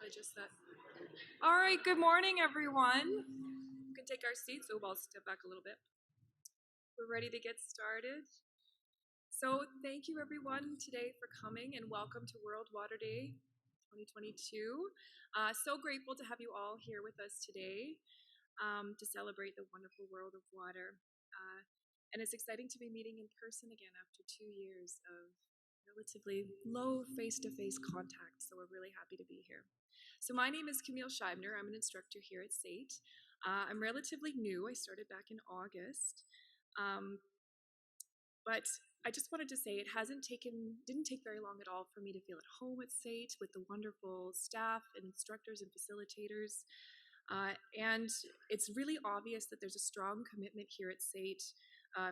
just that. All right, good morning, everyone. We can take our seats. Oh, I'll step back a little bit. We're ready to get started. So thank you, everyone, today for coming, and welcome to World Water Day 2022. So grateful to have you all here with us today to celebrate the wonderful world of water. And it's exciting to be meeting in person again after 2 years of relatively low face-to-face contact, so we're really happy to be here. So my name is Camille Scheibner. I'm an instructor here at SAIT. I'm relatively new. I started back in August. But I just wanted to say it didn't take very long at all for me to feel at home at SAIT with the wonderful staff and instructors and facilitators. And it's really obvious that there's a strong commitment here at SAIT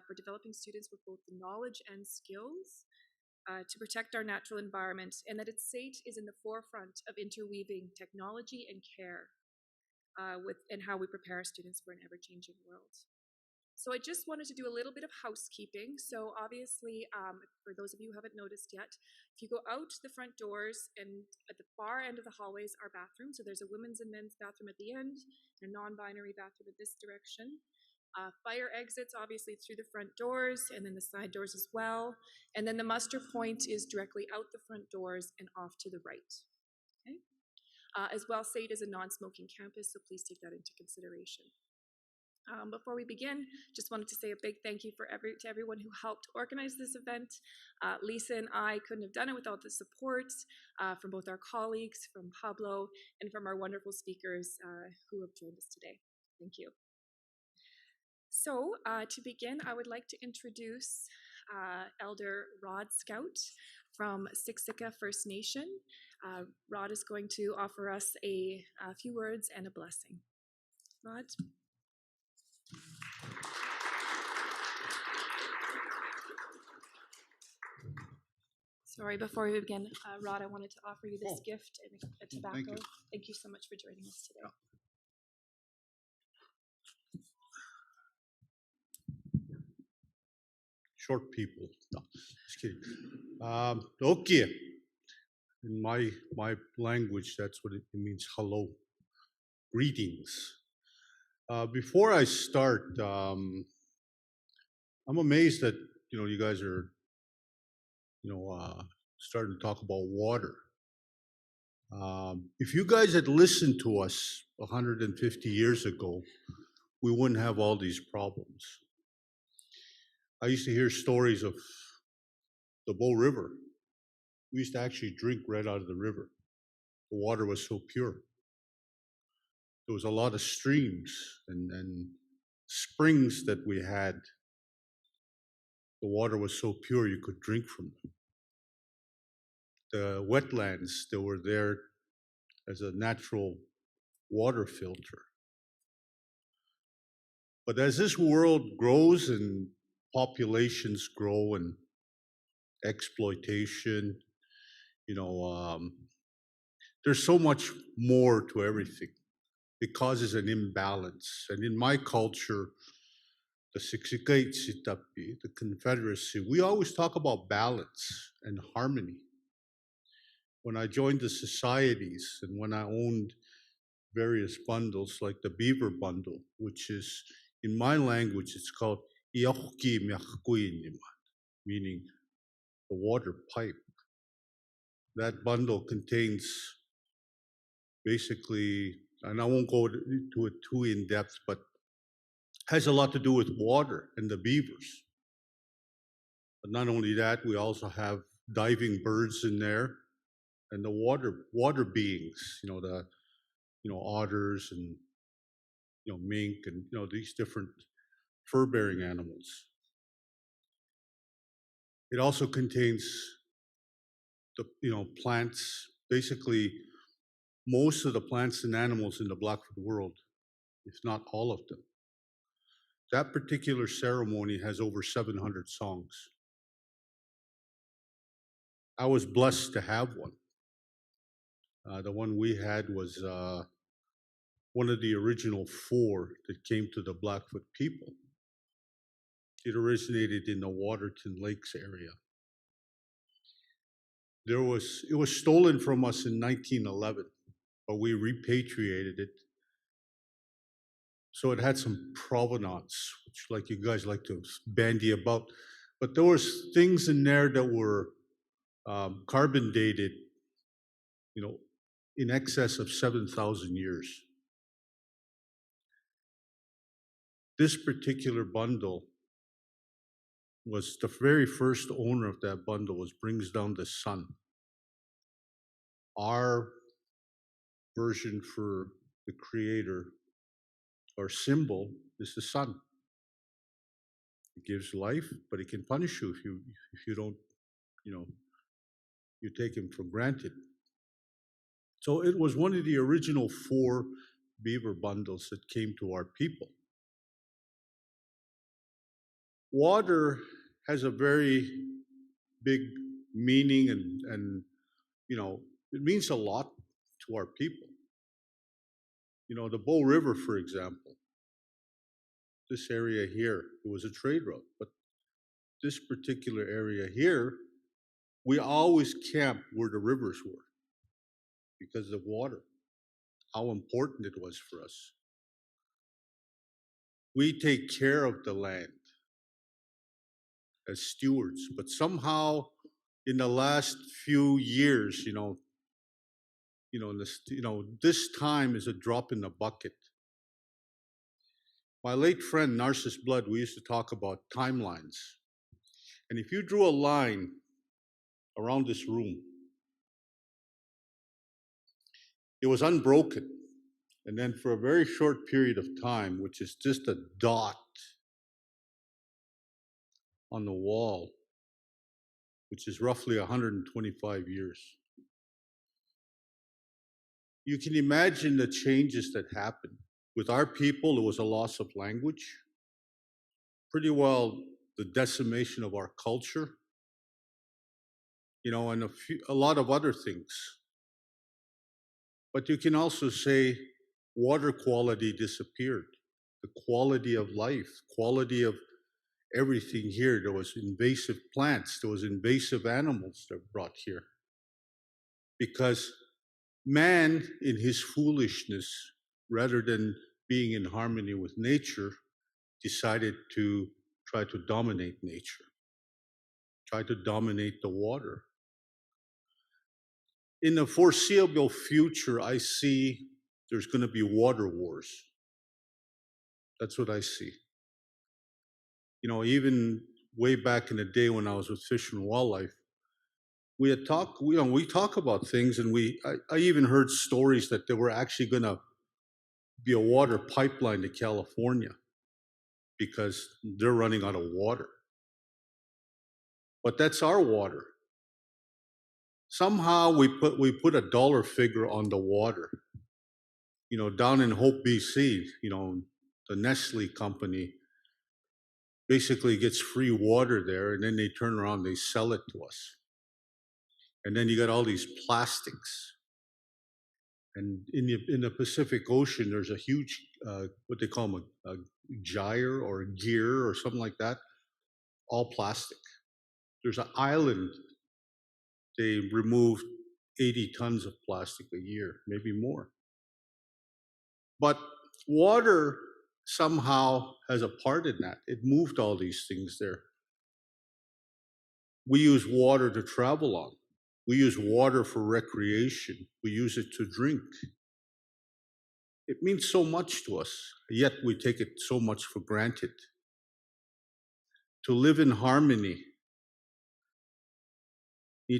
for developing students with both the knowledge and skills to protect our natural environment, and that SAIT is in the forefront of interweaving technology and care and how we prepare our students for an ever-changing world. So I just wanted to do a little bit of housekeeping. So obviously, for those of you who haven't noticed yet, if you go out the front doors and at the far end of the hallways are bathrooms. So there's a women's and men's bathroom at the end, and a non-binary bathroom at this direction. Fire exits obviously through the front doors and then the side doors as well. And then the muster point is directly out the front doors and off to the right. Okay? As well, SAIT is a non-smoking campus, so please take that into consideration. Before we begin, just wanted to say a big thank you to everyone who helped organize this event. Lisa and I couldn't have done it without the support from both our colleagues, from Pablo, and from our wonderful speakers who have joined us today. Thank you. So to begin, I would like to introduce Elder Rod Scout from Siksika First Nation. Rod is going to offer us a few words and a blessing. Rod? Sorry, before we begin, Rod, I wanted to offer you this gift and a tobacco. Thank you so much for joining us today. Short people. No, just kidding. Okay. In my language, that's what it means. Hello. Greetings. Before I start, I'm amazed that you guys are starting to talk about water. If you guys had listened to us 150 years ago, we wouldn't have all these problems. I used to hear stories of the Bow River. We used to actually drink right out of the river. The water was so pure. There was a lot of streams and springs that we had. The water was so pure you could drink from them. The wetlands that were there as a natural water filter. But as this world grows and populations grow and exploitation, there's so much more to everything. It causes an imbalance. And in my culture, the SAIT, the Confederacy, we always talk about balance and harmony. When I joined the societies and when I owned various bundles like the beaver bundle, which is, in my language, it's called meaning the water pipe. That bundle contains basically, and I won't go into it too in depth, but has a lot to do with water and the beavers. But not only that, we also have diving birds in there and the water beings, the otters and mink and these different fur-bearing animals. It also contains the plants, basically most of the plants and animals in the Blackfoot world, if not all of them. That particular ceremony has over 700 songs. I was blessed to have one. The one we had was one of the original 4 that came to the Blackfoot people. It originated in the Waterton Lakes area. It was stolen from us in 1911. but we repatriated it. So it had some provenance, which like you guys like to bandy about. But there was things in there that were carbon dated, in excess of 7,000 years. This particular bundle was the very first owner of that bundle was brings down the sun. Our version for the creator or symbol is the sun. It gives life, but it can punish you if you don't, you take him for granted. So it was one of the original 4 beaver bundles that came to our people. Water has a very big meaning and it means a lot to our people. The Bow River, for example, this area here, it was a trade route, but this particular area here, we always camped where the rivers were because of water, how important it was for us. We take care of the land as stewards, but somehow in the last few years, this time is a drop in the bucket. My late friend Narcissus Blood, we used to talk about timelines. And if you drew a line around this room, it was unbroken. And then for a very short period of time, which is just a dot on the wall, which is roughly 125 years. You can imagine the changes that happened. With our people, it was a loss of language, pretty well the decimation of our culture, and a lot of other things. But you can also say water quality disappeared, the quality of life, quality of everything here. There was invasive plants, there was invasive animals that were brought here. Because man, in his foolishness, rather than being in harmony with nature, decided to try to dominate nature, try to dominate the water. In the foreseeable future, I see there's going to be water wars. That's what I see. Even way back in the day when I was with Fish and Wildlife, we talk about things, and I even heard stories that there were actually going to be a water pipeline to California because they're running out of water. But that's our water. Somehow we put a dollar figure on the water. Down in Hope, BC, the Nestle company basically gets free water there, and then they turn around, they sell it to us. And then you got all these plastics. And in the Pacific Ocean, there's a huge, what they call them, a gyre or a gear or something like that, all plastic. There's an island, they removed 80 tons of plastic a year, maybe more. But water somehow has a part in that. It moved all these things there. We use water to travel on. We use water for recreation. We use it to drink. It means so much to us, yet we take it so much for granted. To live in harmony, to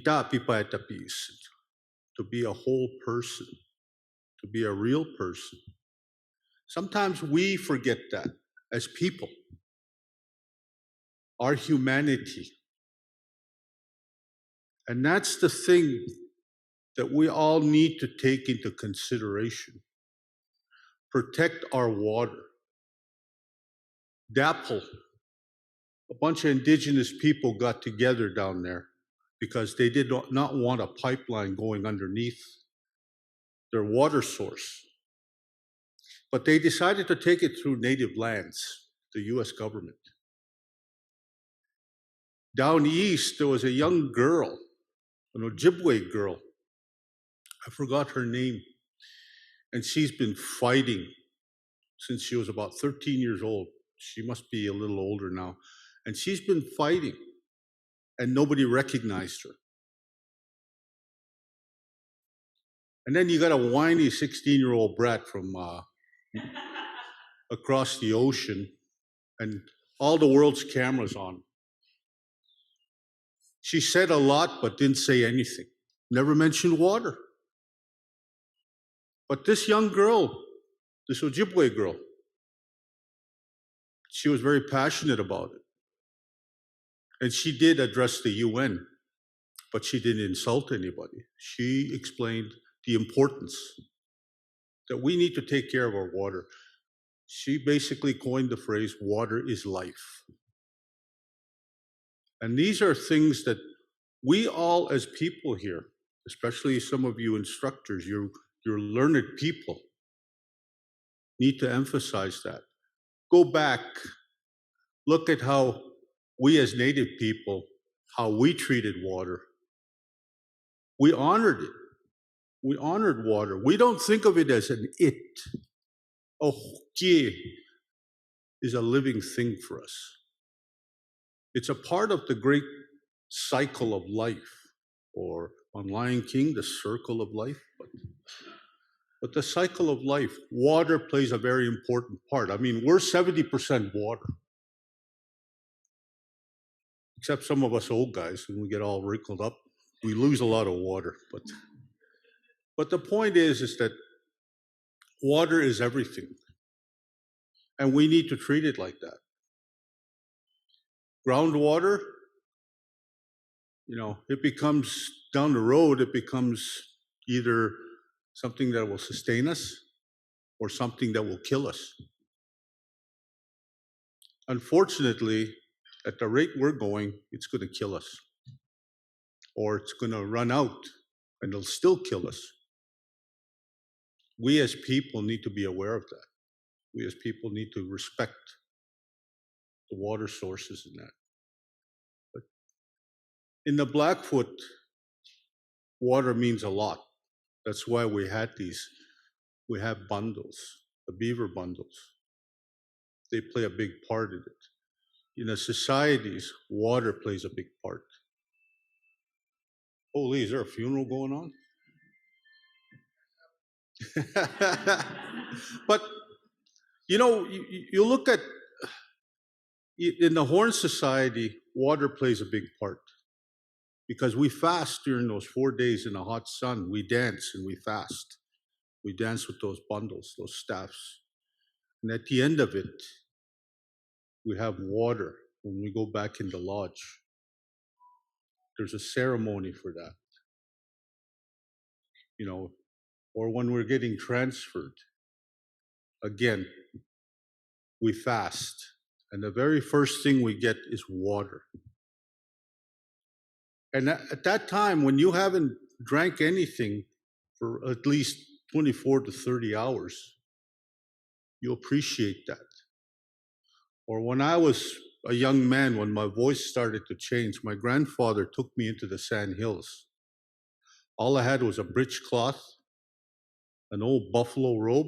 be a whole person, to be a real person. Sometimes we forget that as people, our humanity. And that's the thing that we all need to take into consideration. Protect our water. DAPL, a bunch of indigenous people got together down there because they did not want a pipeline going underneath their water source. But they decided to take it through native lands, the US government. Down east, there was a young girl, an Ojibwe girl. I forgot her name. And she's been fighting since she was about 13 years old. She must be a little older now. And she's been fighting, and nobody recognized her. And then you got a whiny 16-year-old brat from across the ocean, and all the world's cameras on. She said a lot, but didn't say anything. Never mentioned water. But this young girl, this Ojibwe girl, she was very passionate about it. And she did address the UN, but she didn't insult anybody. She explained the importance that we need to take care of our water. She basically coined the phrase, water is life. And these are things that we all as people here, especially some of you instructors, you're learned people, need to emphasize that. Go back, look at how we as Native people, how we treated water. We honored it. We honored water. We don't think of it as an it. Ohkie is a living thing for us. It's a part of the great cycle of life, or on Lion King, the circle of life. But the cycle of life, water plays a very important part. I mean, we're 70% water. Except some of us old guys, when we get all wrinkled up, we lose a lot of water. But the point is that water is everything. And we need to treat it like that. Groundwater, it becomes, down the road, it becomes either something that will sustain us or something that will kill us. Unfortunately, at the rate we're going, it's going to kill us. Or it's going to run out and it'll still kill us. We as people need to be aware of that. We as people need to respect the water sources in that. But in the Blackfoot, water means a lot. That's why we have bundles, the beaver bundles. They play a big part in it. In the societies, water plays a big part. Holy, is there a funeral going on? But, you look at, in the Horn Society, water plays a big part. Because we fast during those 4 days in the hot sun. We dance and we fast. We dance with those bundles, those staffs. And at the end of it, we have water when we go back in the lodge. There's a ceremony for that. Or when we're getting transferred. Again, we fast. And the very first thing we get is water. And at that time, when you haven't drank anything for at least 24 to 30 hours, you appreciate that. Or when I was a young man, when my voice started to change, my grandfather took me into the Sand Hills. All I had was a breechcloth, an old buffalo robe,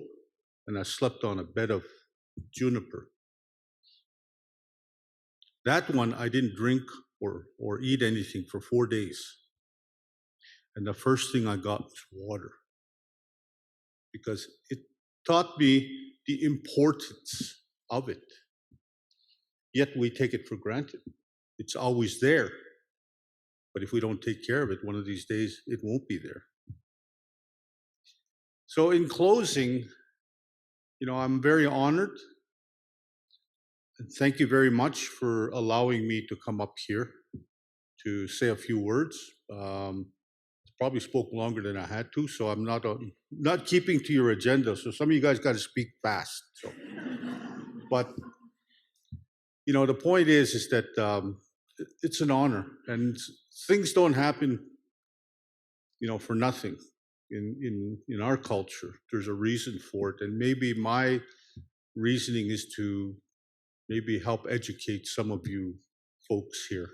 and I slept on a bed of juniper. That one, I didn't drink or eat anything for 4 days. And the first thing I got was water. Because it taught me the importance of it. Yet we take it for granted. It's always there. But if we don't take care of it, one of these days, it won't be there. So in closing, I'm very honored. And thank you very much for allowing me to come up here to say a few words. Probably spoke longer than I had to, so I'm not keeping to your agenda. So some of you guys got to speak fast. So. But the point is that it's an honor, and things don't happen, for nothing. In our culture, there's a reason for it, and maybe my reasoning is to maybe help educate some of you folks here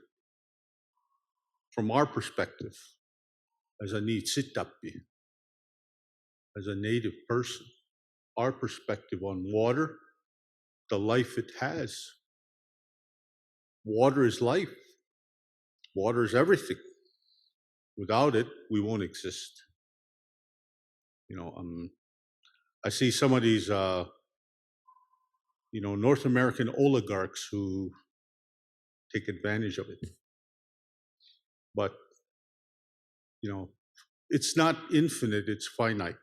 from our perspective as a Niitsitapi. as a Native person, our perspective on water, the life it has. Water is life. Water is everything. Without it, we won't exist. You know, I see some of these, North American oligarchs who take advantage of it. But, it's not infinite, it's finite.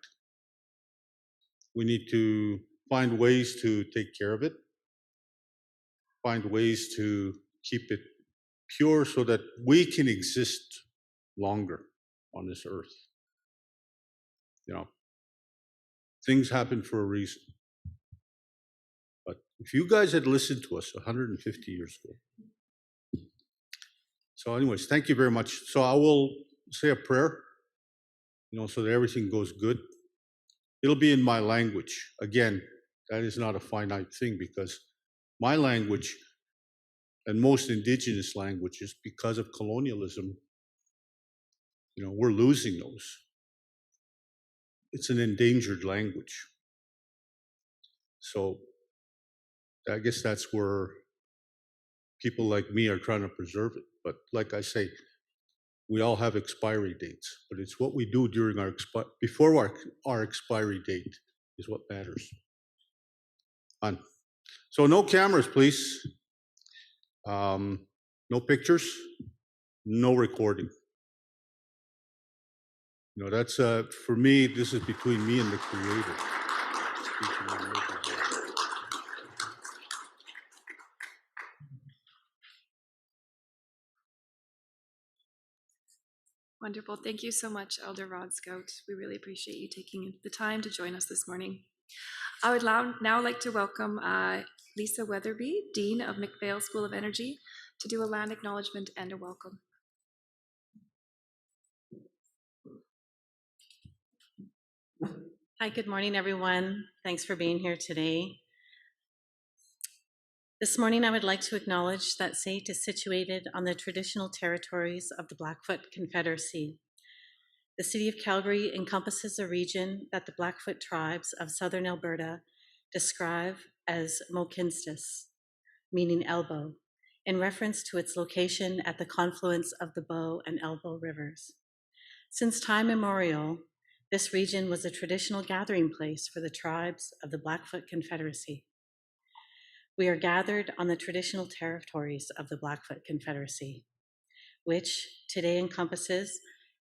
We need to find ways to take care of it, find ways to keep it pure so that we can exist longer on this earth. Things happen for a reason. But if you guys had listened to us 150 years ago. So anyways, thank you very much. So I will say a prayer, so that everything goes good. It'll be in my language. Again, that is not a finite thing because my language and most indigenous languages, because of colonialism, we're losing those. It's an endangered language. So I guess that's where people like me are trying to preserve it. But like I say, we all have expiry dates, but it's what we do during before our expiry date is what matters. On. So no cameras, please. No pictures, no recording. That's for me, this is between me and the Creator. Wonderful. Thank you so much, Elder Rod Scout. We really appreciate you taking the time to join us this morning. I would now like to welcome Lisa Weatherby, Dean of McPhail School of Energy, to do a land acknowledgement and a welcome. Hi, good morning, everyone. Thanks for being here today. This morning, I would like to acknowledge that SAIT is situated on the traditional territories of the Blackfoot Confederacy. The city of Calgary encompasses a region that the Blackfoot tribes of southern Alberta describe as Mokinstis, meaning elbow, in reference to its location at the confluence of the Bow and Elbow rivers. Since time immemorial, this region was a traditional gathering place for the tribes of the Blackfoot Confederacy. We are gathered on the traditional territories of the Blackfoot Confederacy, which today encompasses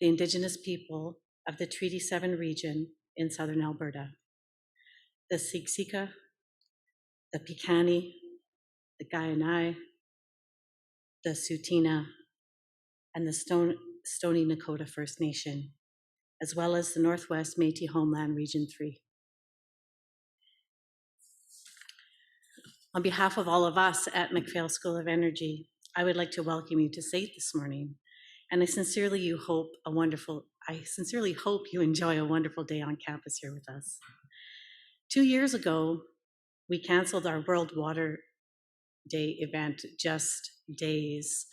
the Indigenous people of the Treaty 7 region in southern Alberta, the Siksika, the Piikani, the Kainai, the Tsuut'ina, and the Stoney Nakoda First Nation, as well as the Northwest Métis Homeland Region 3. On behalf of all of us at McPhail School of Energy, I would like to welcome you to SAIT this morning, and I sincerely hope you enjoy a wonderful day on campus here with us. 2 years ago, we canceled our World Water Day event just days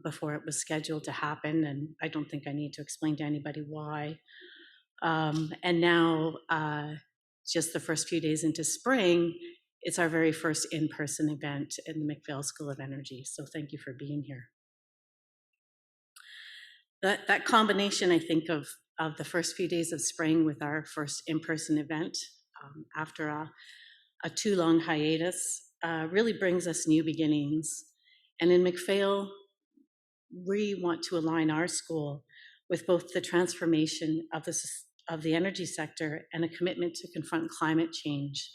before it was scheduled to happen, and I don't think I need to explain to anybody why. And now, just the first few days into spring, it's our very first in-person event in the McPhail School of Energy, so thank you for being here. That combination, I think, of the first few days of spring with our first in-person event after a too-long hiatus really brings us new beginnings. And in McPhail, we want to align our school with both the transformation of the energy sector and a commitment to confront climate change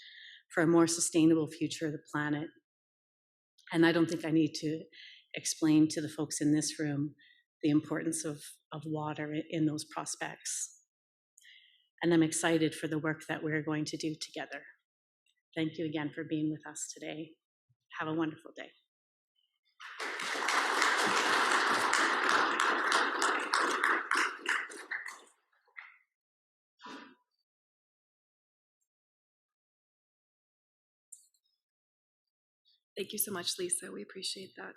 for a more sustainable future of the planet. And I don't think I need to explain to the folks in this room the importance of water in those prospects. And I'm excited for the work that we're going to do together. Thank you again for being with us today. Have a wonderful day. Thank you so much, Lisa. We appreciate that.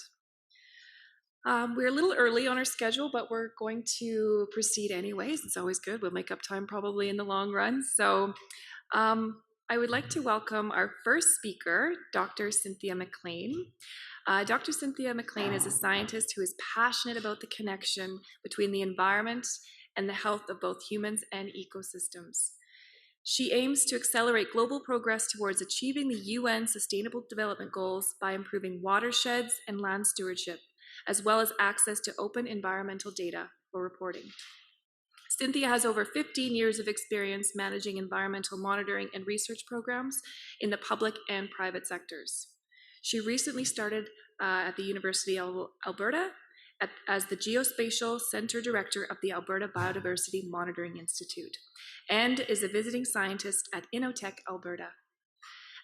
We're a little early on our schedule, but we're going to proceed anyways. It's always good. We'll make up time probably in the long run. So I would like to welcome our first speaker, Dr. Cynthia McLean. Dr. Cynthia McLean is a scientist who is passionate about the connection between the environment and the health of both humans and ecosystems. She aims to accelerate global progress towards achieving the UN Sustainable Development Goals by improving watersheds and land stewardship, as well as access to open environmental data for reporting. Cynthia has over 15 years of experience managing environmental monitoring and research programs in the public and private sectors. She recently started at the University of Alberta as the Geospatial Center Director of the Alberta Biodiversity Monitoring Institute and is a visiting scientist at Innotech Alberta.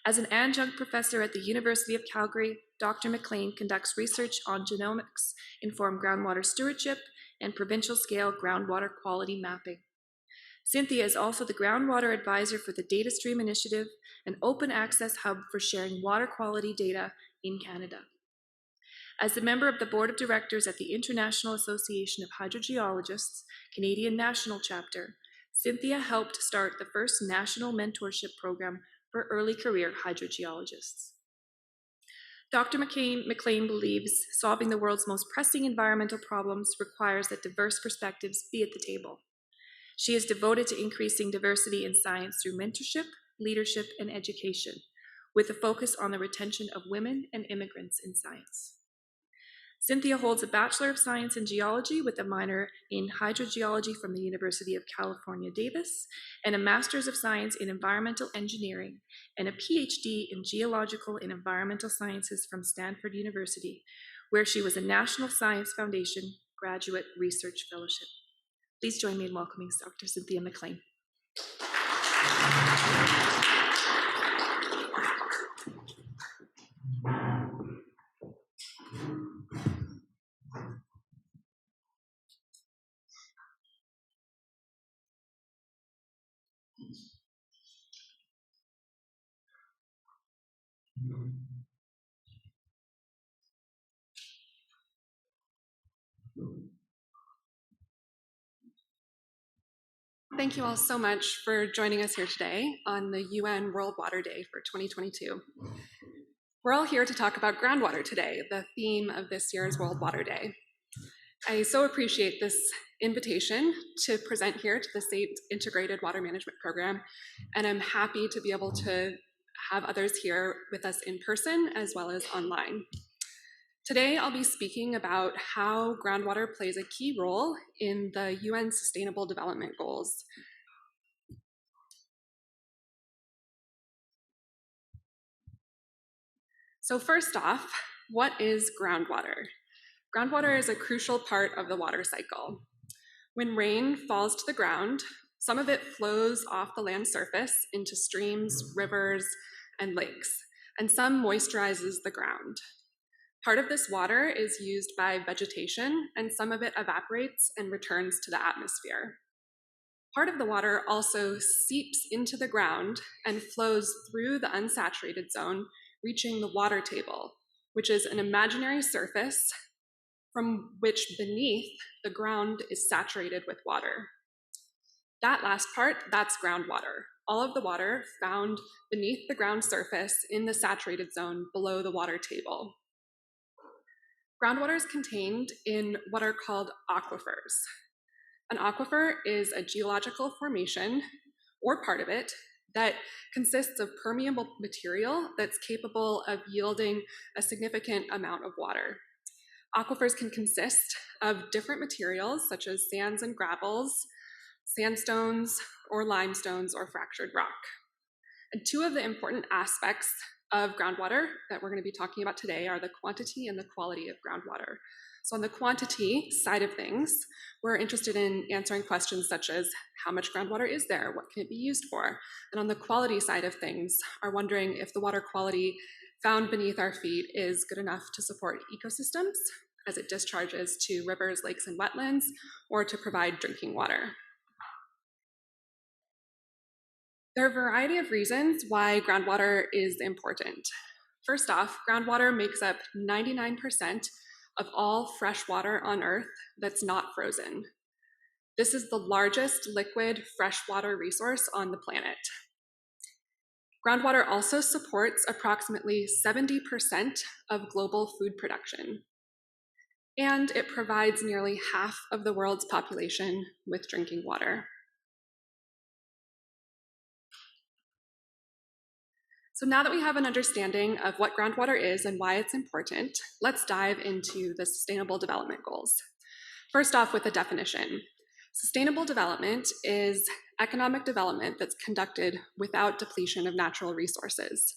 As an adjunct professor at the University of Calgary, Dr. McLean conducts research on genomics-informed groundwater stewardship and provincial-scale groundwater quality mapping. Cynthia is also the groundwater advisor for the Data Stream Initiative, an open access hub for sharing water quality data in Canada. As a member of the board of directors at the International Association of Hydrogeologists, Canadian National Chapter, Cynthia helped start the first national mentorship program for early career hydrogeologists. Dr. McLean believes solving the world's most pressing environmental problems requires that diverse perspectives be at the table. She is devoted to increasing diversity in science through mentorship, leadership, and education, with a focus on the retention of women and immigrants in science. Cynthia holds a Bachelor of Science in Geology with a minor in Hydrogeology from the University of California, Davis, and a Master's of Science in Environmental Engineering, and a PhD in Geological and Environmental Sciences from Stanford University, where she was a National Science Foundation Graduate Research Fellowship. Please join me in welcoming Dr. Cynthia McLean. Thank you all so much for joining us here today on the UN World Water Day for 2022. We're all here to talk about groundwater today, the theme of this year's World Water Day. I so appreciate this invitation to present here to the SAIT Integrated Water Management Program, and I'm happy to be able to have others here with us in person as well as online. Today, I'll be speaking about how groundwater plays a key role in the UN Sustainable Development Goals. So first off, what is groundwater? Groundwater is a crucial part of the water cycle. When rain falls to the ground, some of it flows off the land surface into streams, rivers, and lakes, and some moisturizes the ground. Part of this water is used by vegetation, and some of it evaporates and returns to the atmosphere. Part of the water also seeps into the ground and flows through the unsaturated zone, reaching the water table, which is an imaginary surface from which beneath the ground is saturated with water. That last part, that's groundwater. All of the water found beneath the ground surface in the saturated zone below the water table. Groundwater is contained in what are called aquifers. An aquifer is a geological formation, or part of it, that consists of permeable material that's capable of yielding a significant amount of water. Aquifers can consist of different materials, such as sands and gravels, sandstones, or limestones, or fractured rock. And two of the important aspects of groundwater that we're going to be talking about today are the quantity and the quality of groundwater. So on the quantity side of things, we're interested in answering questions such as how much groundwater is there, what can it be used for? And on the quality side of things, are wondering if the water quality found beneath our feet is good enough to support ecosystems as it discharges to rivers, lakes, and wetlands, or to provide drinking water. There are a variety of reasons why groundwater is important. First off, groundwater makes up 99% of all fresh water on Earth that's not frozen. This is the largest liquid freshwater resource on the planet. Groundwater also supports approximately 70% of global food production, and it provides nearly half of the world's population with drinking water. So now that we have an understanding of what groundwater is and why it's important, let's dive into the Sustainable Development Goals. First off, with a definition. Sustainable development is economic development that's conducted without depletion of natural resources.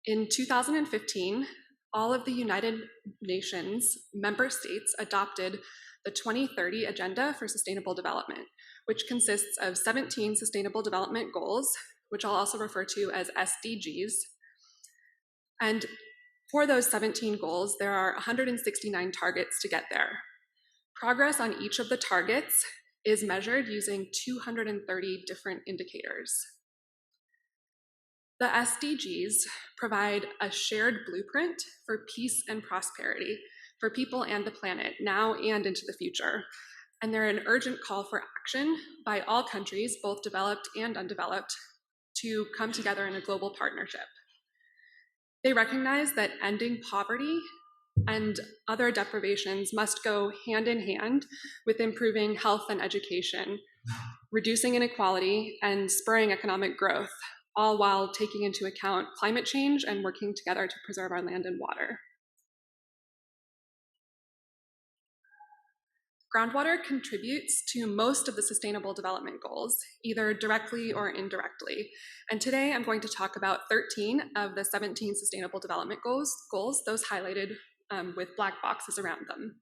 In 2015, all of the United Nations member states adopted the 2030 Agenda for Sustainable Development, which consists of 17 Sustainable Development Goals, which I'll also refer to as SDGs. And for those 17 goals, there are 169 targets to get there. Progress on each of the targets is measured using 230 different indicators. The SDGs provide a shared blueprint for peace and prosperity for people and the planet now and into the future. And they're an urgent call for action by all countries, both developed and undeveloped, to come together in a global partnership. They recognize that ending poverty and other deprivations must go hand in hand with improving health and education, reducing inequality, and spurring economic growth, all while taking into account climate change and working together to preserve our land and water. Groundwater contributes to most of the Sustainable Development Goals, either directly or indirectly. And today I'm going to talk about 13 of the 17 Sustainable Development Goals, those highlighted with black boxes around them.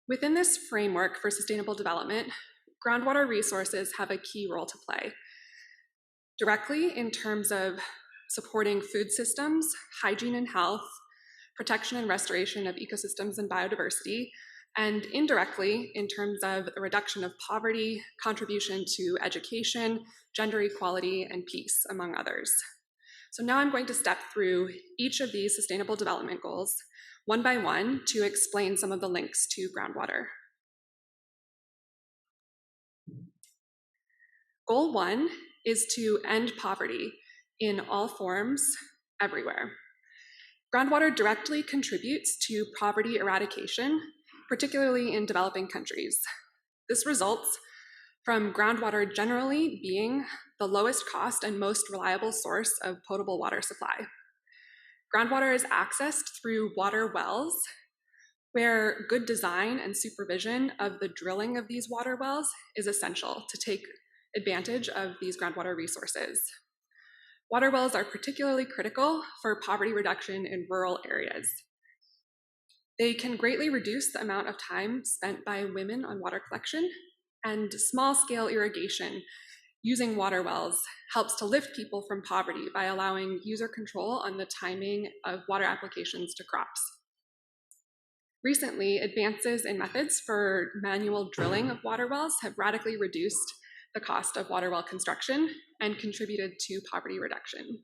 Within this framework for sustainable development, groundwater resources have a key role to play. Directly in terms of supporting food systems, hygiene and health, protection and restoration of ecosystems and biodiversity, and indirectly in terms of the reduction of poverty, contribution to education, gender equality, and peace, among others. So now I'm going to step through each of these Sustainable Development Goals one by one to explain some of the links to groundwater. Goal 1 is to end poverty in all forms, everywhere. Groundwater directly contributes to poverty eradication, particularly in developing countries. This results from groundwater generally being the lowest cost and most reliable source of potable water supply. Groundwater is accessed through water wells, where good design and supervision of the drilling of these water wells is essential to take advantage of these groundwater resources. Water wells are particularly critical for poverty reduction in rural areas. They can greatly reduce the amount of time spent by women on water collection, and small-scale irrigation using water wells helps to lift people from poverty by allowing user control on the timing of water applications to crops. Recently, advances in methods for manual drilling of water wells have radically reduced the cost of water well construction and contributed to poverty reduction.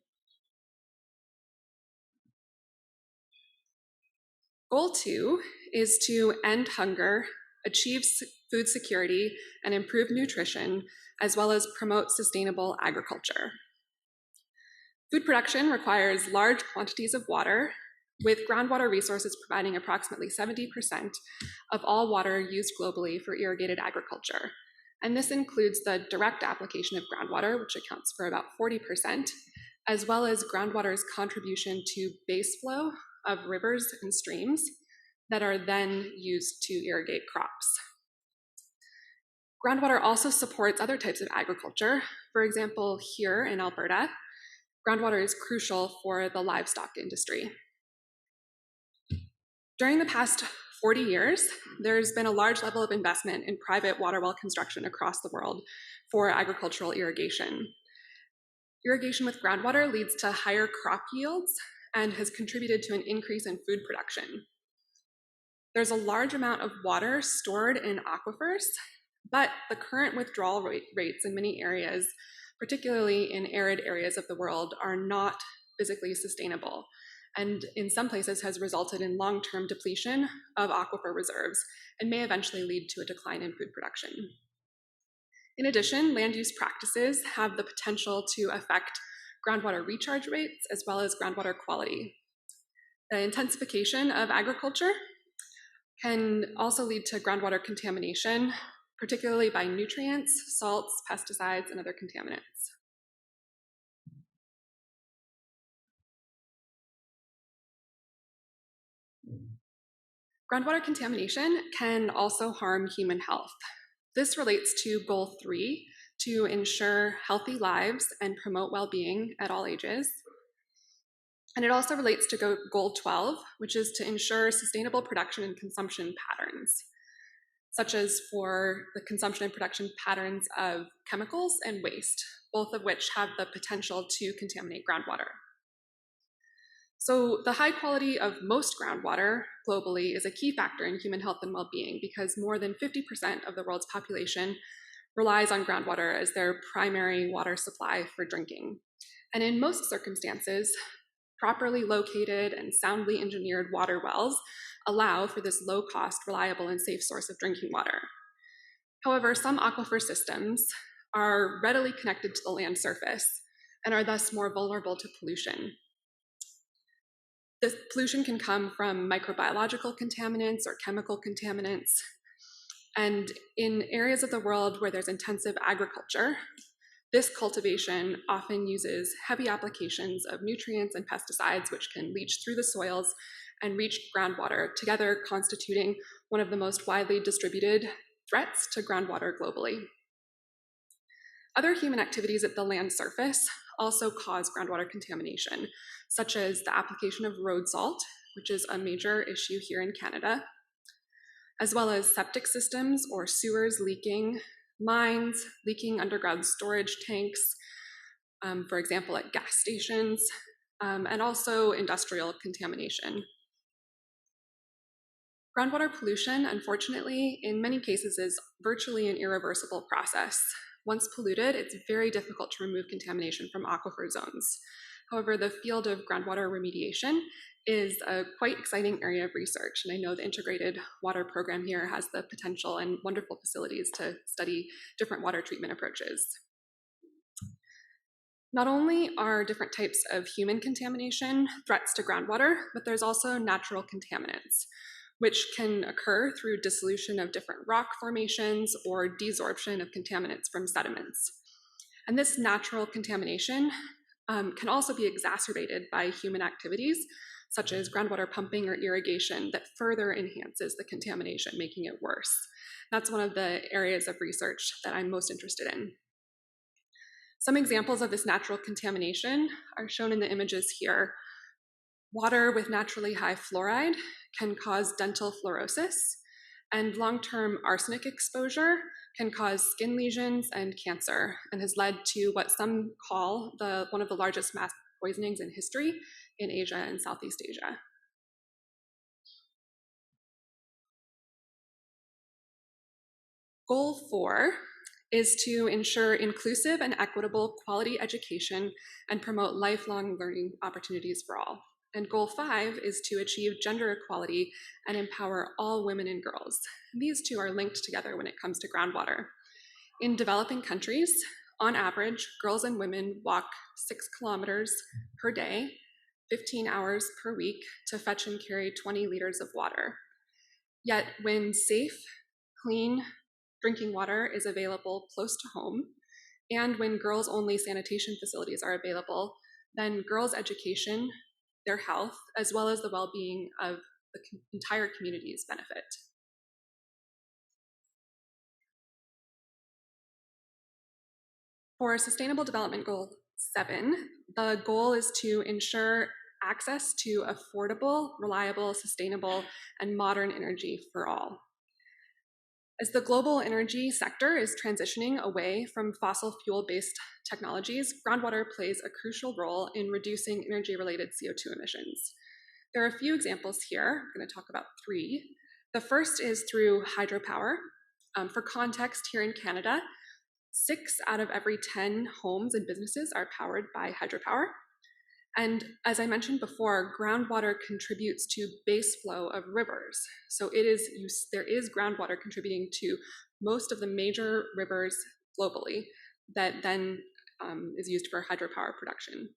Goal 2 is to end hunger, achieve food security, and improve nutrition, as well as promote sustainable agriculture. Food production requires large quantities of water, with groundwater resources providing approximately 70% of all water used globally for irrigated agriculture. And this includes the direct application of groundwater, which accounts for about 40%, as well as groundwater's contribution to base flow of rivers and streams that are then used to irrigate crops. Groundwater also supports other types of agriculture. For example, here in Alberta, groundwater is crucial for the livestock industry. During the past 40 years, there's been a large level of investment in private water well construction across the world for agricultural irrigation. Irrigation with groundwater leads to higher crop yields and has contributed to an increase in food production. There's a large amount of water stored in aquifers, but the current withdrawal rates in many areas particularly in arid areas of the world, are not physically sustainable, and in some places has resulted in long-term depletion of aquifer reserves and may eventually lead to a decline in food production. In addition, land use practices have the potential to affect groundwater recharge rates as well as groundwater quality. The intensification of agriculture can also lead to groundwater contamination, particularly by nutrients, salts, pesticides, and other contaminants. Groundwater contamination can also harm human health. This relates to Goal 3, to ensure healthy lives and promote well-being at all ages. And it also relates to Goal 12, which is to ensure sustainable production and consumption patterns, such as for the consumption and production patterns of chemicals and waste, both of which have the potential to contaminate groundwater. So the high quality of most groundwater globally is a key factor in human health and well-being because more than 50% of the world's population relies on groundwater as their primary water supply for drinking. And in most circumstances, properly located and soundly engineered water wells allow for this low-cost, reliable, and safe source of drinking water. However, some aquifer systems are readily connected to the land surface and are thus more vulnerable to pollution. This pollution can come from microbiological contaminants or chemical contaminants. And in areas of the world where there's intensive agriculture, this cultivation often uses heavy applications of nutrients and pesticides, which can leach through the soils and reach groundwater, together constituting one of the most widely distributed threats to groundwater globally. Other human activities at the land surface also cause groundwater contamination, such as the application of road salt, which is a major issue here in Canada, as well as septic systems or sewers leaking, mines leaking underground storage tanks, for example, at gas stations, and also industrial contamination. Groundwater pollution, unfortunately, in many cases is virtually an irreversible process. Once polluted, it's very difficult to remove contamination from aquifer zones. However, the field of groundwater remediation is a quite exciting area of research, and I know the integrated water program here has the potential and wonderful facilities to study different water treatment approaches. Not only are different types of human contamination threats to groundwater, but there's also natural contaminants, which can occur through dissolution of different rock formations or desorption of contaminants from sediments. And this natural contamination can also be exacerbated by human activities, such as groundwater pumping or irrigation, that further enhances the contamination, making it worse. That's one of the areas of research that I'm most interested in. Some examples of this natural contamination are shown in the images here. Water with naturally high fluoride can cause dental fluorosis, and long-term arsenic exposure can cause skin lesions and cancer, and has led to what some call one of the largest mass poisonings in history in Asia and Southeast Asia. Goal 4 is to ensure inclusive and equitable quality education and promote lifelong learning opportunities for all. And Goal 5 is to achieve gender equality and empower all women and girls. These two are linked together when it comes to groundwater. In developing countries, on average, girls and women walk 6 kilometers per day, 15 hours per week to fetch and carry 20 liters of water. Yet when safe, clean drinking water is available close to home, and when girls-only sanitation facilities are available, then girls' education, their health, as well as the well-being of the entire communities benefit. For Sustainable Development Goal 7, the goal is to ensure access to affordable, reliable, sustainable, and modern energy for all. As the global energy sector is transitioning away from fossil fuel-based technologies, groundwater plays a crucial role in reducing energy-related CO2 emissions. There are a few examples here. I'm going to talk about 3. The first is through hydropower. For context, here in Canada, 6 out of every 10 homes and businesses are powered by hydropower. And as I mentioned before, groundwater contributes to base flow of rivers. So there is groundwater contributing to most of the major rivers globally that then is used for hydropower production.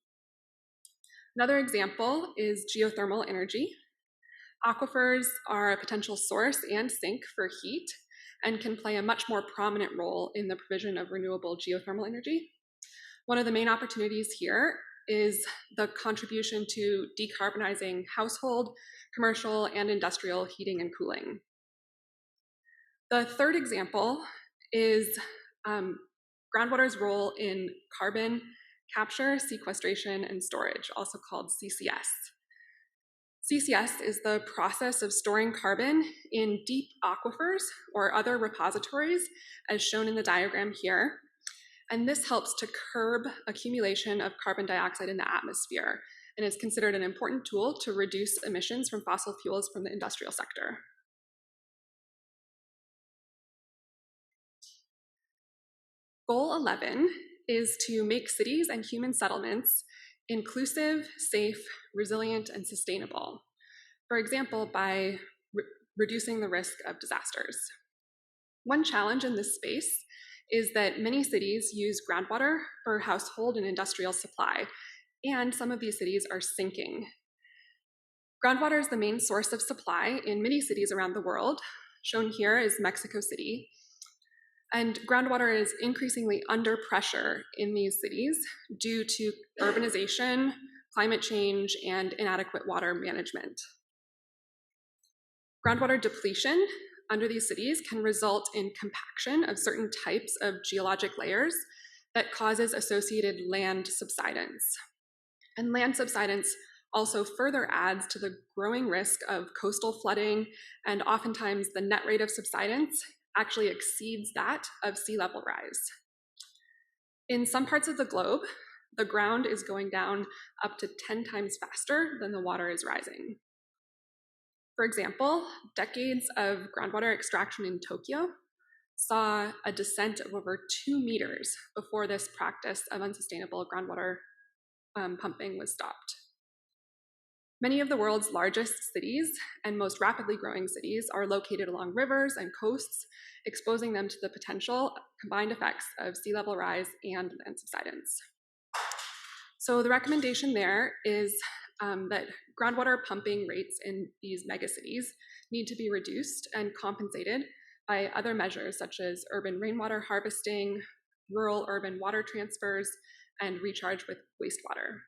Another example is geothermal energy. Aquifers are a potential source and sink for heat and can play a much more prominent role in the provision of renewable geothermal energy. One of the main opportunities here is the contribution to decarbonizing household, commercial, and industrial heating and cooling. The third example is groundwater's role in carbon capture, sequestration, and storage, also called CCS. CCS is the process of storing carbon in deep aquifers or other repositories, as shown in the diagram here. And this helps to curb accumulation of carbon dioxide in the atmosphere and is considered an important tool to reduce emissions from fossil fuels from the industrial sector. Goal 11 is to make cities and human settlements inclusive, safe, resilient, and sustainable. For example, by reducing the risk of disasters. One challenge in this space is that many cities use groundwater for household and industrial supply, and some of these cities are sinking. Groundwater is the main source of supply in many cities around the world. Shown here is Mexico City. And groundwater is increasingly under pressure in these cities due to urbanization, climate change, and inadequate water management. Groundwater depletion under these cities can result in compaction of certain types of geologic layers that causes associated land subsidence. And land subsidence also further adds to the growing risk of coastal flooding, and oftentimes the net rate of subsidence actually exceeds that of sea level rise. In some parts of the globe, the ground is going down up to 10 times faster than the water is rising. For example, decades of groundwater extraction in Tokyo saw a descent of over 2 meters before this practice of unsustainable groundwater pumping was stopped. Many of the world's largest cities and most rapidly growing cities are located along rivers and coasts, exposing them to the potential combined effects of sea level rise and land subsidence. So the recommendation there is that groundwater pumping rates in these megacities need to be reduced and compensated by other measures such as urban rainwater harvesting, rural urban water transfers, and recharge with wastewater.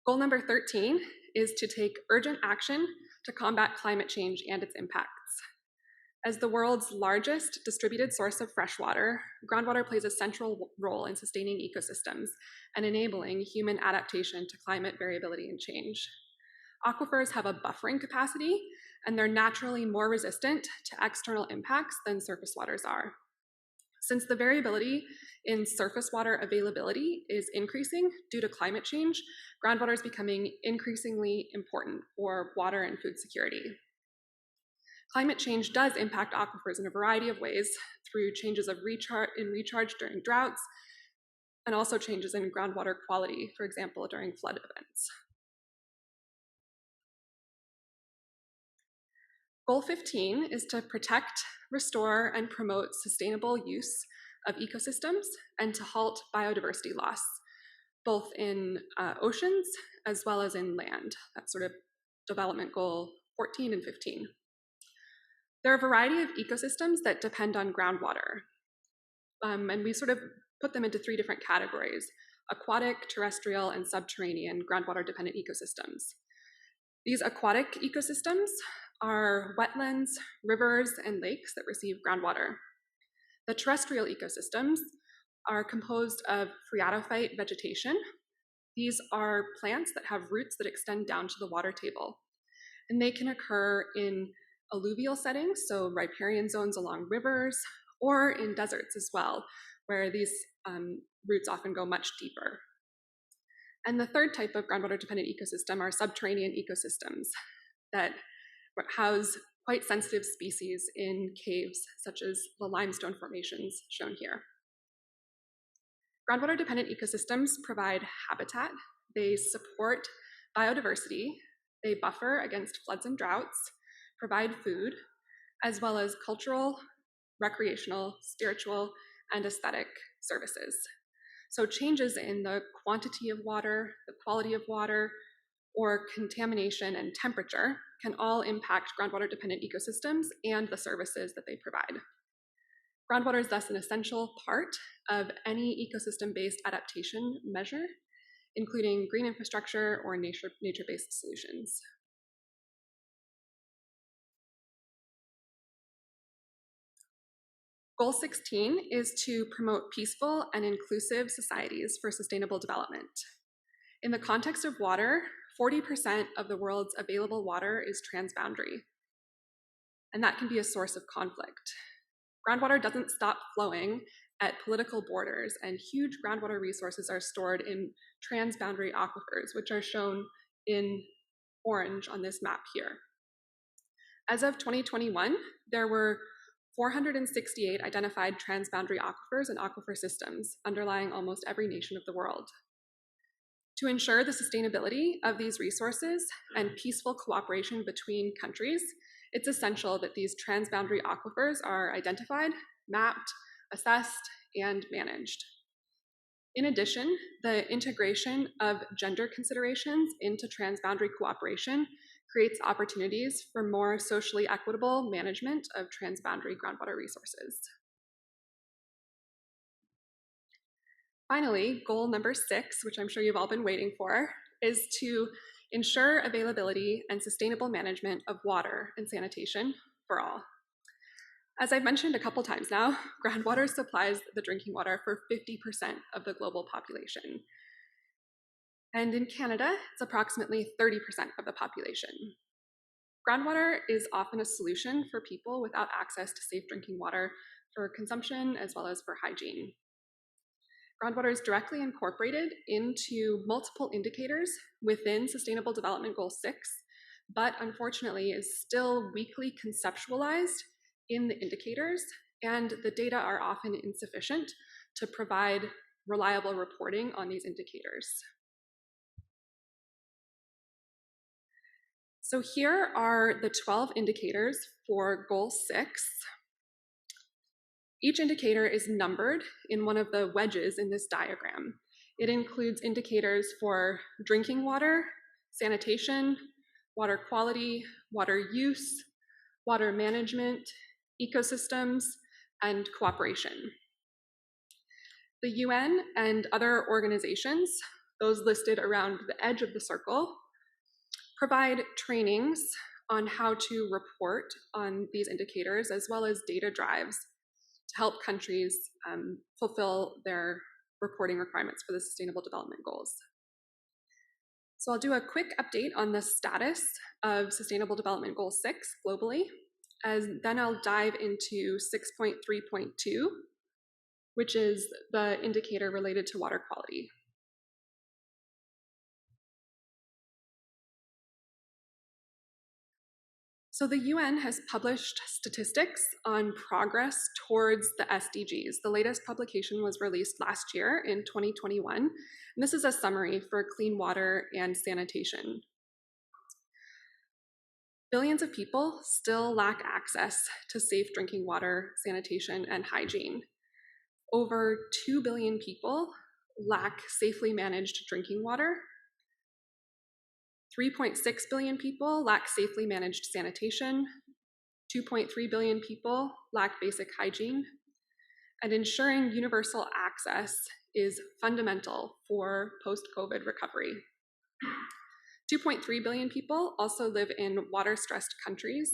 Goal number 13 is to take urgent action to combat climate change and its impacts. As the world's largest distributed source of fresh water, groundwater plays a central role in sustaining ecosystems and enabling human adaptation to climate variability and change. Aquifers have a buffering capacity, and they're naturally more resistant to external impacts than surface waters are. Since the variability in surface water availability is increasing due to climate change, groundwater is becoming increasingly important for water and food security. Climate change does impact aquifers in a variety of ways through changes of recharge during droughts, and also changes in groundwater quality, for example, during flood events. Goal 15 is to protect, restore, and promote sustainable use of ecosystems and to halt biodiversity loss, both in oceans as well as in land. That's sort of development goal 14 and 15. There are a variety of ecosystems that depend on groundwater, and we sort of put them into 3 different categories: aquatic, terrestrial, and subterranean groundwater-dependent ecosystems. These aquatic ecosystems are wetlands, rivers, and lakes that receive groundwater. The terrestrial ecosystems are composed of phreatophyte vegetation. These are plants that have roots that extend down to the water table, and they can occur in alluvial settings, so riparian zones along rivers, or in deserts as well, where these roots often go much deeper. And the third type of groundwater-dependent ecosystem are subterranean ecosystems that house quite sensitive species in caves, such as the limestone formations shown here. Groundwater-dependent ecosystems provide habitat, they support biodiversity, they buffer against floods and droughts, provide food, as well as cultural, recreational, spiritual, and aesthetic services. So changes in the quantity of water, the quality of water, or contamination and temperature can all impact groundwater-dependent ecosystems and the services that they provide. Groundwater is thus an essential part of any ecosystem-based adaptation measure, including green infrastructure or nature-based solutions. Goal 16 is to promote peaceful and inclusive societies for sustainable development. In the context of water, 40% of the world's available water is transboundary, and that can be a source of conflict. Groundwater doesn't stop flowing at political borders, and huge groundwater resources are stored in transboundary aquifers, which are shown in orange on this map here. As of 2021, there were 468 identified transboundary aquifers and aquifer systems underlying almost every nation of the world. To ensure the sustainability of these resources and peaceful cooperation between countries, it's essential that these transboundary aquifers are identified, mapped, assessed, and managed. In addition, the integration of gender considerations into transboundary cooperation creates opportunities for more socially equitable management of transboundary groundwater resources. Finally, goal number 6, which I'm sure you've all been waiting for, is to ensure availability and sustainable management of water and sanitation for all. As I've mentioned a couple times now, groundwater supplies the drinking water for 50% of the global population. And in Canada, it's approximately 30% of the population. Groundwater is often a solution for people without access to safe drinking water for consumption as well as for hygiene. Groundwater is directly incorporated into multiple indicators within Sustainable Development Goal 6, but unfortunately is still weakly conceptualized in the indicators, and the data are often insufficient to provide reliable reporting on these indicators. So here are the 12 indicators for Goal 6. Each indicator is numbered in one of the wedges in this diagram. It includes indicators for drinking water, sanitation, water quality, water use, water management, ecosystems, and cooperation. The UN and other organizations, those listed around the edge of the circle, provide trainings on how to report on these indicators, as well as data drives to help countries fulfill their reporting requirements for the Sustainable Development Goals. So I'll do a quick update on the status of Sustainable Development Goal 6 globally, as then I'll dive into 6.3.2, which is the indicator related to water quality. So the UN has published statistics on progress towards the SDGs. The latest publication was released last year in 2021, and this is a summary for clean water and sanitation. Billions of people still lack access to safe drinking water, sanitation, and hygiene. Over 2 billion people lack safely managed drinking water. 3.6 billion people lack safely managed sanitation, 2.3 billion people lack basic hygiene, and ensuring universal access is fundamental for post-COVID recovery. 2.3 billion people also live in water-stressed countries,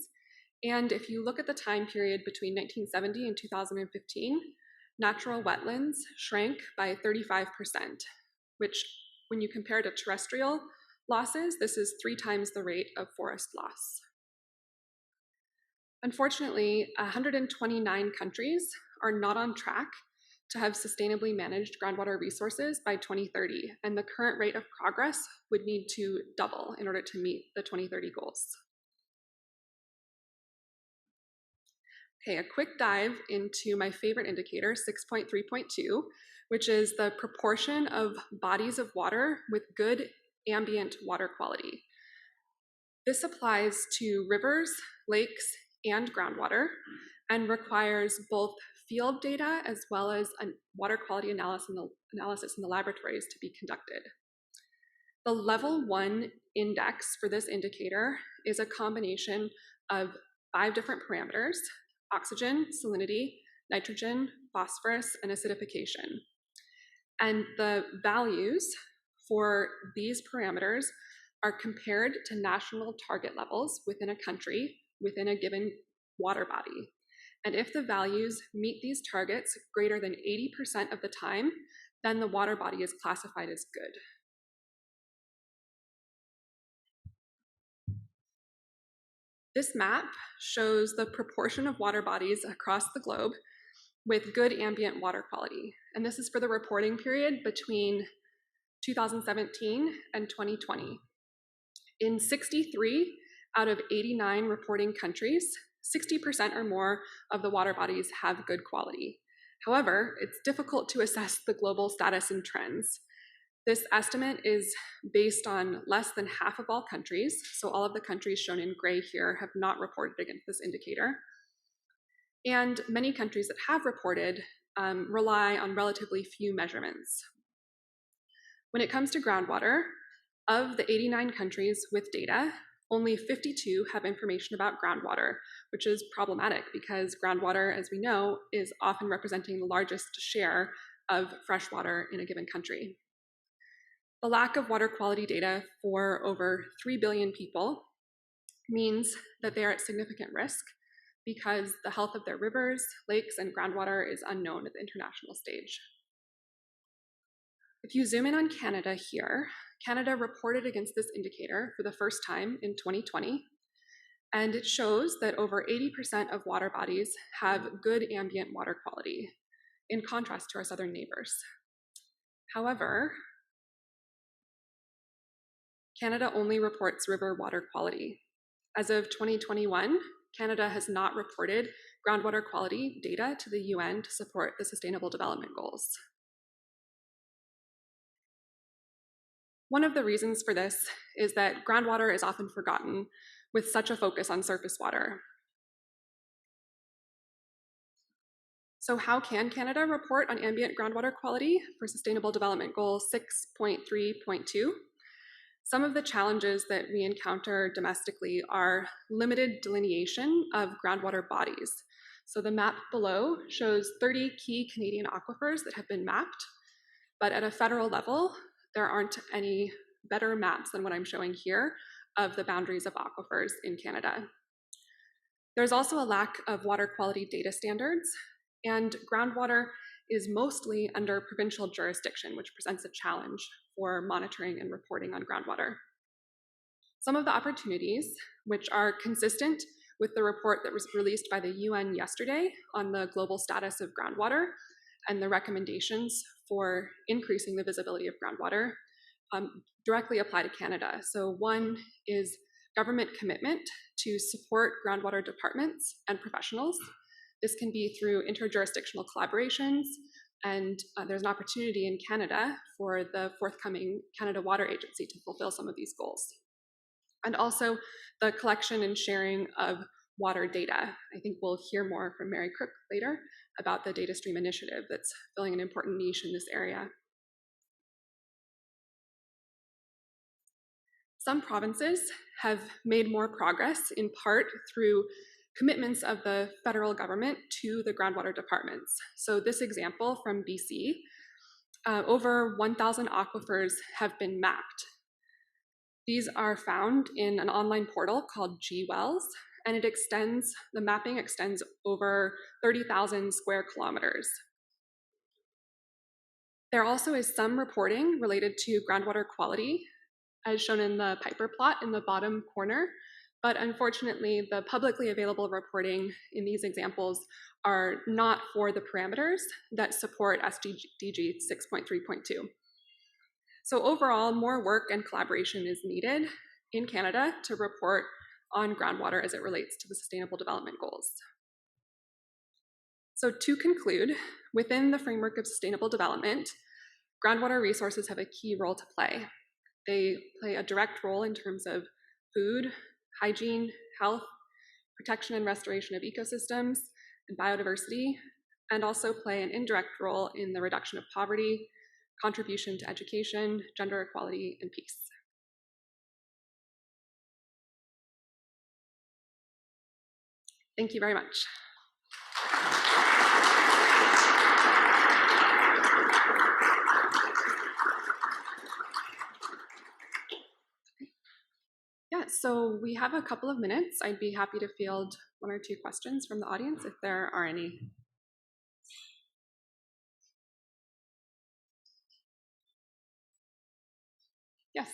and if you look at the time period between 1970 and 2015, natural wetlands shrank by 35%, which, when you compare to terrestrial losses, this is 3 times the rate of forest loss. Unfortunately, 129 countries are not on track to have sustainably managed groundwater resources by 2030, and the current rate of progress would need to double in order to meet the 2030 goals. Okay, a quick dive into my favorite indicator, 6.3.2, which is the proportion of bodies of water with good ambient water quality. This applies to rivers, lakes, and groundwater, and requires both field data as well as a water quality analysis in the laboratories to be conducted. The level 1 index for this indicator is a combination of 5 different parameters: oxygen, salinity, nitrogen, phosphorus, and acidification. And the values for these parameters are compared to national target levels within a country, within a given water body. And if the values meet these targets greater than 80% of the time, then the water body is classified as good. This map shows the proportion of water bodies across the globe with good ambient water quality. And this is for the reporting period between 2017 and 2020. In 63 out of 89 reporting countries, 60% or more of the water bodies have good quality. However, it's difficult to assess the global status and trends. This estimate is based on less than half of all countries, so all of the countries shown in gray here have not reported against this indicator. And many countries that have reported rely on relatively few measurements. When it comes to groundwater, of the 89 countries with data, only 52 have information about groundwater, which is problematic because groundwater, as we know, is often representing the largest share of fresh water in a given country. The lack of water quality data for over 3 billion people means that they are at significant risk because the health of their rivers, lakes, and groundwater is unknown at the international stage. If you zoom in on Canada here, Canada reported against this indicator for the first time in 2020, and it shows that over 80% of water bodies have good ambient water quality, in contrast to our southern neighbors. However, Canada only reports river water quality. As of 2021, Canada has not reported groundwater quality data to the UN to support the Sustainable Development Goals. One of the reasons for this is that groundwater is often forgotten with such a focus on surface water. So how can Canada report on ambient groundwater quality for Sustainable Development Goal 6.3.2? Some of the challenges that we encounter domestically are limited delineation of groundwater bodies. So the map below shows 30 key Canadian aquifers that have been mapped, but at a federal level, there aren't any better maps than what I'm showing here of the boundaries of aquifers in Canada. There's also a lack of water quality data standards, and groundwater is mostly under provincial jurisdiction, which presents a challenge for monitoring and reporting on groundwater. Some of the opportunities, which are consistent with the report that was released by the UN yesterday on the global status of groundwater and the recommendations for increasing the visibility of groundwater, directly apply to Canada. So one is government commitment to support groundwater departments and professionals. This can be through interjurisdictional collaborations, and there's an opportunity in Canada for the forthcoming Canada Water Agency to fulfill some of these goals. And also the collection and sharing of water data. I think we'll hear more from Mary Crook later about the Data Stream Initiative that's filling an important niche in this area. Some provinces have made more progress, in part through commitments of the federal government to the groundwater departments. So this example from BC, over 1,000 aquifers have been mapped. These are found in an online portal called GWells, and the mapping extends over 30,000 square kilometers. There also is some reporting related to groundwater quality, as shown in the Piper plot in the bottom corner, but unfortunately the publicly available reporting in these examples are not for the parameters that support SDG 6.3.2. So overall, more work and collaboration is needed in Canada to report on groundwater as it relates to the Sustainable Development Goals. So to conclude, within the framework of sustainable development, groundwater resources have a key role to play. They play a direct role in terms of food, hygiene, health, protection and restoration of ecosystems and biodiversity, and also play an indirect role in the reduction of poverty, contribution to education, gender equality, and peace. Thank you very much. Yeah, so we have a couple of minutes. I'd be happy to field 1 or 2 questions from the audience if there are any. Yes.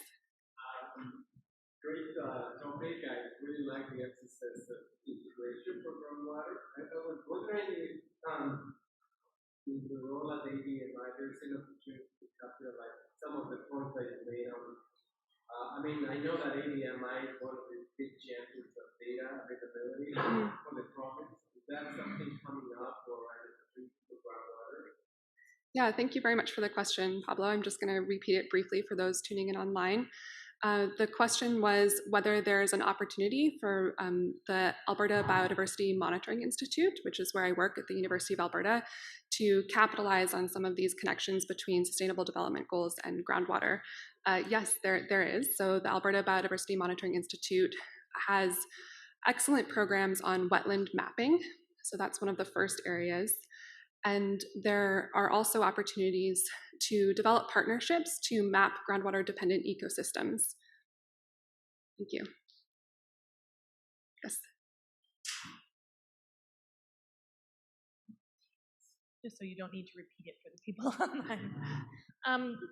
Great topic. I really like the emphasis of integration for groundwater. I was wondering if in the role at ADMI, there's an opportunity to capture like some of the points that you made on. I mean, I know that ADMI is one of the big champions of data availability for the province. Is that something coming up or an opportunity for groundwater? Yeah, thank you very much for the question, Pablo. I'm just going to repeat it briefly for those tuning in online. The question was whether there's an opportunity for the Alberta Biodiversity Monitoring Institute, which is where I work at the University of Alberta, to capitalize on some of these connections between sustainable development goals and groundwater. Yes, there is. So the Alberta Biodiversity Monitoring Institute has excellent programs on wetland mapping. So that's one of the first areas. And there are also opportunities to develop partnerships to map groundwater dependent ecosystems. Thank you. Yes. Just so you don't need to repeat it for the people online.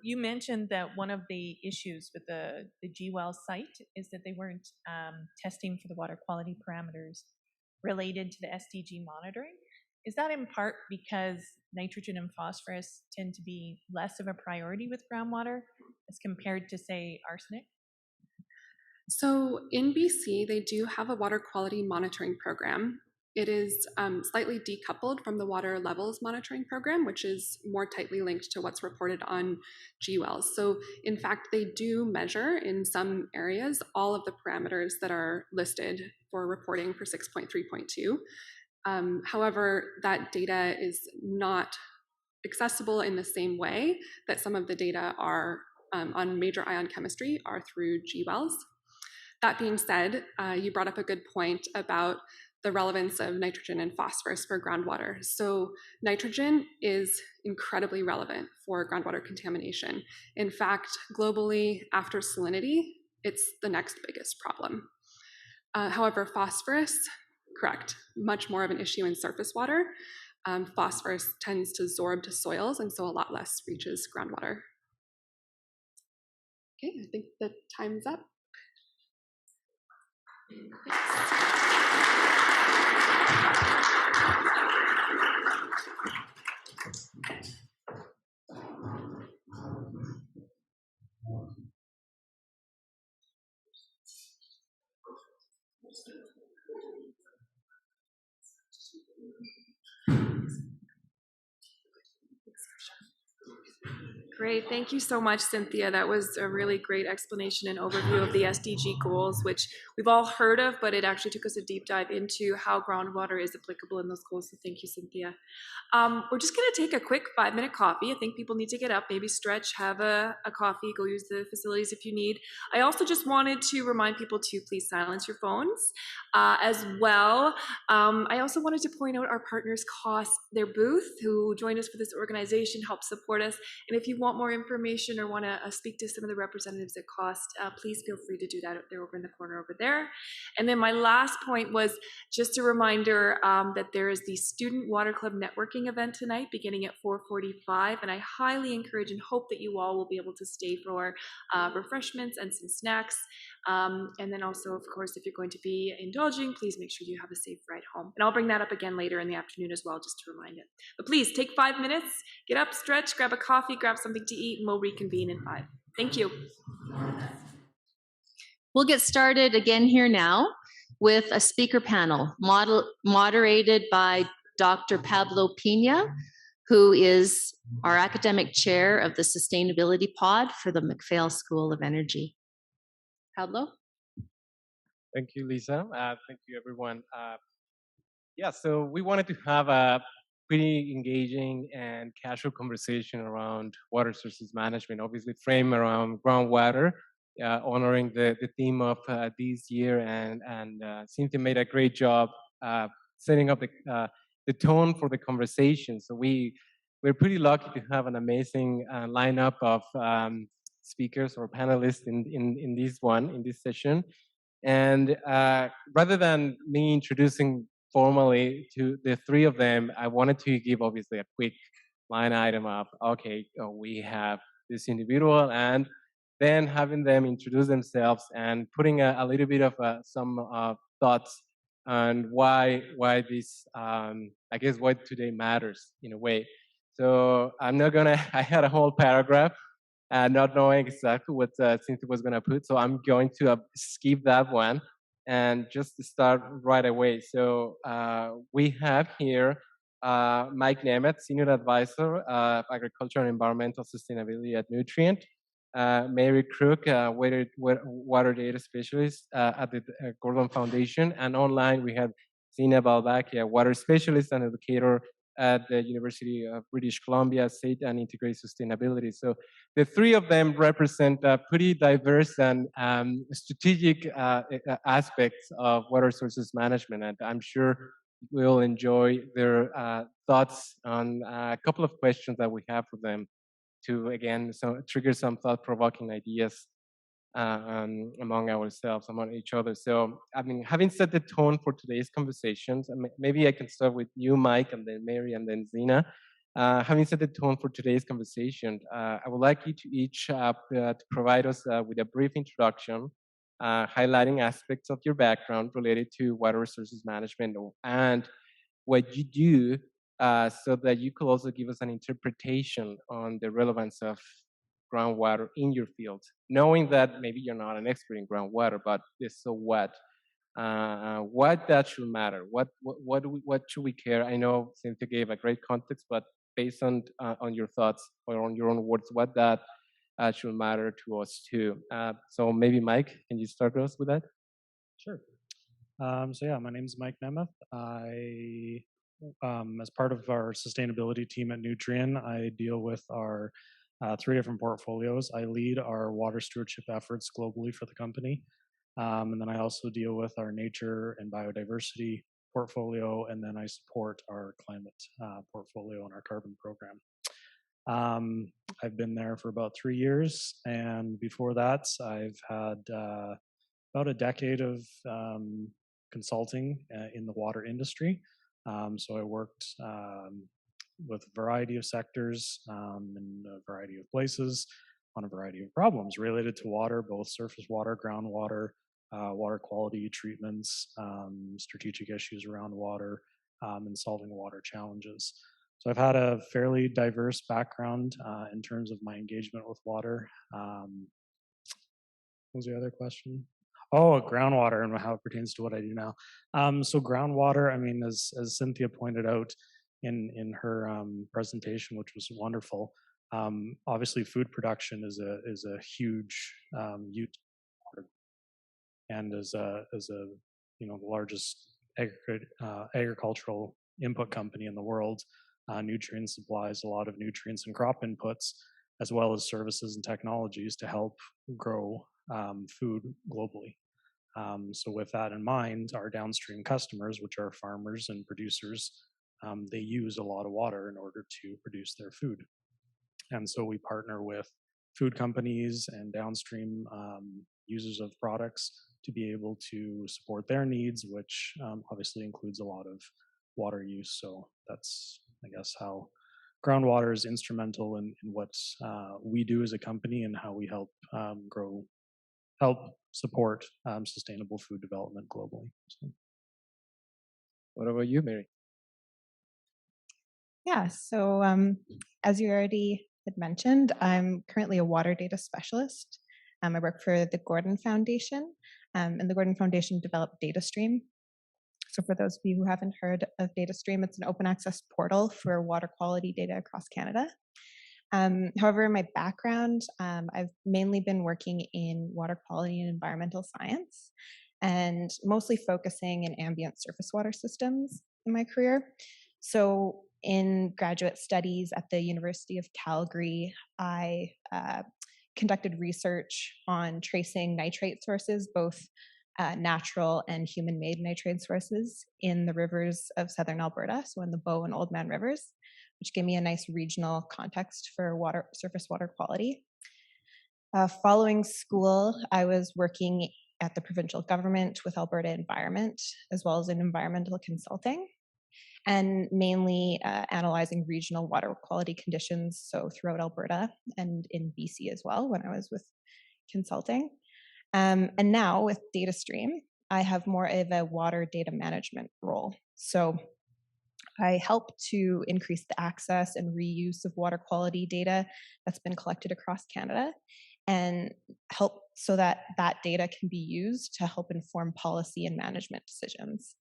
You mentioned that one of the issues with the GWEL site is that they weren't testing for the water quality parameters related to the SDG monitoring. Is that in part because nitrogen and phosphorus tend to be less of a priority with groundwater as compared to, say, arsenic? So in BC, they do have a water quality monitoring program. It is slightly decoupled from the water levels monitoring program, which is more tightly linked to what's reported on GWELs. So in fact, they do measure in some areas all of the parameters that are listed for reporting for 6.3.2. However, that data is not accessible in the same way that some of the data are on major ion chemistry are through GWELs. That being said, you brought up a good point about the relevance of nitrogen and phosphorus for groundwater. So nitrogen is incredibly relevant for groundwater contamination. In fact, globally, after salinity, it's the next biggest problem. However, phosphorus, correct, much more of an issue in surface water. Phosphorus tends to absorb to soils, and so a lot less reaches groundwater. Okay, I think the time's up. Great, thank you so much, Cynthia. That was a really great explanation and overview of the SDG goals, which we've all heard of, but it actually took us a deep dive into how groundwater is applicable in those goals, so thank you, Cynthia. We're just gonna take a quick 5-minute coffee. I think people need to get up, maybe stretch, have a coffee, go use the facilities if you need. I also just wanted to remind people to please silence your phones as well. I also wanted to point out our partners, COST, their booth, who joined us for this organization, help support us. And if you want more information or want to speak to some of the representatives at COST, please feel free to do that. They're over in the corner over there. And then my last point was just a reminder that there is the Student Water Club networking event tonight beginning at 4:45, and I highly encourage and hope that you all will be able to stay for refreshments and some snacks. And then also, of course, if you're going to be indulging, please make sure you have a safe ride home. And I'll bring that up again later in the afternoon as well, just to remind it. But please take 5 minutes, get up, stretch, grab a coffee, grab something to eat, and we'll reconvene in 5. Thank you. We'll get started again here now with a speaker panel moderated by Dr. Pablo Pina, who is our academic chair of the Sustainability Pod for the McPhail School of Energy. Pablo? Thank you, Lisa. Thank you, everyone. Yeah, so we wanted to have a pretty engaging and casual conversation around water sources management, obviously framed around groundwater, honoring the theme of this year. And Cynthia made a great job setting up the tone for the conversation. So we're pretty lucky to have an amazing lineup of speakers or panelists in this session. And rather than me introducing formally to the three of them, I wanted to give obviously a quick line item of, okay, we have this individual, and then having them introduce themselves and putting a little bit of some thoughts on why this, I guess, why today matters in a way. So I'm not gonna, I had a whole paragraph not knowing exactly what Cynthia was going to put. So I'm going to skip that one and just start right away. So we have here Mike Nemeth, Senior Advisor of Agriculture and Environmental Sustainability at Nutrient. Mary Crook, Water Data Specialist at the Gordon Foundation. And online we have Zina Balbakia, Water Specialist and Educator at the University of British Columbia, SAIT and Integrated Sustainability. So the three of them represent pretty diverse and strategic aspects of water sources management. And I'm sure we'll enjoy their thoughts on a couple of questions that we have for them to, again, trigger some thought-provoking ideas among ourselves, among each other. So, I mean, having set the tone for today's conversations, maybe I can start with you, Mike, and then Mary, and then Zina. Having set the tone for today's conversation, I would like you to each to provide us with a brief introduction, highlighting aspects of your background related to water resources management and what you do, so that you could also give us an interpretation on the relevance of groundwater in your field, knowing that maybe you're not an expert in groundwater, but so what that should matter, what should we care? I know Cynthia gave a great context, but based on your thoughts or on your own words, what that should matter to us too. So maybe Mike, can you start us with that? Sure. So yeah, my name is Mike Nemeth. I, as part of our sustainability team at Nutrien, I deal with our 3 different portfolios. I lead our water stewardship efforts globally for the company. And then I also deal with our nature and biodiversity portfolio, and then I support our climate portfolio and our carbon program. I've been there for about 3 years, and before that, I've had about a decade of consulting in the water industry. So I worked with a variety of sectors in a variety of places on a variety of problems related to water, both surface water, groundwater, water quality treatments, strategic issues around water, and solving water challenges. So I've had a fairly diverse background in terms of my engagement with water. What was the other question? Oh, groundwater and how it pertains to what I do now. So groundwater, I mean, as Cynthia pointed out in her presentation, which was wonderful, obviously food production is a huge use, and as a the largest agricultural input company in the world, Nutrien supplies a lot of nutrients and crop inputs, as well as services and technologies to help grow food globally. So with that in mind, our downstream customers, which are farmers and producers, they use a lot of water in order to produce their food. And so we partner with food companies and downstream users of products to be able to support their needs, which obviously includes a lot of water use. So that's, I guess, how groundwater is instrumental in what we do as a company and how we help support sustainable food development globally. So. What about you, Mary? Yeah, so as you already had mentioned, I'm currently a water data specialist. I work for the Gordon Foundation, and the Gordon Foundation developed DataStream. So for those of you who haven't heard of DataStream, it's an open access portal for water quality data across Canada. However, in my background, I've mainly been working in water quality and environmental science, and mostly focusing in ambient surface water systems in my career. So in graduate studies at the University of Calgary, I conducted research on tracing nitrate sources, both natural and human-made nitrate sources in the rivers of southern Alberta, so in the Bow and Oldman rivers, which gave me a nice regional context for surface water quality. Following school, I was working at the provincial government with Alberta Environment, as well as in environmental consulting, and mainly analyzing regional water quality conditions, so throughout Alberta and in BC as well when I was with consulting. And now with DataStream, I have more of a water data management role. So I help to increase the access and reuse of water quality data that's been collected across Canada, and help so that that data can be used to help inform policy and management decisions.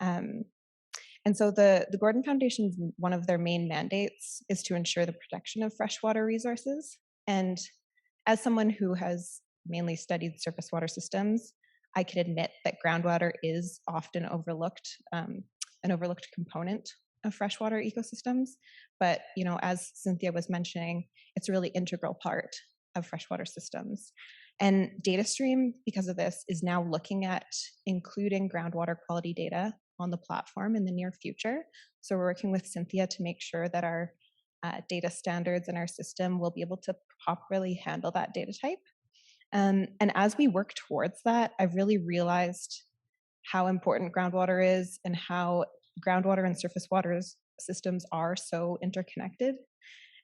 And so the Gordon Foundation's one of their main mandates is to ensure the protection of freshwater resources. And as someone who has mainly studied surface water systems, I can admit that groundwater is often overlooked, an overlooked component of freshwater ecosystems. But as Cynthia was mentioning, it's a really integral part of freshwater systems. And DataStream, because of this, is now looking at including groundwater quality data on the platform in the near future. So we're working with Cynthia to make sure that our data standards in our system will be able to properly handle that data type. And as we work towards that, I've really realized how important groundwater is and how groundwater and surface water systems are so interconnected.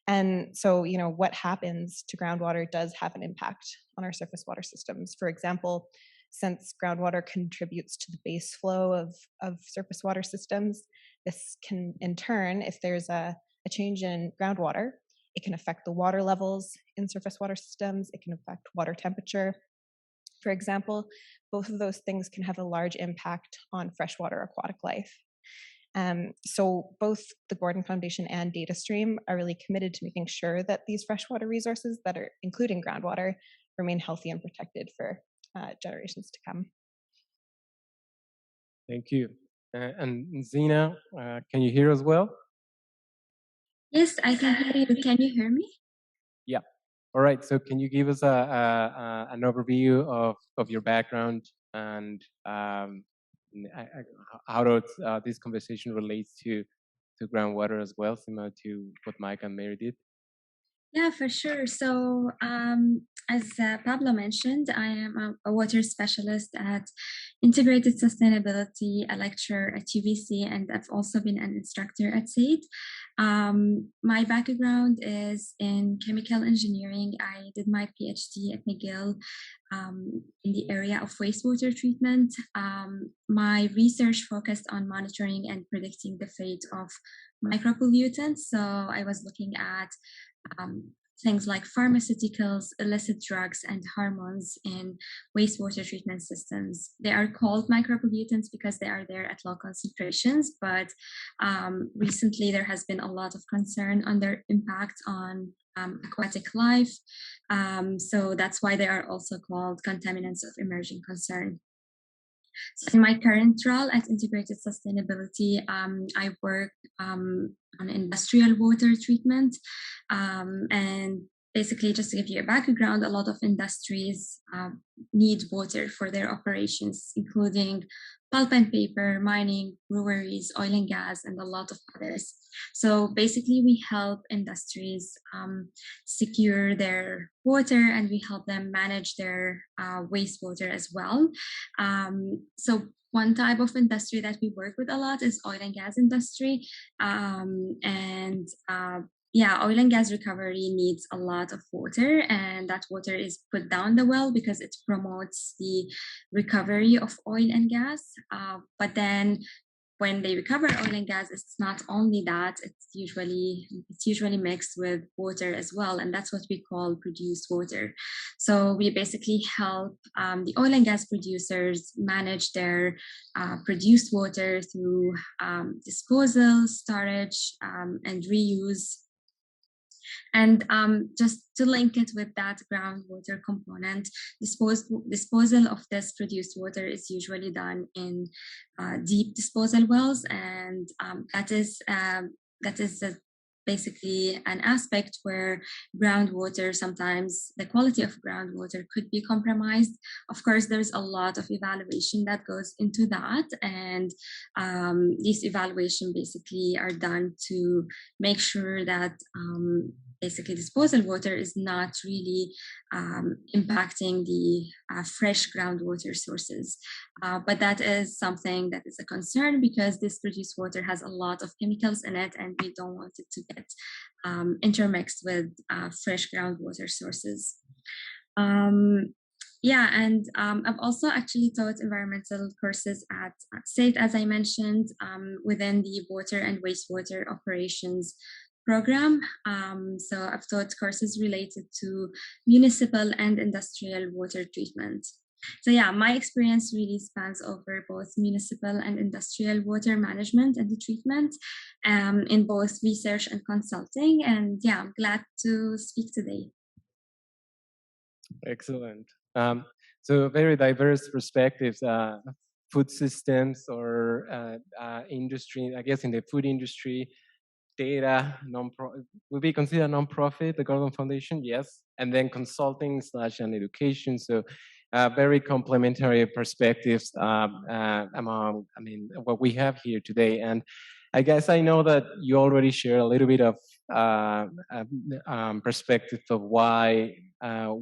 And so, what happens to groundwater does have an impact on our surface water systems. For example, since groundwater contributes to the base flow of surface water systems, this can, in turn, if there's a change in groundwater, it can affect the water levels in surface water systems. It can affect water temperature. For example, both of those things can have a large impact on freshwater aquatic life. So both the Gordon Foundation and DataStream are really committed to making sure that these freshwater resources that are including groundwater remain healthy and protected for generations to come. Thank you. And Zina, can you hear us well? Yes, I can hear you. Can you hear me? Yeah. All right. So can you give us an overview of your background and how does this conversation relates to groundwater as well, similar to what Mike and Mary did? Yeah, for sure. So, as Pablo mentioned, I am a water specialist at Integrated Sustainability, a lecturer at UBC, and I've also been an instructor at SAIT. My background is in chemical engineering. I did my PhD at McGill in the area of wastewater treatment. My research focused on monitoring and predicting the fate of micropollutants. So I was looking at things like pharmaceuticals, illicit drugs, and hormones in wastewater treatment systems. They are called micropollutants because they are there at low concentrations, but recently there has been a lot of concern on their impact on aquatic life. So that's why they are also called contaminants of emerging concern. So in my current role at Integrated Sustainability, I work on industrial water treatment. And basically, just to give you a background, a lot of industries need water for their operations, including pulp and paper, mining, breweries, oil and gas, and a lot of others. So basically, we help industries secure their water, and we help them manage their wastewater as well. So one type of industry that we work with a lot is oil and gas industry. Oil and gas recovery needs a lot of water, and that water is put down the well because it promotes the recovery of oil and gas. But then when they recover oil and gas, it's not only that, it's usually mixed with water as well, and that's what we call produced water. So we basically help the oil and gas producers manage their produced water through disposal, storage, and reuse. And just to link it with that groundwater component, disposal of this produced water is usually done in deep disposal wells, and that is basically an aspect where groundwater, sometimes the quality of groundwater could be compromised. Of course, there's a lot of evaluation that goes into that, and these evaluation basically are done to make sure that basically disposal water is not really impacting the fresh groundwater sources. But that is something that is a concern because this produced water has a lot of chemicals in it, and we don't want it to get intermixed with fresh groundwater sources. Yeah, and I've also actually taught environmental courses at SAIT, as I mentioned, within the water and wastewater operations program. So I've taught courses related to municipal and industrial water treatment. So yeah, my experience really spans over both municipal and industrial water management and the treatment in both research and consulting. And yeah, I'm glad to speak today. Excellent. So very diverse perspectives, food systems or industry, I guess in the food industry, data, will be considered non-profit, the Gordon Foundation, yes, and then consulting / and education. So very complementary perspectives among, what we have here today. And I guess I know that you already share a little bit of perspective of why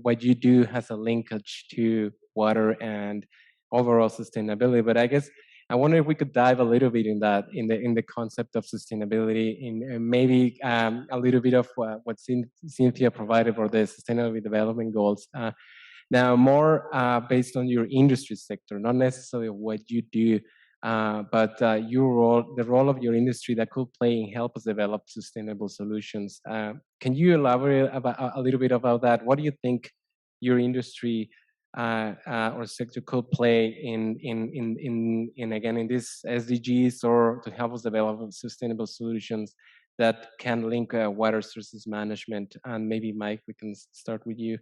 what you do has a linkage to water and overall sustainability. But I guess I wonder if we could dive a little bit in that, in the concept of sustainability, in maybe a little bit of what Cynthia provided for the Sustainable Development Goals. Now, more based on your industry sector, not necessarily what you do, but your role, the role of your industry that could play and help us develop sustainable solutions. Can you elaborate about a little bit about that? What do you think your industry or sector could play in again in these SDGs, or to help us develop sustainable solutions that can link water sources management? And maybe Mike, we can start with you.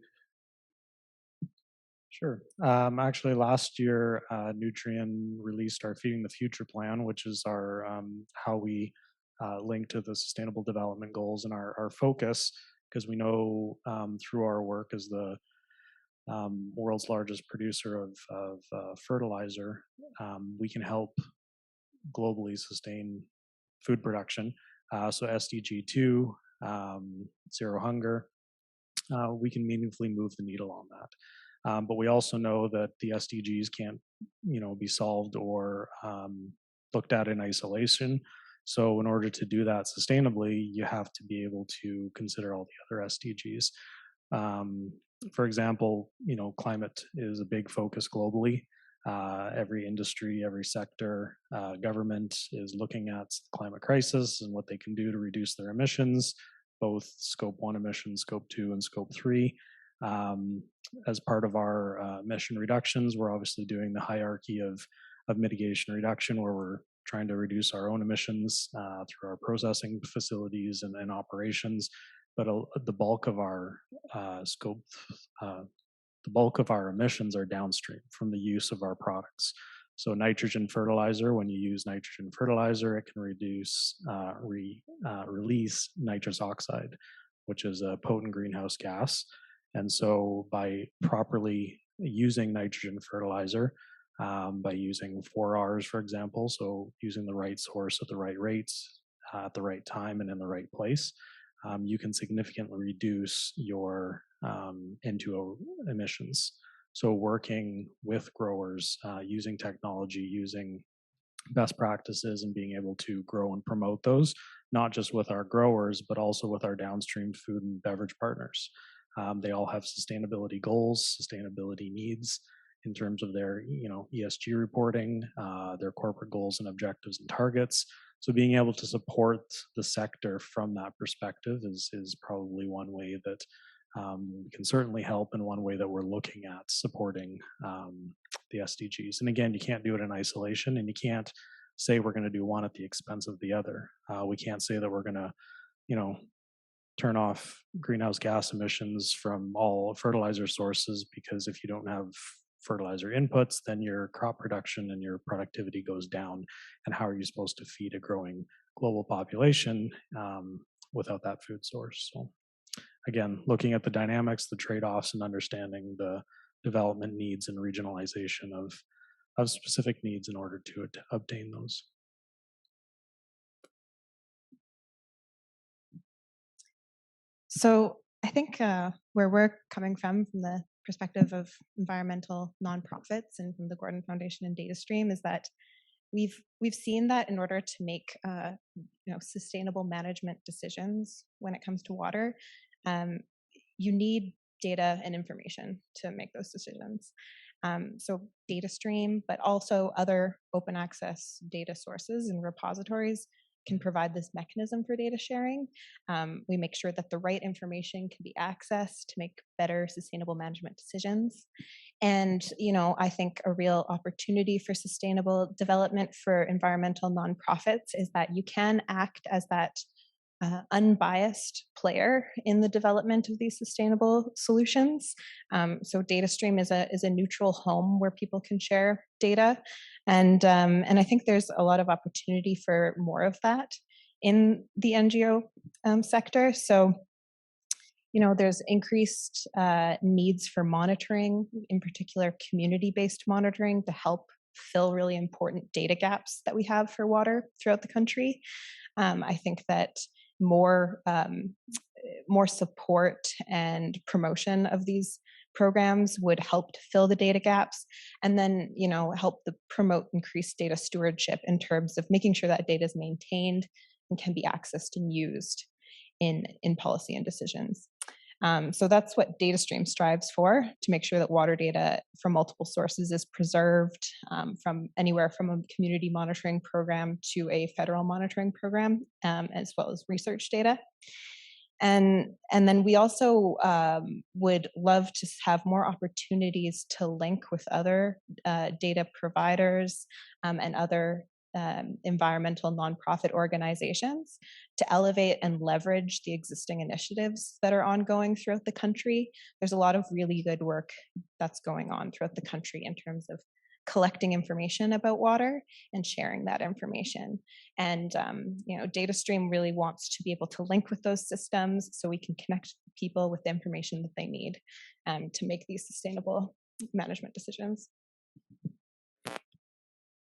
Sure. Actually, last year, Nutrien released our Feeding the Future plan, which is our how we link to the Sustainable Development Goals and our focus, because we know through our work as the world's largest producer of fertilizer, we can help globally sustain food production. So SDG 2, Zero Hunger, we can meaningfully move the needle on that. But we also know that the SDGs can't, be solved or looked at in isolation. So in order to do that sustainably, you have to be able to consider all the other SDGs. For example, climate is a big focus globally. Every industry, every sector, government is looking at the climate crisis and what they can do to reduce their emissions, both Scope 1 emissions, Scope 2, and Scope 3. As part of our emission reductions, we're obviously doing the hierarchy of mitigation reduction, where we're trying to reduce our own emissions through our processing facilities and operations. But the bulk of our the bulk of our emissions are downstream from the use of our products. So nitrogen fertilizer, when you use nitrogen fertilizer, it can release nitrous oxide, which is a potent greenhouse gas. And so by properly using nitrogen fertilizer, by using 4Rs, for example, so using the right source at the right rates, at the right time and in the right place, you can significantly reduce your N2O emissions. So working with growers, using technology, using best practices, and being able to grow and promote those, not just with our growers, but also with our downstream food and beverage partners. They all have sustainability goals, sustainability needs, in terms of their, ESG reporting, their corporate goals and objectives and targets. So being able to support the sector from that perspective is probably one way that we can certainly help, and one way that we're looking at supporting the SDGs. And again, you can't do it in isolation, and you can't say we're going to do one at the expense of the other. We can't say that we're going to, turn off greenhouse gas emissions from all fertilizer sources, because if you don't have fertilizer inputs, then your crop production and your productivity goes down. And how are you supposed to feed a growing global population without that food source? So again, looking at the dynamics, the trade-offs, and understanding the development needs and regionalization of specific needs in order to obtain those. So I think where we're coming from the perspective of environmental nonprofits and from the Gordon Foundation and DataStream, is that we've seen that in order to make sustainable management decisions when it comes to water, you need data and information to make those decisions. So DataStream, but also other open access data sources and repositories can provide this mechanism for data sharing. We make sure that the right information can be accessed to make better sustainable management decisions. And, I think a real opportunity for sustainable development for environmental nonprofits is that you can act as that unbiased player in the development of these sustainable solutions. So DataStream is a neutral home where people can share data, and I think there's a lot of opportunity for more of that in the NGO sector. So there's increased needs for monitoring, in particular community-based monitoring, to help fill really important data gaps that we have for water throughout the country. I think that more support and promotion of these programs would help to fill the data gaps, and then help to promote increased data stewardship in terms of making sure that data is maintained and can be accessed and used in policy and decisions. So that's what DataStream strives for, to make sure that water data from multiple sources is preserved, from anywhere from a community monitoring program to a federal monitoring program, as well as research data. And then we also would love to have more opportunities to link with other data providers and other environmental nonprofit organizations to elevate and leverage the existing initiatives that are ongoing throughout the country. There's a lot of really good work that's going on throughout the country in terms of collecting information about water and sharing that information. And DataStream really wants to be able to link with those systems so we can connect people with the information that they need to make these sustainable management decisions.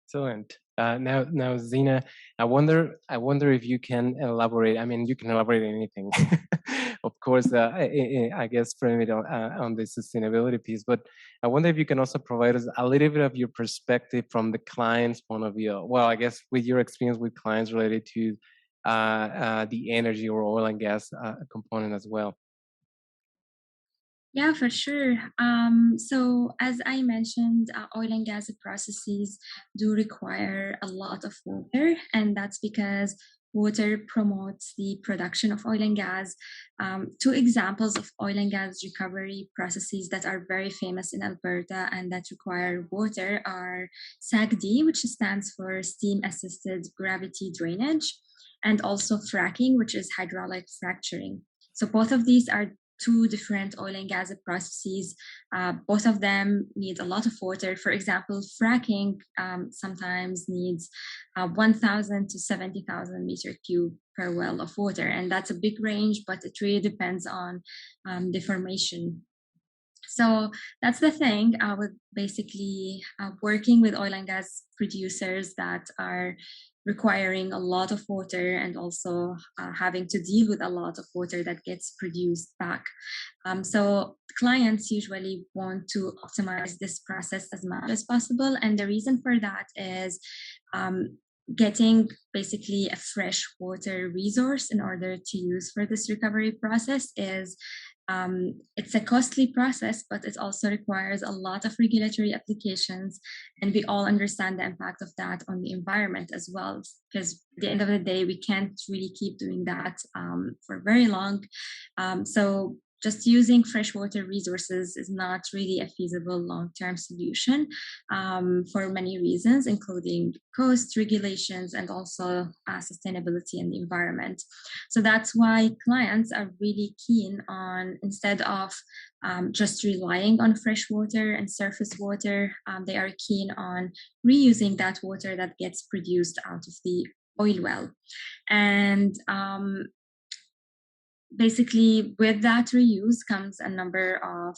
Excellent. Now, Zina, I wonder if you can elaborate. I mean, you can elaborate on anything, of course. I guess frame it on the sustainability piece. But I wonder if you can also provide us a little bit of your perspective from the client's point of view. Well, I guess with your experience with clients related to the energy or oil and gas component as well. Yeah, for sure. So as I mentioned, oil and gas processes do require a lot of water, and that's because water promotes the production of oil and gas. Two examples of oil and gas recovery processes that are very famous in Alberta and that require water are SAGD, which stands for Steam-Assisted Gravity Drainage, and also fracking, which is hydraulic fracturing. So both of these are two different oil and gas processes. Both of them need a lot of water. For example, fracking sometimes needs 1,000 to 70,000 meter cube per well of water. And that's a big range, but it really depends on the formation. So that's the thing with basically working with oil and gas producers that are requiring a lot of water and also having to deal with a lot of water that gets produced back. So clients usually want to optimize this process as much as possible. And the reason for that is getting basically a fresh water resource in order to use for this recovery process is It's a costly process, but it also requires a lot of regulatory applications, and we all understand the impact of that on the environment as well. Because at the end of the day, we can't really keep doing that for very long. So just using freshwater resources is not really a feasible long-term solution for many reasons, including cost, regulations, and also sustainability and the environment. So that's why clients are really keen on, instead of just relying on fresh water and surface water, they are keen on reusing that water that gets produced out of the oil well. And basically, with that reuse comes a number of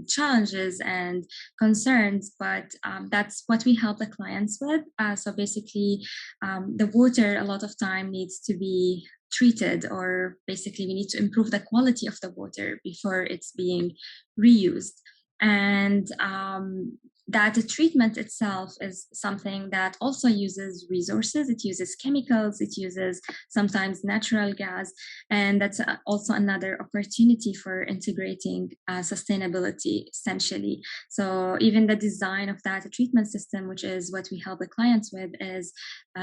challenges and concerns, but that's what we help the clients with. So basically, the water a lot of time needs to be treated, or basically we need to improve the quality of the water before it's being reused. And that treatment itself is something that also uses resources. It uses chemicals, it uses sometimes natural gas, and that's also another opportunity for integrating sustainability, essentially. So even the design of that treatment system, which is what we help the clients with, is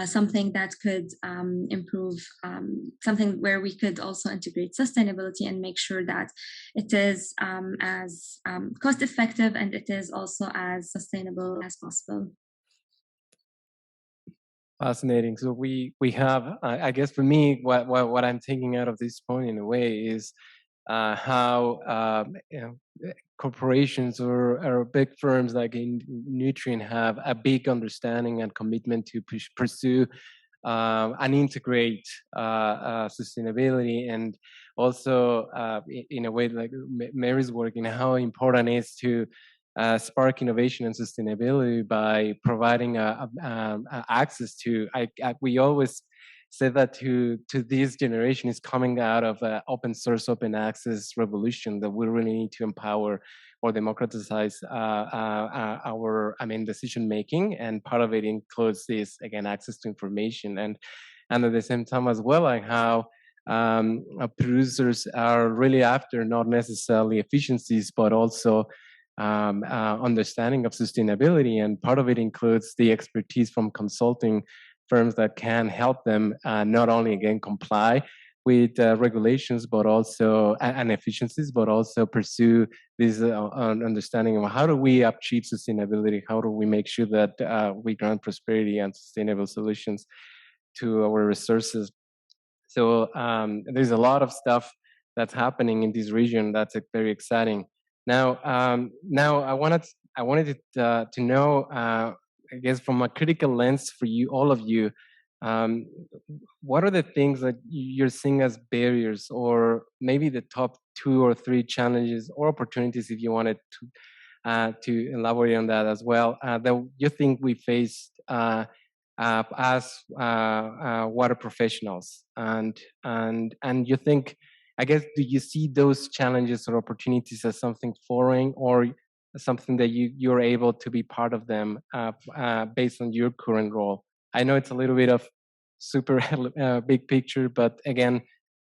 something that could improve, something where we could also integrate sustainability and make sure that it is as cost effective and it is also as sustainable as possible. Fascinating. So we have, I guess for me, what I'm taking out of this point in a way is how corporations or big firms like in Nutrien have a big understanding and commitment to pursue and integrate sustainability, and also in a way like Mary's work, in how important it is to spark innovation and sustainability by providing access to. We always say that to this generation is coming out of an open source, open access revolution that we really need to empower or democratize our decision making, and part of it includes this, again, access to information, and at the same time as well, like how producers are really after not necessarily efficiencies but also understanding of sustainability, and part of it includes the expertise from consulting firms that can help them not only again comply with regulations but also and efficiencies, but also pursue this understanding of how do we achieve sustainability, how do we make sure that we grant prosperity and sustainable solutions to our resources. So there's a lot of stuff that's happening in this region that's very exciting. Now, I wanted to know, I guess, from a critical lens for you, all of you, what are the things that you're seeing as barriers, or maybe the top 2 or 3 challenges or opportunities, if you wanted to elaborate on that as well, that you think we faced as water professionals, and you think, I guess, do you see those challenges or opportunities as something foreign, or something that you're able to be part of them based on your current role? I know it's a little bit of super big picture, but again,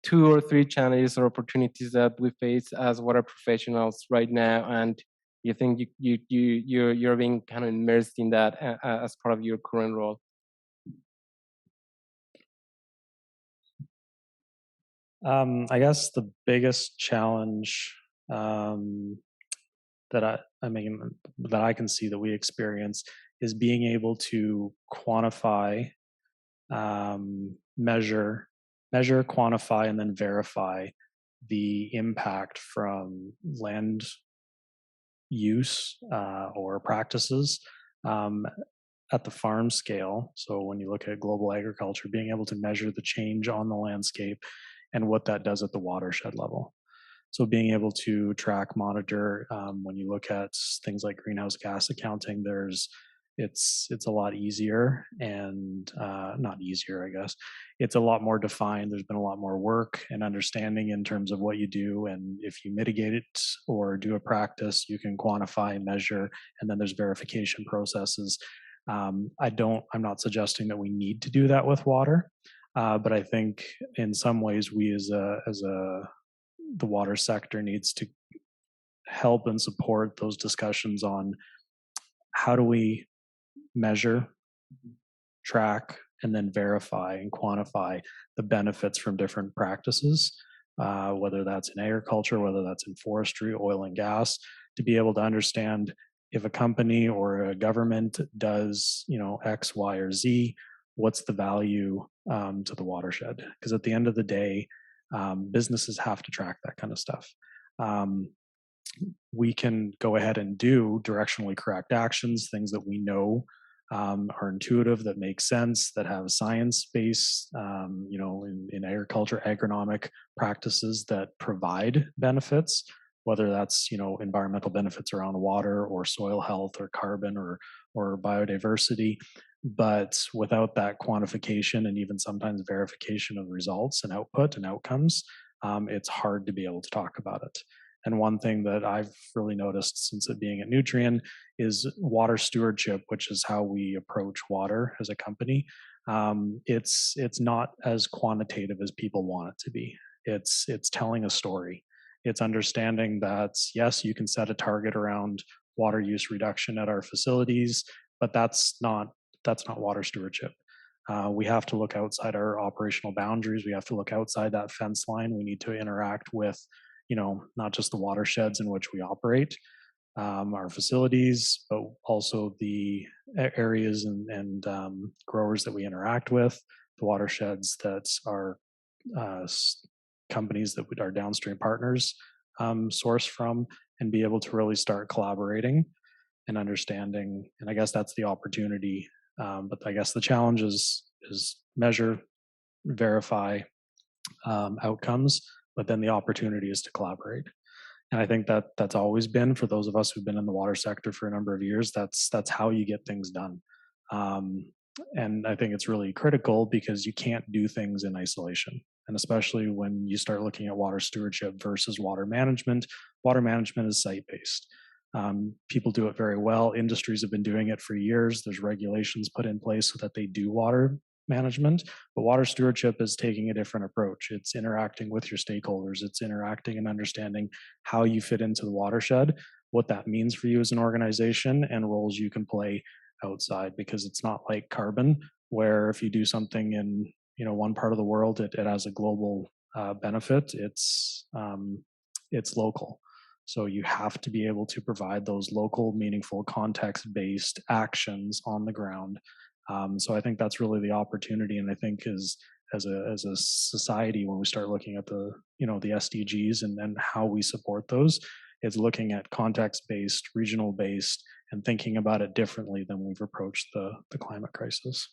2 or 3 challenges or opportunities that we face as water professionals right now, and you think you're being kind of immersed in that as part of your current role. I guess the biggest challenge that I can see that we experience is being able to quantify, measure, quantify, and then verify the impact from land use or practices at the farm scale. So when you look at global agriculture, being able to measure the change on the landscape and what that does at the watershed level. So being able to track, monitor, when you look at things like greenhouse gas accounting, it's a lot easier, and not easier, I guess. It's a lot more defined. There's been a lot more work and understanding in terms of what you do, and if you mitigate it or do a practice, you can quantify and measure, and then there's verification processes. I'm not suggesting that we need to do that with water, but I think in some ways we as a the water sector needs to help and support those discussions on how do we measure, track, and then verify and quantify the benefits from different practices, whether that's in agriculture, whether that's in forestry, oil and gas, to be able to understand if a company or a government does, X, Y, or Z, what's the value to the watershed? Because at the end of the day, businesses have to track that kind of stuff. We can go ahead and do directionally correct actions, things that we know are intuitive, that make sense, that have science-based, in agriculture, agronomic practices that provide benefits, whether that's, environmental benefits around water or soil health or carbon or biodiversity. But without that quantification and even sometimes verification of results and output and outcomes, it's hard to be able to talk about it. And one thing that I've really noticed since it being at Nutrien is water stewardship, which is how we approach water as a company. It's not as quantitative as people want it to be. It's telling a story. It's understanding that, yes, you can set a target around water use reduction at our facilities, but that's not water stewardship. We have to look outside our operational boundaries. We have to look outside that fence line. We need to interact with, not just the watersheds in which we operate, our facilities, but also the areas and growers that we interact with, the watersheds that our companies that our downstream partners source from, and be able to really start collaborating and understanding. And I guess that's the opportunity. But I guess the challenge is measure, verify outcomes, but then the opportunity is to collaborate. And I think that that's always been, for those of us who've been in the water sector for a number of years, that's how you get things done. And I think it's really critical because you can't do things in isolation. And especially when you start looking at water stewardship versus water management is site-based. People do it very well. Industries have been doing it for years. There's regulations put in place so that they do water management, but water stewardship is taking a different approach. It's interacting with your stakeholders. It's interacting and understanding how you fit into the watershed, what that means for you as an organization, and roles you can play outside, because it's not like carbon, where if you do something in one part of the world, it has a global benefit. It's local. So you have to be able to provide those local, meaningful, context-based actions on the ground. So I think that's really the opportunity, and I think as a society, when we start looking at the the SDGs and how we support those, is looking at context-based, regional-based, and thinking about it differently than we've approached the climate crisis.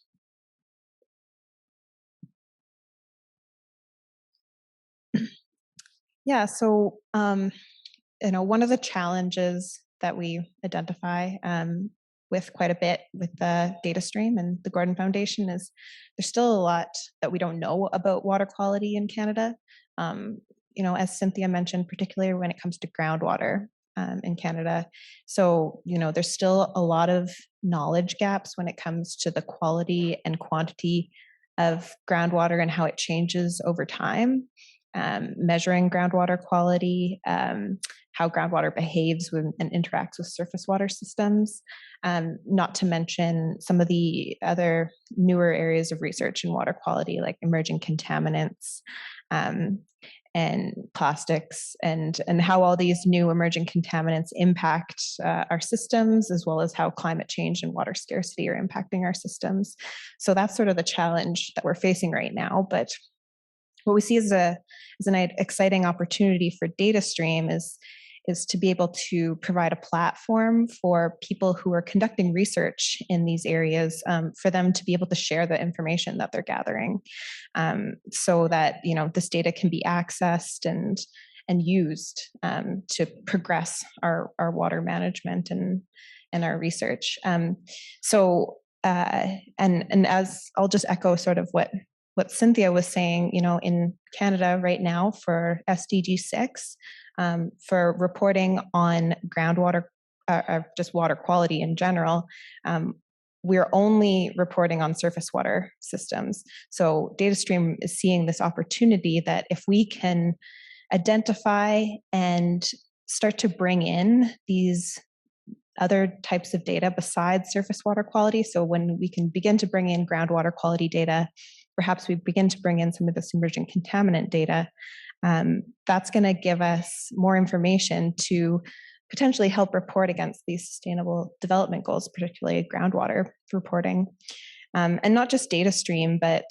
Yeah, so one of the challenges that we identify with quite a bit with the data stream and the Gordon Foundation is there's still a lot that we don't know about water quality in Canada. As Cynthia mentioned, particularly when it comes to groundwater in Canada. So, there's still a lot of knowledge gaps when it comes to the quality and quantity of groundwater and how it changes over time. Measuring groundwater quality, how groundwater behaves and interacts with surface water systems, not to mention some of the other newer areas of research in water quality, like emerging contaminants and plastics, and how all these new emerging contaminants impact our systems, as well as how climate change and water scarcity are impacting our systems. So that's sort of the challenge that we're facing right now. But what we see as an exciting opportunity for DataStream is to be able to provide a platform for people who are conducting research in these areas, for them to be able to share the information that they're gathering, so that this data can be accessed and used to progress our water management and our research. And as I'll just echo sort of what Cynthia was saying, in Canada right now for SDG 6, for reporting on groundwater, just water quality in general, we're only reporting on surface water systems. So DataStream is seeing this opportunity that if we can identify and start to bring in these other types of data besides surface water quality. So when we can begin to bring in groundwater quality data, perhaps we begin to bring in some of this emerging contaminant data, that's going to give us more information to potentially help report against these sustainable development goals, particularly groundwater reporting. And not just data stream, but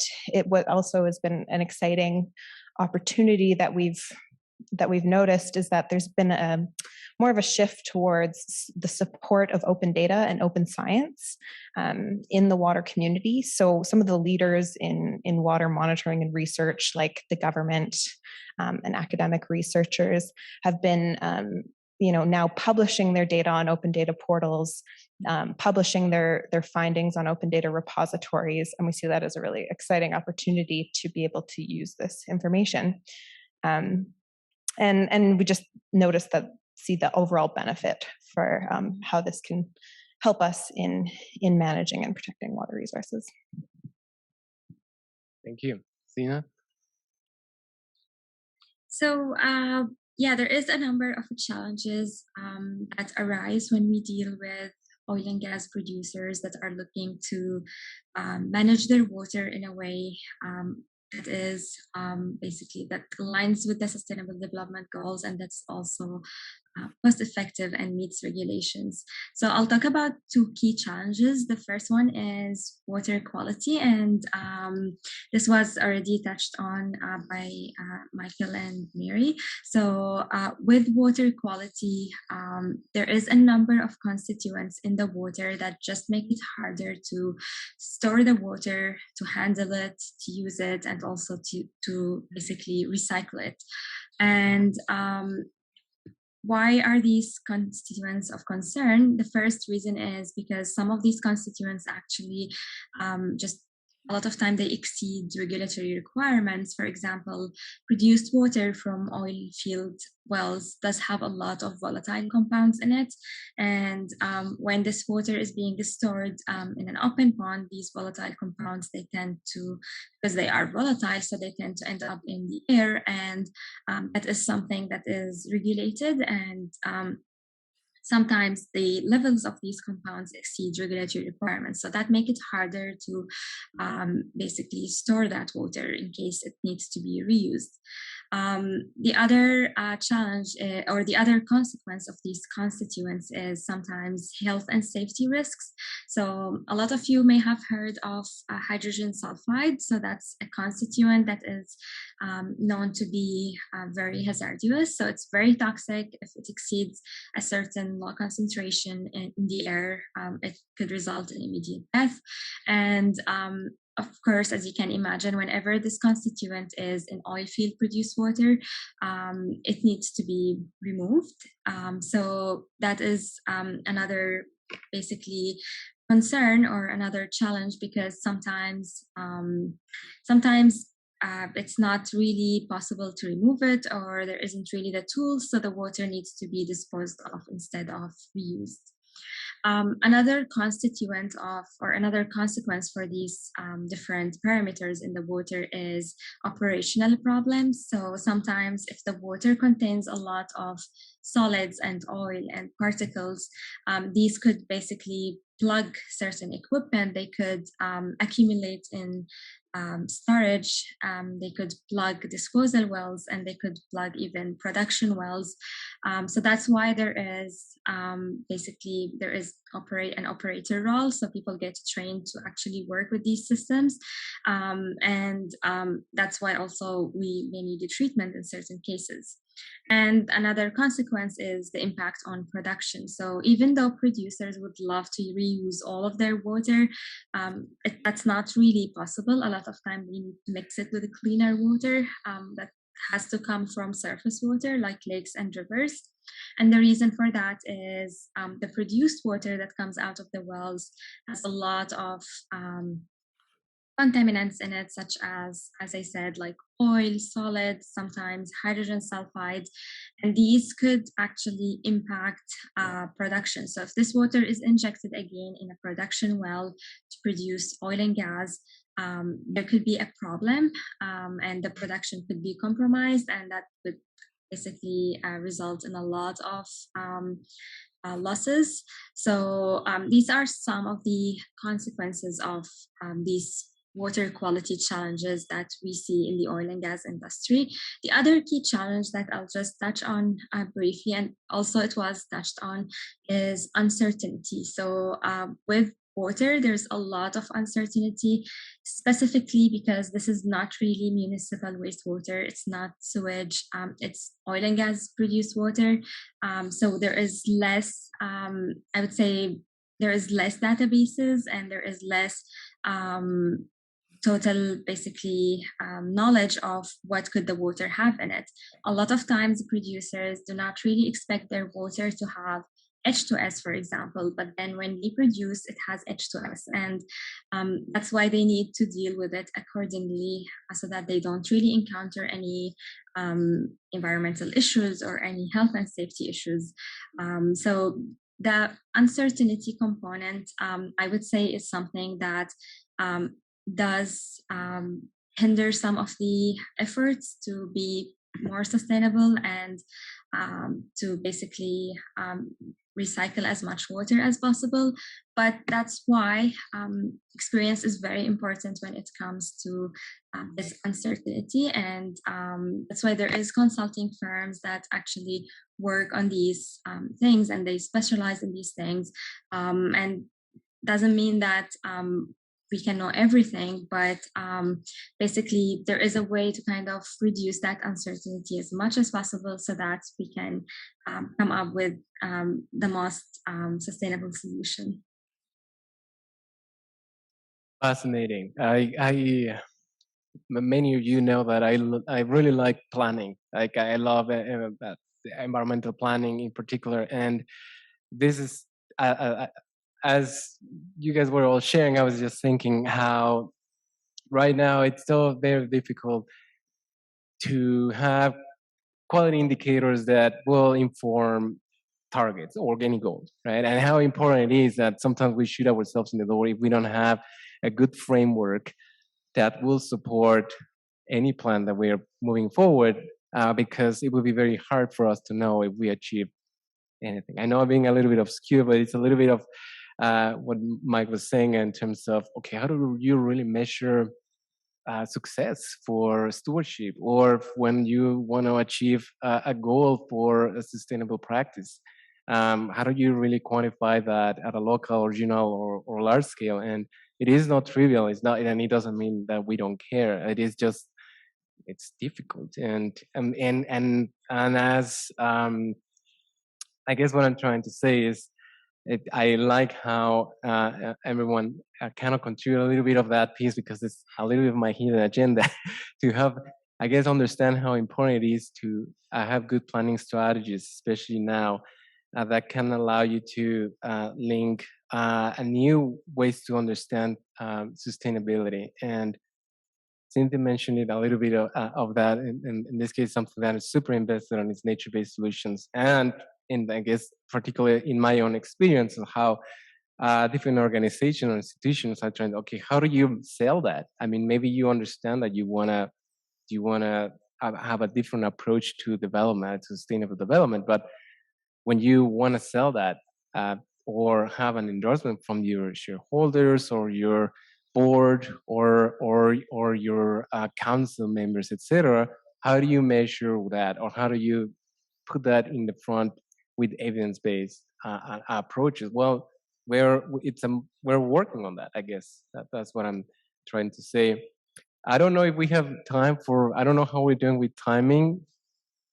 what also has been an exciting opportunity that we've noticed is that there's been more of a shift towards the support of open data and open science in the water community. So some of the leaders in water monitoring and research, like the government and academic researchers, have been now publishing their data on open data portals, publishing their findings on open data repositories, and we see that as a really exciting opportunity to be able to use this information. And we just see the overall benefit for how this can help us in managing and protecting water resources. Thank you. Sina? So, there is a number of challenges that arise when we deal with oil and gas producers that are looking to manage their water in a way that is basically that aligns with the Sustainable Development Goals, and that's also cost effective and meets regulations. So I'll talk about two key challenges. The first one is water quality, and this was already touched on by Michael and Mary. So with water quality, there is a number of constituents in the water that just make it harder to store the water, to handle it, to use it, and also to basically recycle it. And why are these constituents of concern? The first reason is because some of these constituents actually just a lot of time they exceed regulatory requirements. For example, produced water from oil field wells does have a lot of volatile compounds in it. And when this water is being stored in an open pond, these volatile compounds, they tend to, because they are volatile, so they tend to end up in the air. And that is something that is regulated, and sometimes the levels of these compounds exceed regulatory requirements. So that makes it harder to basically store that water in case it needs to be reused. The other challenge or the other consequence of these constituents is sometimes health and safety risks. So a lot of you may have heard of hydrogen sulfide. So that's a constituent that is known to be very hazardous. So it's very toxic. If it exceeds a certain low concentration in the air, it could result in immediate death. And of course, as you can imagine, whenever this constituent is in oil field produced water, it needs to be removed. So that is another basically concern or another challenge, because sometimes it's not really possible to remove it, or there isn't really the tools, so the water needs to be disposed of instead of reused. Another constituent of, or another consequence for these different parameters in the water is operational problems. So sometimes if the water contains a lot of solids and oil and particles, these could basically plug certain equipment. They could accumulate in storage, they could plug disposal wells, and they could plug even production wells. So that's why there is basically there is an operator role, so people get trained to actually work with these systems, and that's why also we may need a treatment in certain cases. And another consequence is the impact on production. So even though producers would love to reuse all of their water, that's not really possible. A lot of time we need to mix it with cleaner water that has to come from surface water like lakes and rivers. And the reason for that is the produced water that comes out of the wells has a lot of contaminants in it, such as I said, like oil, solids, sometimes hydrogen sulfide, and these could actually impact production. So if this water is injected again in a production well to produce oil and gas, there could be a problem, and the production could be compromised, and that could basically result in a lot of losses. So these are some of the consequences of these water quality challenges that we see in the oil and gas industry. The other key challenge that I'll just touch on briefly, and also it was touched on, is uncertainty. So with water, there's a lot of uncertainty, specifically because this is not really municipal wastewater. It's not sewage. It's oil and gas produced water. So there is less, I would say, there is less databases and there is less total basically knowledge of what could the water have in it. A lot of times producers do not really expect their water to have H2S, for example, but then when they produce, it has H2S. And that's why they need to deal with it accordingly so that they don't really encounter any environmental issues or any health and safety issues. So the uncertainty component, I would say, is something that does hinder some of the efforts to be more sustainable and to basically recycle as much water as possible. But that's why experience is very important when it comes to this uncertainty. And that's why there is consulting firms that actually work on these things, and they specialize in these things. And doesn't mean that we can know everything, but basically there is a way to kind of reduce that uncertainty as much as possible so that we can come up with the most sustainable solution. Fascinating. Many of you know that I really like planning. Like I love environmental planning in particular, and this is as you guys were all sharing, I was just thinking how right now it's so very difficult to have quality indicators that will inform targets or any goals, right? And how important it is that sometimes we shoot ourselves in the door if we don't have a good framework that will support any plan that we're moving forward, because it will be very hard for us to know if we achieve anything. I know I'm being a little bit obscure, but it's a little bit of what Mike was saying in terms of, okay, how do you really measure success for stewardship, or when you want to achieve a goal for a sustainable practice? How do you really quantify that at a local, regional, or large scale? And it is not trivial. It's not, and it doesn't mean that we don't care. It is just, it's difficult. And as I guess what I'm trying to say is, I like how everyone kind of contribute a little bit of that piece, because it's a little bit of my hidden agenda to have, I guess, understand how important it is to have good planning strategies, especially now, that can allow you to link new ways to understand sustainability. And Cynthia mentioned it a little bit of that. In this case, something that is super invested on is nature-based solutions. And I guess, particularly in my own experience of how different organizations or institutions are trying, okay, how do you sell that? I mean, maybe you understand that you wanna have a different approach to development, to sustainable development, but when you want to sell that or have an endorsement from your shareholders or your board or your council members, etc., how do you measure that, or how do you put that in the front with evidence-based approaches? Well, we're working on that. I guess that's what I'm trying to say. I don't know if we have time for. I don't know how we're doing with timing.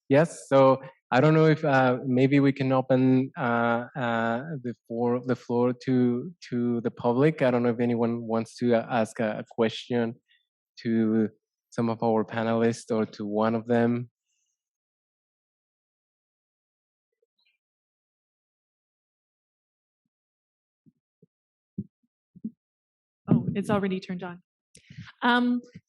Yes, so I don't know if maybe we can open the floor to the public. I don't know if anyone wants to ask a question to some of our panelists or to one of them. Oh, it's already turned on.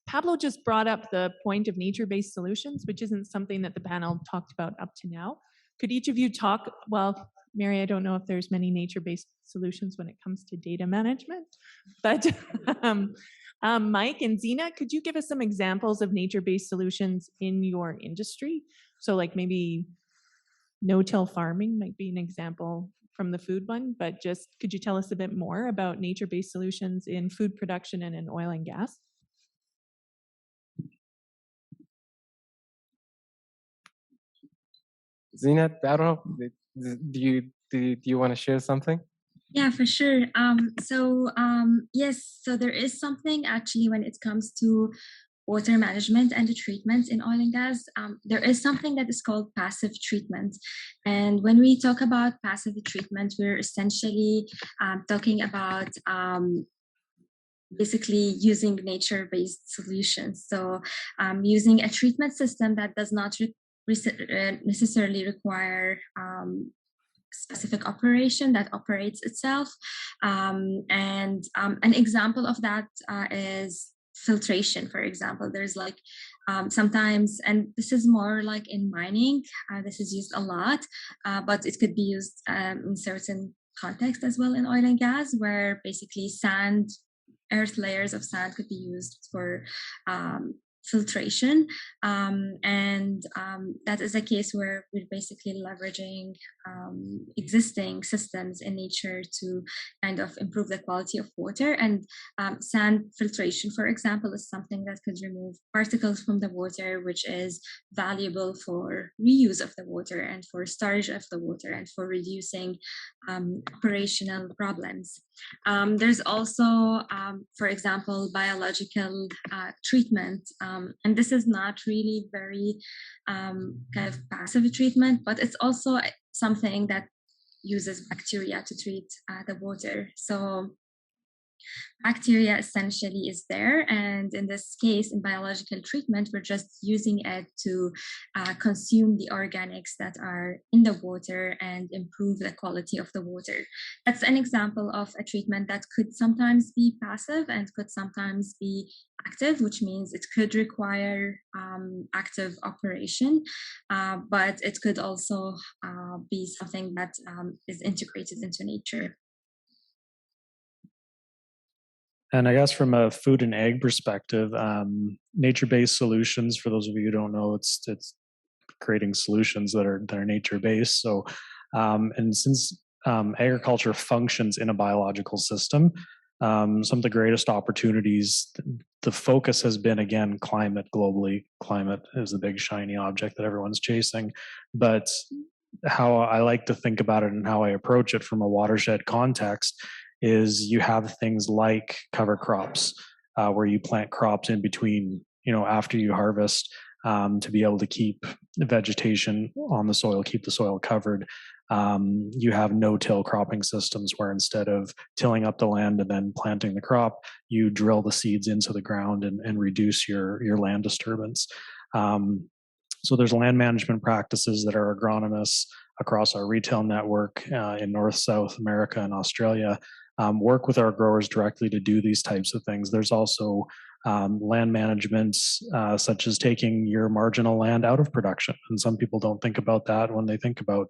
Pablo just brought up the point of nature-based solutions, which isn't something that the panel talked about up to now. Could each of you talk, well, Mary, I don't know if there's many nature-based solutions when it comes to data management, but Mike and Zena, could you give us some examples of nature-based solutions in your industry? So like maybe no-till farming might be an example from the food one, but just could you tell us a bit more about nature-based solutions in food production and in oil and gas? Zina, I don't know, do you want to share something? Yeah, for sure. Yes, so there is something actually when it comes to water management and the treatment in oil and gas. There is something that is called passive treatment. And when we talk about passive treatment, we're essentially talking about basically using nature-based solutions. So using a treatment system that does not necessarily require specific operation that operates itself. And an example of that is filtration, for example. There's like sometimes, and this is more like in mining, this is used a lot, but it could be used in certain contexts as well in oil and gas, where basically sand, earth layers of sand could be used for filtration. That is a case where we're basically leveraging existing systems in nature to kind of improve the quality of water. And sand filtration, for example, is something that could remove particles from the water, which is valuable for reuse of the water and for storage of the water and for reducing operational problems. There's also, for example, biological treatment. And this is not really very kind of passive treatment, but it's also something that uses bacteria to treat the water. So bacteria essentially is there, and in this case, in biological treatment, we're just using it to consume the organics that are in the water and improve the quality of the water. That's an example of a treatment that could sometimes be passive and could sometimes be active, which means it could require active operation, but it could also be something that is integrated into nature. And I guess from a food and ag perspective, nature-based solutions, for those of you who don't know, it's creating solutions that are nature-based. So, and since agriculture functions in a biological system, some of the greatest opportunities, the focus has been, again, climate globally. Climate is the big shiny object that everyone's chasing. But how I like to think about it and how I approach it from a watershed context is you have things like cover crops, where you plant crops in between, after you harvest, to be able to keep the vegetation on the soil, keep the soil covered. You have no-till cropping systems where instead of tilling up the land and then planting the crop, you drill the seeds into the ground and reduce your land disturbance. So there's land management practices that are agronomists across our retail network in North, South America and Australia work with our growers directly to do these types of things. There's also land management, such as taking your marginal land out of production. And some people don't think about that when they think about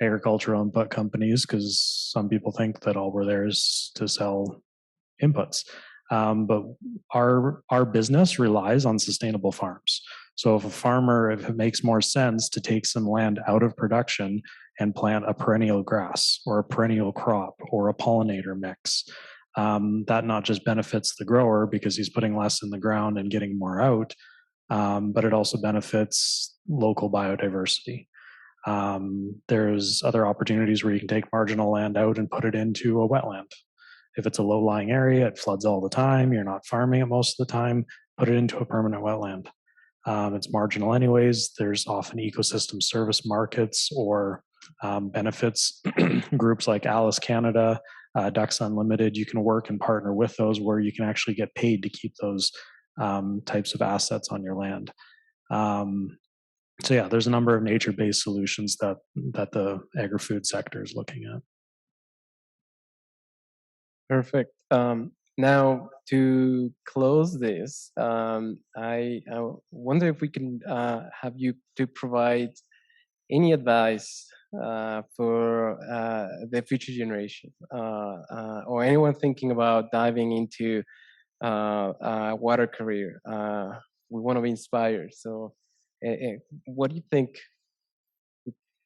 agricultural input companies, because some people think that all we're there is to sell inputs. But our business relies on sustainable farms. So if if it makes more sense to take some land out of production and plant a perennial grass or a perennial crop or a pollinator mix, that not just benefits the grower because he's putting less in the ground and getting more out, but it also benefits local biodiversity. There's other opportunities where you can take marginal land out and put it into a wetland. If it's a low-lying area, it floods all the time, you're not farming it most of the time, put it into a permanent wetland. It's marginal anyways. There's often ecosystem service markets or benefits groups like Alice Canada, Ducks Unlimited. You can work and partner with those where you can actually get paid to keep those types of assets on your land. So yeah, there's a number of nature-based solutions that the agri-food sector is looking at. Perfect. Now, to close this, I wonder if we can have you to provide any advice for the future generation, or anyone thinking about diving into water career. We want to be inspired. So, what do you think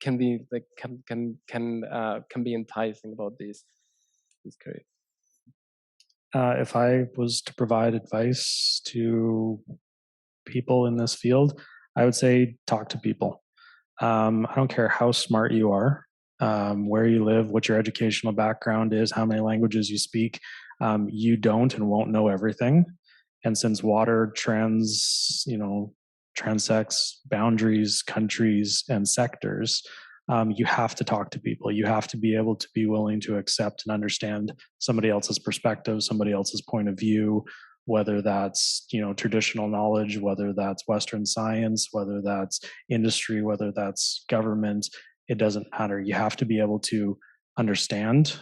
can be like can be enticing about this career? If I was to provide advice to people in this field, I would say talk to people. I don't care how smart you are, where you live, what your educational background is, how many languages you speak. You don't and won't know everything. And since water transects boundaries, countries, and sectors, you have to talk to people. You have to be able to be willing to accept and understand somebody else's perspective, somebody else's point of view, whether that's traditional knowledge, whether that's Western science, whether that's industry, whether that's government. It doesn't matter. You have to be able to understand,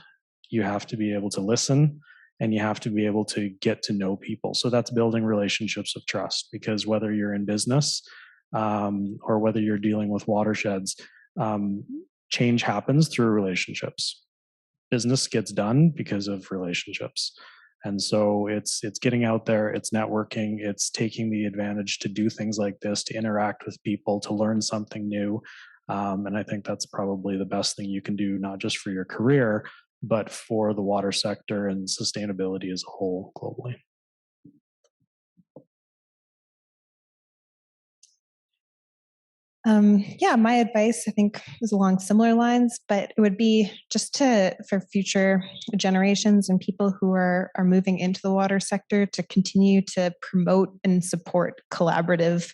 you have to be able to listen, and you have to be able to get to know people. So that's building relationships of trust, because whether you're in business or whether you're dealing with watersheds, change happens through relationships. Business gets done because of relationships. And so it's getting out there, it's networking, it's taking the advantage to do things like this, to interact with people, to learn something new. And I think that's probably the best thing you can do, not just for your career, but for the water sector and sustainability as a whole globally. Yeah, my advice, I think, is along similar lines, but it would be just for future generations and people who are moving into the water sector to continue to promote and support collaborative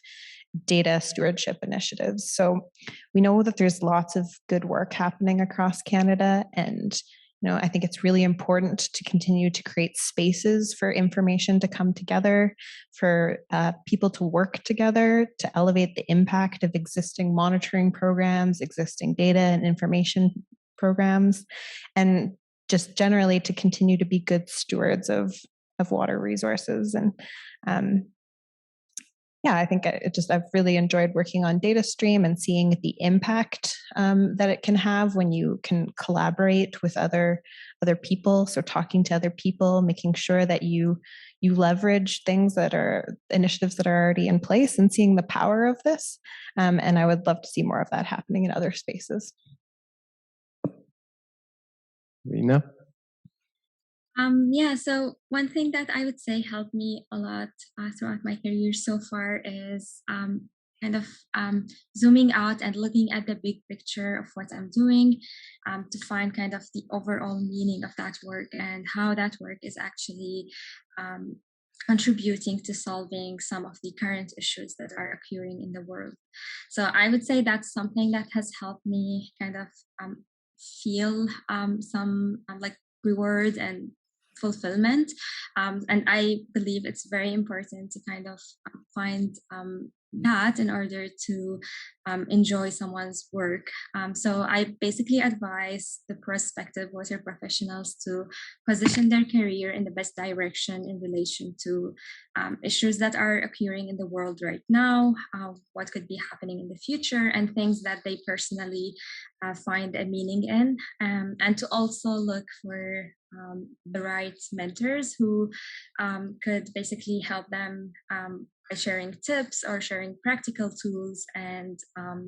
data stewardship initiatives. So we know that there's lots of good work happening across Canada, and I think it's really important to continue to create spaces for information to come together, for people to work together to elevate the impact of existing monitoring programs, existing data and information programs, and just generally to continue to be good stewards of water resources. And I think I've really enjoyed working on data stream and seeing the impact that it can have when you can collaborate with other people. So talking to other people, making sure that you leverage initiatives that are already in place, and seeing the power of this. And I would love to see more of that happening in other spaces. Rina? So one thing that I would say helped me a lot throughout my career so far is zooming out and looking at the big picture of what I'm doing, to find kind of the overall meaning of that work and how that work is actually contributing to solving some of the current issues that are occurring in the world. So I would say that's something that has helped me kind of feel some reward and fulfillment, and I believe it's very important to kind of find that in order to enjoy someone's work. So I basically advise the prospective water professionals to position their career in the best direction in relation to issues that are occurring in the world right now, what could be happening in the future, and things that they personally find a meaning in, and to also look for the right mentors who could basically help them by sharing tips or sharing practical tools and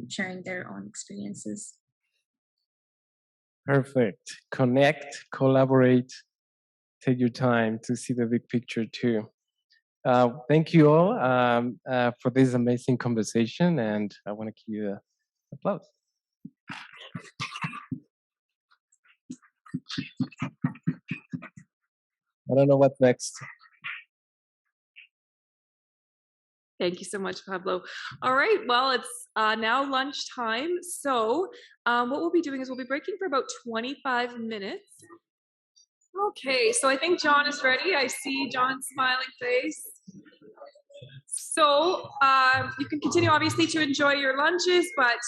sharing their own experiences. Perfect. Connect, collaborate, take your time to see the big picture too. Thank you all for this amazing conversation, and I want to give you an applause. I don't know what's next. Thank you so much, Pablo. All right, well, it's now lunchtime. So what we'll be doing is we'll be breaking for about 25 minutes. Okay, so I think John is ready. I see John's smiling face. So you can continue, obviously, to enjoy your lunches, but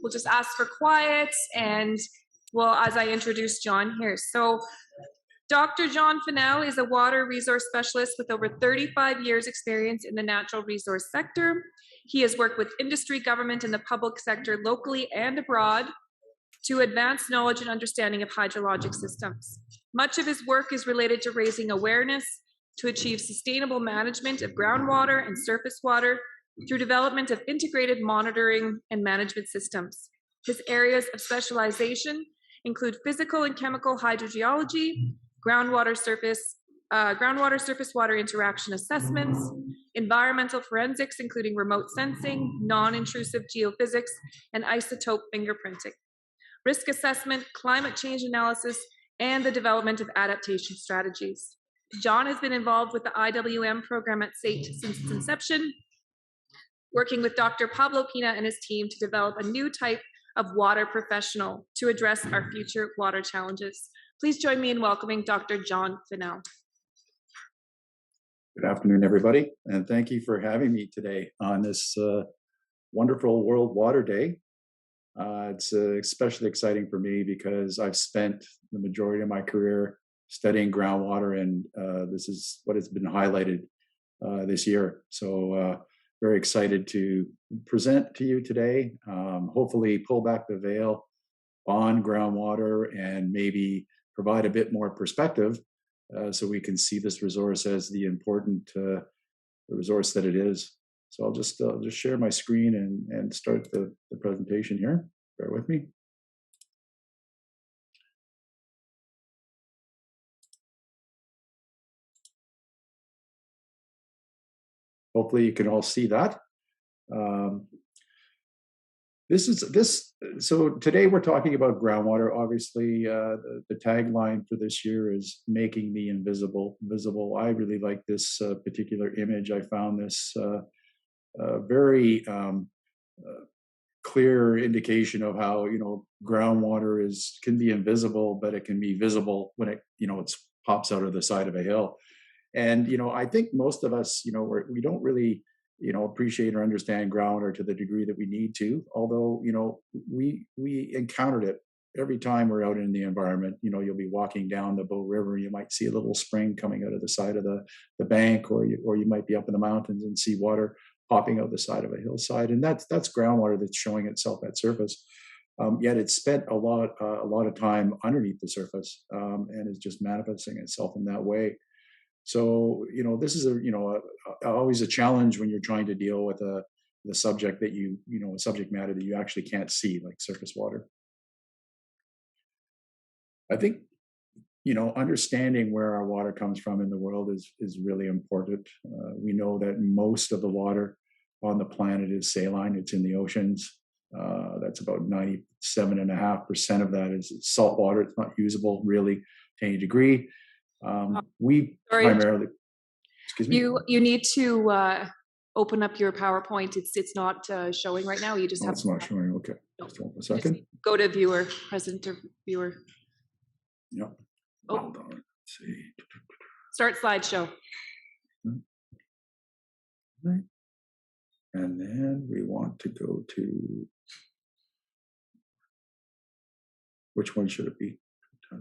we'll just ask for quiet, and well, as I introduce John here. So Dr. John Fennell is a water resource specialist with over 35 years experience in the natural resource sector. He has worked with industry, government, and the public sector locally and abroad to advance knowledge and understanding of hydrologic systems. Much of his work is related to raising awareness to achieve sustainable management of groundwater and surface water through development of integrated monitoring and management systems. His areas of specialization include physical and chemical hydrogeology, groundwater surface water interaction assessments, environmental forensics, including remote sensing, non-intrusive geophysics, and isotope fingerprinting, risk assessment, climate change analysis, and the development of adaptation strategies. John has been involved with the IWM program at SAIT since its inception, working with Dr. Pablo Pina and his team to develop a new type of water professional to address our future water challenges. Please join me in welcoming Dr. John Fennell. Good afternoon, everybody, and thank you for having me today on this wonderful World Water Day. It's especially exciting for me because I've spent the majority of my career studying groundwater, and this is what has been highlighted this year. So very excited to present to you today, hopefully pull back the veil on groundwater and maybe provide a bit more perspective so we can see this resource as the important resource that it is. So I'll just share my screen and start the presentation here. Bear with me. Hopefully you can all see that. So today we're talking about groundwater. Obviously, the tagline for this year is making the invisible visible. I really like this particular image. I found this very clear indication of how groundwater can be invisible, but it can be visible when it pops out of the side of a hill. And I think most of us we don't really appreciate or understand groundwater to the degree that we need to. Although we encountered it every time we're out in the environment. You'll be walking down the Bow River, you might see a little spring coming out of the side of the bank, or you might be up in the mountains and see water popping out the side of a hillside, and that's groundwater that's showing itself at surface. Yet it's spent a lot of time underneath the surface and is just manifesting itself in that way. So this is always a challenge when you're trying to deal with the subject that a subject matter that you actually can't see, like surface water. I think understanding where our water comes from in the world is really important. We know that most of the water on the planet is saline. It's in the oceans. That's about 97.5% of that is salt water. It's not usable really to any degree. We primarily, excuse me. You need to open up your PowerPoint. It's not showing right now. You just have. It's not showing. Okay. No. Just hold a second. Go to viewer, presenter, viewer. Yep. Oh. Hold on. Let's see. Start slideshow. Right. And then we want to go to, which one should it be? I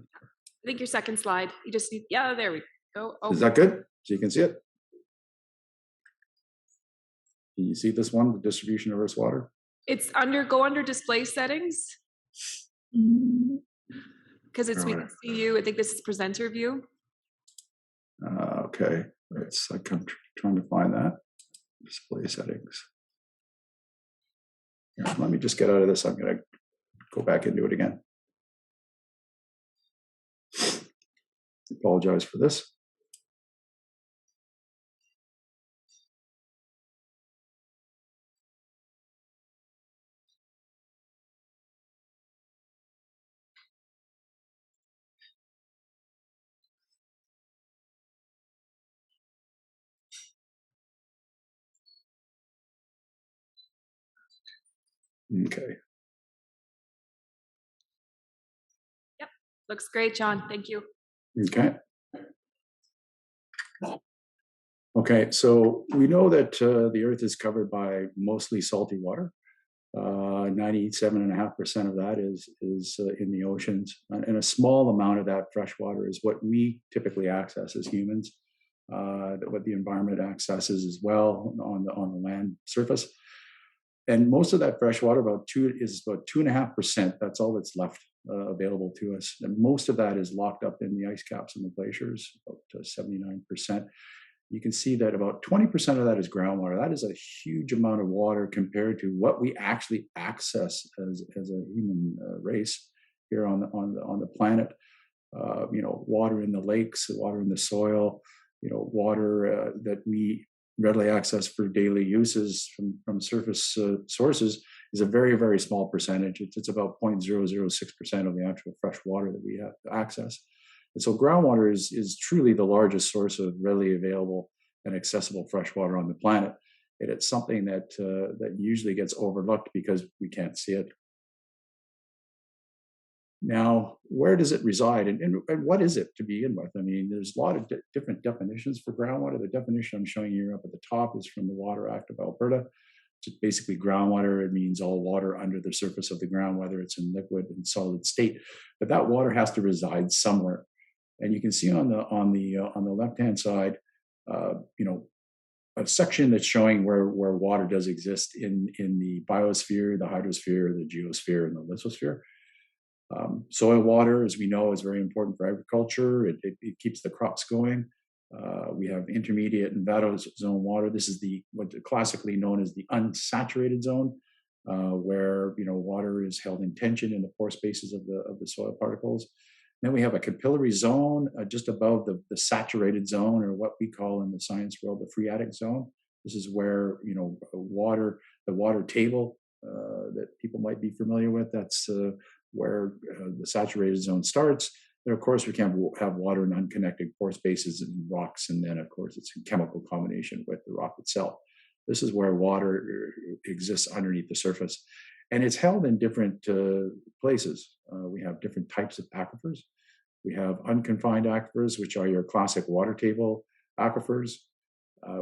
think your second slide. You just need, yeah, there we go. Oh. Is that good? So you can see it? Can you see this one, the distribution of Earth's water? It's go under display settings. Because we can see you. I think this is presenter view. Okay. I'm trying to find that. Display settings. Yeah, let me just get out of this. I'm going to go back into it again. Apologize for this. Okay. Yep. Looks great, John. Thank you. Okay. Okay, so we know that the Earth is covered by mostly salty water. 97.5% of that is in the oceans, and a small amount of that fresh water is what we typically access as humans. What the environment accesses as well on the land surface, and most of that fresh water, about 2.5%. That's all that's left available to us, and most of that is locked up in the ice caps and the glaciers, about 79%. You can see that about 20% of that is groundwater. That is a huge amount of water compared to what we actually access as a human race here on the planet. Water in the lakes, water in the soil, water that we readily access for daily uses from surface sources is a very, very small percentage. It's about 0.006% of the actual fresh water that we have to access. And so groundwater is truly the largest source of readily available and accessible fresh water on the planet. And it's something that usually gets overlooked because we can't see it. Now, where does it reside, and what is it to begin with? I mean, there's a lot of different definitions for groundwater. The definition I'm showing you up at the top is from the Water Act of Alberta. It's basically groundwater. It means all water under the surface of the ground, whether it's in liquid and solid state. But that water has to reside somewhere. And you can see on the left-hand side, a section that's showing where water does exist in the biosphere, the hydrosphere, the geosphere, and the lithosphere. Soil water, as we know, is very important for agriculture. It keeps the crops going. We have intermediate and vadose zone water. This is what's classically known as the unsaturated zone, where water is held in tension in the pore spaces of the soil particles. Then we have a capillary zone just above the saturated zone, or what we call in the science world the phreatic zone. This is where the water table that people might be familiar with. That's where the saturated zone starts. Then, of course, we can have water in unconnected pore spaces and rocks, and then, of course, it's in chemical combination with the rock itself. This is where water exists underneath the surface, and it's held in different places. We have different types of aquifers. We have unconfined aquifers, which are your classic water table aquifers.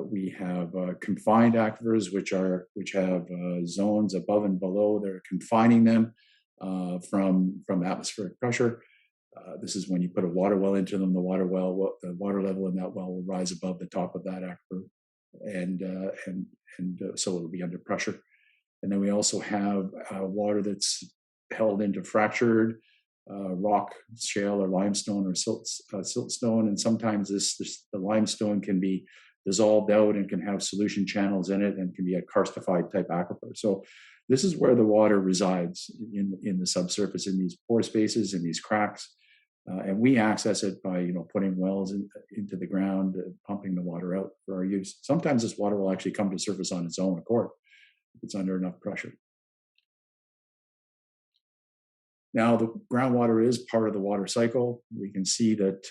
We have confined aquifers, which have zones above and below that are confining them from atmospheric pressure. This is when you put a water well into them. The water level in that well will rise above the top of that aquifer, and so it'll be under pressure. And then we also have water that's held into fractured rock, shale, or limestone, or siltstone, and sometimes the limestone can be dissolved out and can have solution channels in it and can be a karstified type aquifer. So this is where the water resides in the subsurface, in these pore spaces, in these cracks, and we access it by putting wells into the ground, pumping the water out for our use. Sometimes this water will actually come to surface on its own accord if it's under enough pressure. Now, the groundwater is part of the water cycle. We can see that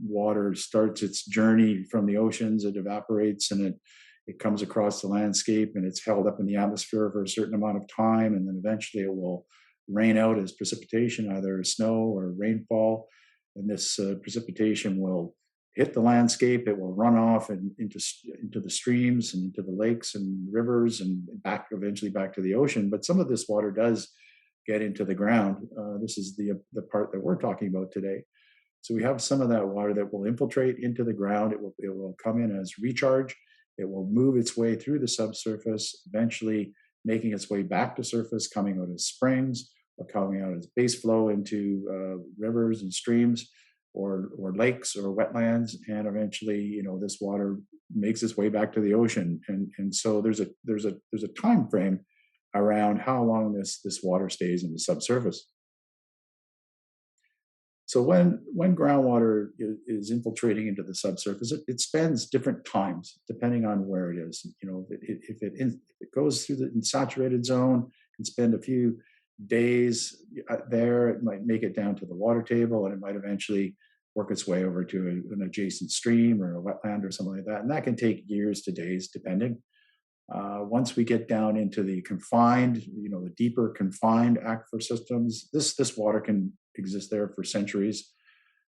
water starts its journey from the oceans. It evaporates and it comes across the landscape, and it's held up in the atmosphere for a certain amount of time, and then eventually it will rain out as precipitation, either snow or rainfall. And this precipitation will hit the landscape. It will run off and into the streams and into the lakes and rivers and eventually back to the ocean. But some of this water does get into the ground. This is the part that we're talking about today. So we have some of that water that will infiltrate into the ground. It will come in as recharge. It will move its way through the subsurface, eventually making its way back to surface, coming out as springs, or coming out as base flow into rivers and streams, or lakes or wetlands, and eventually, this water makes its way back to the ocean. And so there's a time frame around how long this water stays in the subsurface. So when groundwater is infiltrating into the subsurface, it spends different times depending on where it is. If it goes through the saturated zone, it can spend a few days there. It might make it down to the water table, and it might eventually work its way over to an adjacent stream or a wetland or something like that. And that can take years to days, depending. Once we get down into the confined, the deeper confined aquifer systems, this water can exist there for centuries,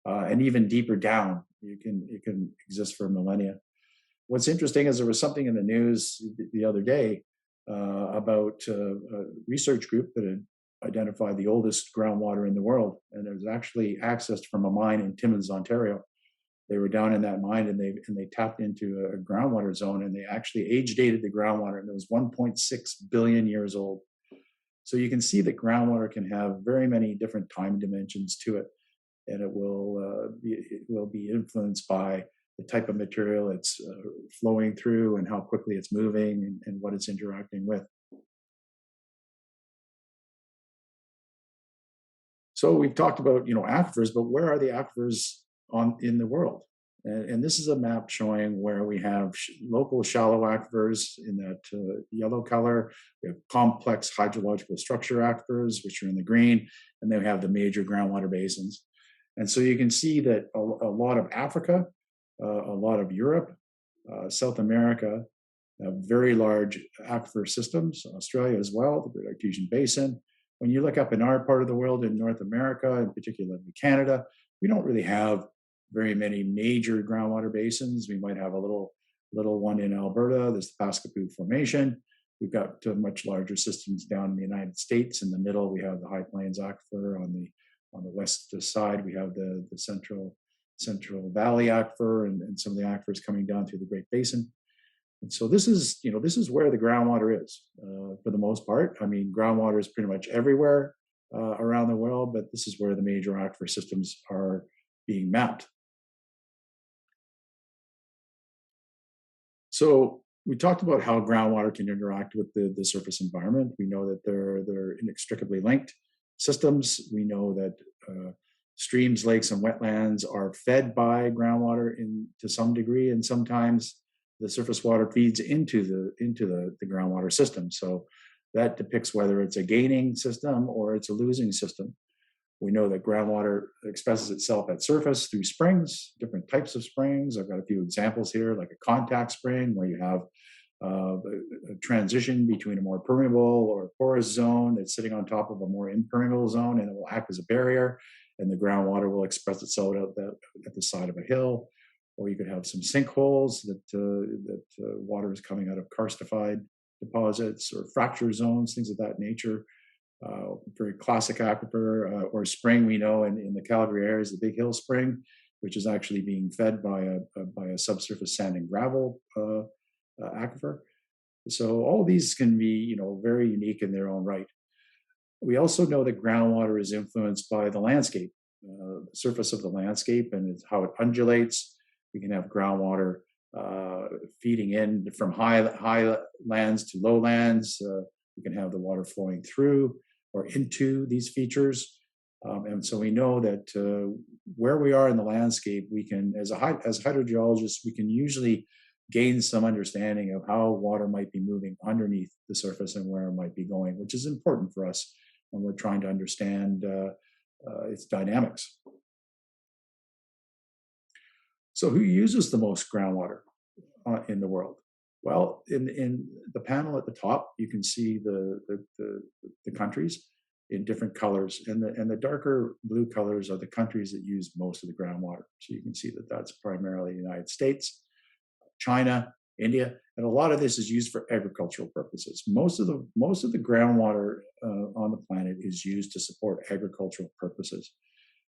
and even deeper down, it can exist for millennia. What's interesting is there was something in the news the other day about a research group that had identified the oldest groundwater in the world, and it was actually accessed from a mine in Timmins, Ontario. They were down in that mine, and they tapped into a groundwater zone, and they actually age dated the groundwater, and it was 1.6 billion years old. So you can see that groundwater can have very many different time dimensions to it, and it will be influenced by the type of material it's flowing through and how quickly it's moving and what it's interacting with. So we've talked about aquifers, but where are the aquifers in the world? And this is a map showing where we have local shallow aquifers in that yellow color. We have complex hydrological structure aquifers, which are in the green, and then we have the major groundwater basins. And so you can see that a lot of Africa, a lot of Europe, South America have very large aquifer systems, Australia as well, the Great Artesian Basin. When you look up in our part of the world, in North America, in particular in Canada, we don't really have very many major groundwater basins. We might have a little one in Alberta. There's the Pascapoo Formation. We've got much larger systems down in the United States. In the middle, we have the High Plains Aquifer. On the west side, we have the Central Valley Aquifer and some of the aquifers coming down through the Great Basin. And so this is where the groundwater is for the most part. I mean, groundwater is pretty much everywhere around the world, but this is where the major aquifer systems are being mapped. So we talked about how groundwater can interact with the surface environment. We know that they're inextricably linked systems. We know that streams, lakes, and wetlands are fed by groundwater to some degree, and sometimes the surface water feeds into the groundwater system. So that depicts whether it's a gaining system or it's a losing system. We know that groundwater expresses itself at surface through springs, different types of springs. I've got a few examples here, like a contact spring, where you have a transition between a more permeable or porous zone that's sitting on top of a more impermeable zone, and it will act as a barrier, and the groundwater will express itself at the side of a hill. Or you could have some sinkholes that water is coming out of karstified deposits, or fracture zones, things of that nature. Very classic aquifer or spring we know in the Calgary area is the Big Hill Spring, which is actually being fed by a subsurface sand and gravel aquifer. So all these can be very unique in their own right. We also know that groundwater is influenced by the landscape, the surface of the landscape, and how it undulates. We can have groundwater feeding in from high lands to lowlands. We can have the water flowing through or into these features. And so we know that where we are in the landscape, we can, as hydrogeologists, we can usually gain some understanding of how water might be moving underneath the surface and where it might be going, which is important for us when we're trying to understand its dynamics. So who uses the most groundwater in the world? Well, in the panel at the top, you can see the countries in different colors, and the darker blue colors are the countries that use most of the groundwater. So you can see that that's primarily the United States, China, India, and a lot of this is used for agricultural purposes. Most of the groundwater on the planet is used to support agricultural purposes.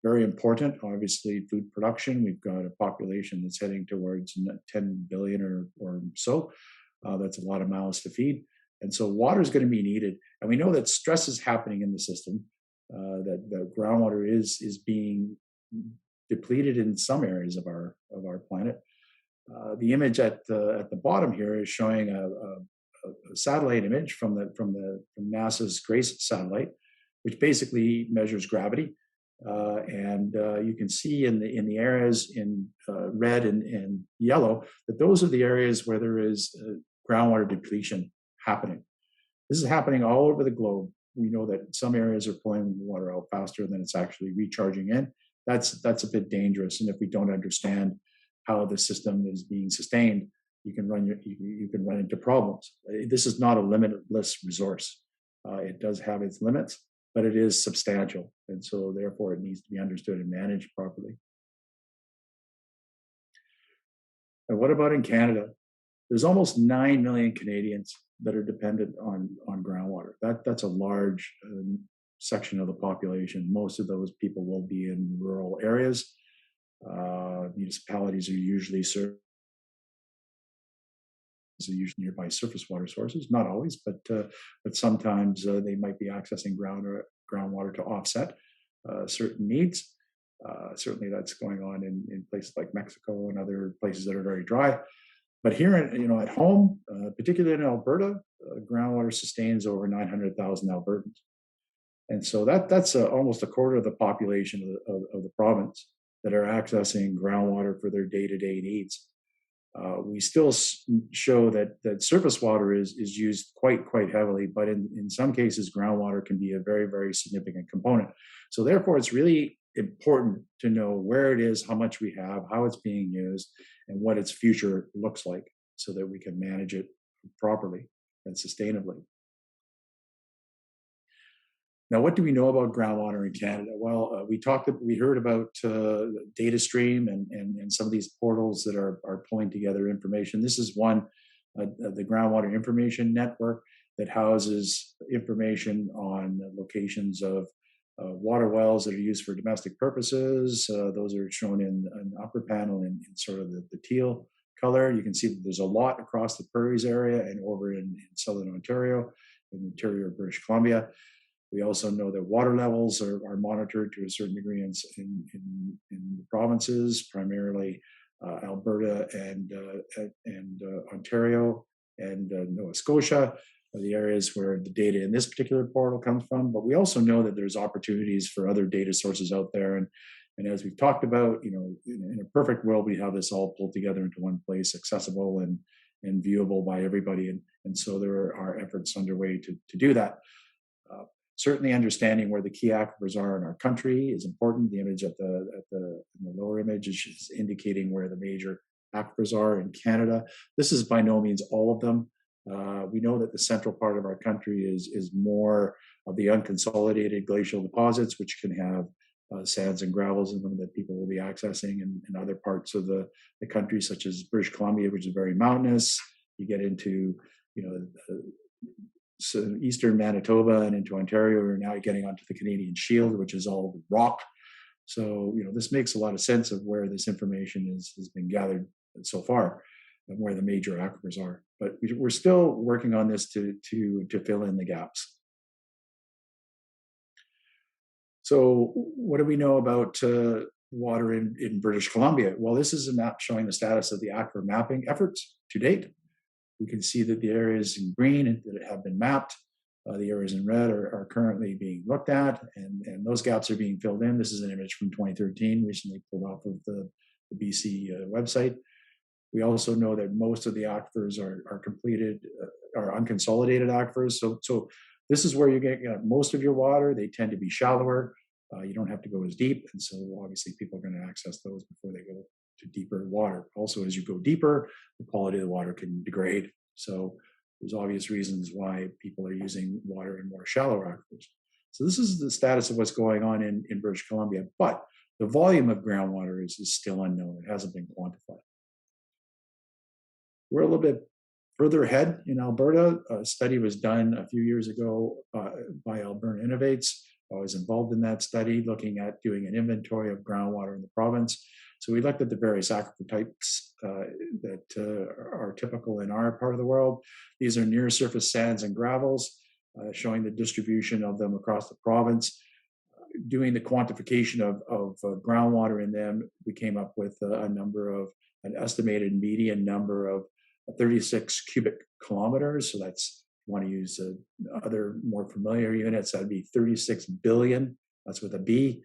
Very important, obviously, food production. We've got a population that's heading towards 10 billion or so. That's a lot of mouths to feed. And so water is going to be needed. And we know that stress is happening in the system, that the groundwater is being depleted in some areas of our planet. The image at the bottom here is showing a satellite image from NASA's GRACE satellite, which basically measures gravity. And you can see in the areas in red and yellow that those are the areas where there is groundwater depletion happening. This is happening all over the globe. We know that some areas are pulling water out faster than it's actually recharging in. That's a bit dangerous. And if we don't understand how the system is being sustained, you can run into problems. This is not a limitless resource. It does have its limits, but it is substantial. And so therefore it needs to be understood and managed properly. And what about in Canada? There's almost 9 million Canadians that are dependent on groundwater. That's a large section of the population. Most of those people will be in rural areas. Municipalities are usually nearby surface water sources. Not always, but sometimes they might be accessing groundwater to offset certain needs. Certainly, that's going on in places like Mexico and other places that are very dry. But here, at home, particularly in Alberta, groundwater sustains over 900,000 Albertans, and so that's almost a quarter of the population of the province that are accessing groundwater for their day-to-day needs. We still show that surface water is used quite heavily, but in some cases, groundwater can be a very, very significant component. So therefore, it's really important to know where it is, how much we have, how it's being used, and what its future looks like so that we can manage it properly and sustainably. Now, what do we know about groundwater in Canada? Well, we heard about data stream and some of these portals that are pulling together information. This is one, the Groundwater Information Network, that houses information on locations of water wells that are used for domestic purposes. Those are shown in an upper panel in sort of the teal color. You can see that there's a lot across the Prairies area and over in southern Ontario, in the interior of British Columbia. We also know that water levels are monitored to a certain degree in the provinces, primarily Alberta and Ontario and Nova Scotia are the areas where the data in this particular portal comes from. But we also know that there's opportunities for other data sources out there. And as we've talked about, in a perfect world, we have this all pulled together into one place, accessible and viewable by everybody. And so there are efforts underway to do that. Certainly understanding where the key aquifers are in our country is important. The image in the lower image is indicating where the major aquifers are in Canada. This is by no means all of them. We know that the central part of our country is more of the unconsolidated glacial deposits, which can have sands and gravels in them that people will be accessing, and other parts of the country, such as British Columbia, which is very mountainous. You get into, so eastern Manitoba and into Ontario, we're now getting onto the Canadian Shield, which is all rock. So, this makes a lot of sense of where this information has been gathered so far and where the major aquifers are. But we're still working on this to fill in the gaps. So what do we know about water in British Columbia? Well, this is a map showing the status of the aquifer mapping efforts to date. We can see that the areas in green that have been mapped, the areas in red are currently being looked at, and those gaps are being filled in. This is an image from 2013, recently pulled off of the BC website. We also know that most of the aquifers are completed, are unconsolidated aquifers. So this is where you get most of your water. They tend to be shallower. You don't have to go as deep, and so obviously people are going to access those before they go to deeper water. Also, as you go deeper, the quality of the water can degrade. So there's obvious reasons why people are using water in more shallow aquifers. So this is the status of what's going on in British Columbia, but the volume of groundwater is still unknown. It hasn't been quantified. We're a little bit further ahead in Alberta. A study was done a few years ago by Alberta Innovates. I was involved in that study, looking at doing an inventory of groundwater in the province. So we looked at the various aquifer types that are typical in our part of the world. These are near surface sands and gravels, showing the distribution of them across the province. Doing the quantification of groundwater in them, we came up with an estimated median number of 36 cubic kilometers. So that's, if you want to use other more familiar units, that'd be 36 billion, that's with a B,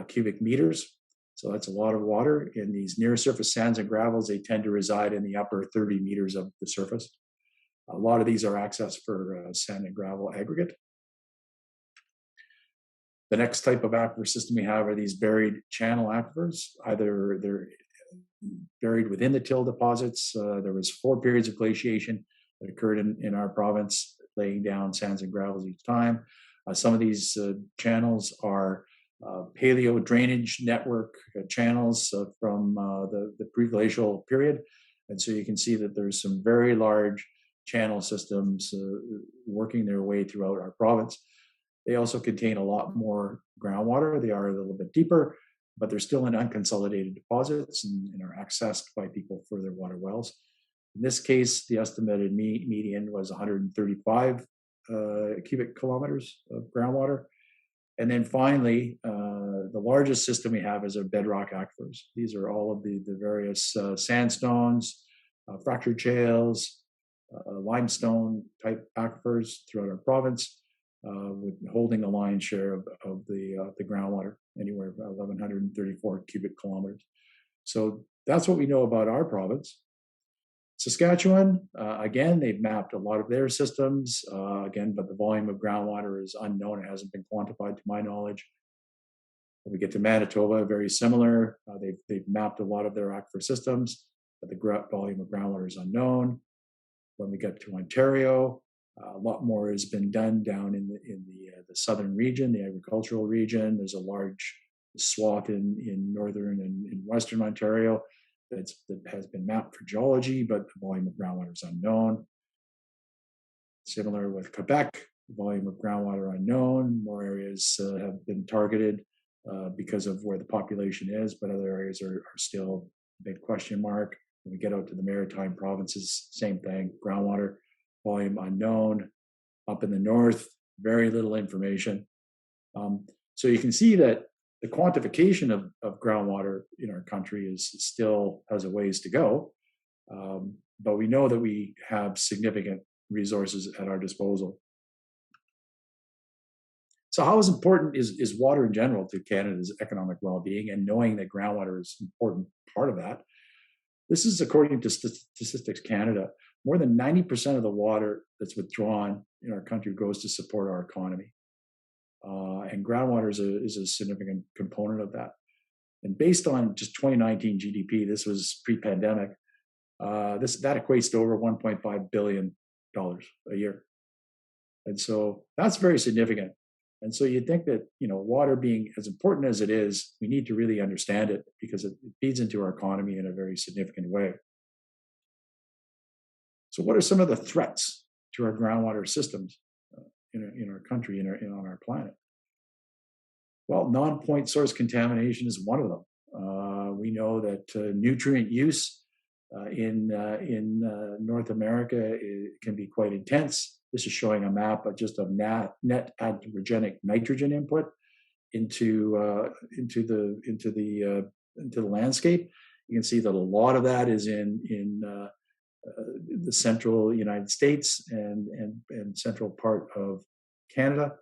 cubic meters. So that's a lot of water. In these near surface sands and gravels, they tend to reside in the upper 30 meters of the surface. A lot of these are accessed for sand and gravel aggregate. The next type of aquifer system we have are these buried channel aquifers. Either they're buried within the till deposits. There was 4 periods of glaciation that occurred in our province, laying down sands and gravels each time. Some of these channels are paleo drainage network channels from the pre-glacial period. And so you can see that there's some very large channel systems working their way throughout our province. They also contain a lot more groundwater. They are a little bit deeper, but they're still in unconsolidated deposits and are accessed by people for their water wells. In this case, the estimated median was 135 cubic kilometers of groundwater. And then finally, the largest system we have is our bedrock aquifers. These are all of the various sandstones, fractured shales, limestone type aquifers throughout our province, with holding the lion's share of the groundwater, anywhere from 1,134 cubic kilometers. So that's what we know about our province. Saskatchewan, again, they've mapped a lot of their systems, again, but the volume of groundwater is unknown. It hasn't been quantified to my knowledge. When we get to Manitoba, very similar. They've mapped a lot of their aquifer systems, but the volume of groundwater is unknown. When we get to Ontario, a lot more has been done down in the southern region, the agricultural region. There's a large swath in northern and in western Ontario that has been mapped for geology, but the volume of groundwater is unknown. Similar with Quebec, the volume of groundwater unknown. More areas have been targeted because of where the population is, but other areas are still a big question mark. When we get out to the maritime provinces, same thing, groundwater volume unknown. Up in the north, very little information. So you can see that the quantification of groundwater in our country is still has a ways to go, but we know that we have significant resources at our disposal. So how is important is water in general to Canada's economic well-being, and knowing that groundwater is an important part of that? This is according to Statistics Canada. More than 90% of the water that's withdrawn in our country goes to support our economy. And groundwater is a significant component of that. And based on just 2019 GDP, this was pre-pandemic, that equates to over $1.5 billion a year. And so that's very significant. And so you'd think that, water being as important as it is, we need to really understand it because it feeds into our economy in a very significant way. So what are some of the threats to our groundwater systems in our country, on our planet? Well, non-point source contamination is one of them. We know that nutrient use in North America can be quite intense. This is showing a map of just of net anthropogenic nitrogen input into the landscape. You can see that a lot of that is in the central United States and central part of Canada.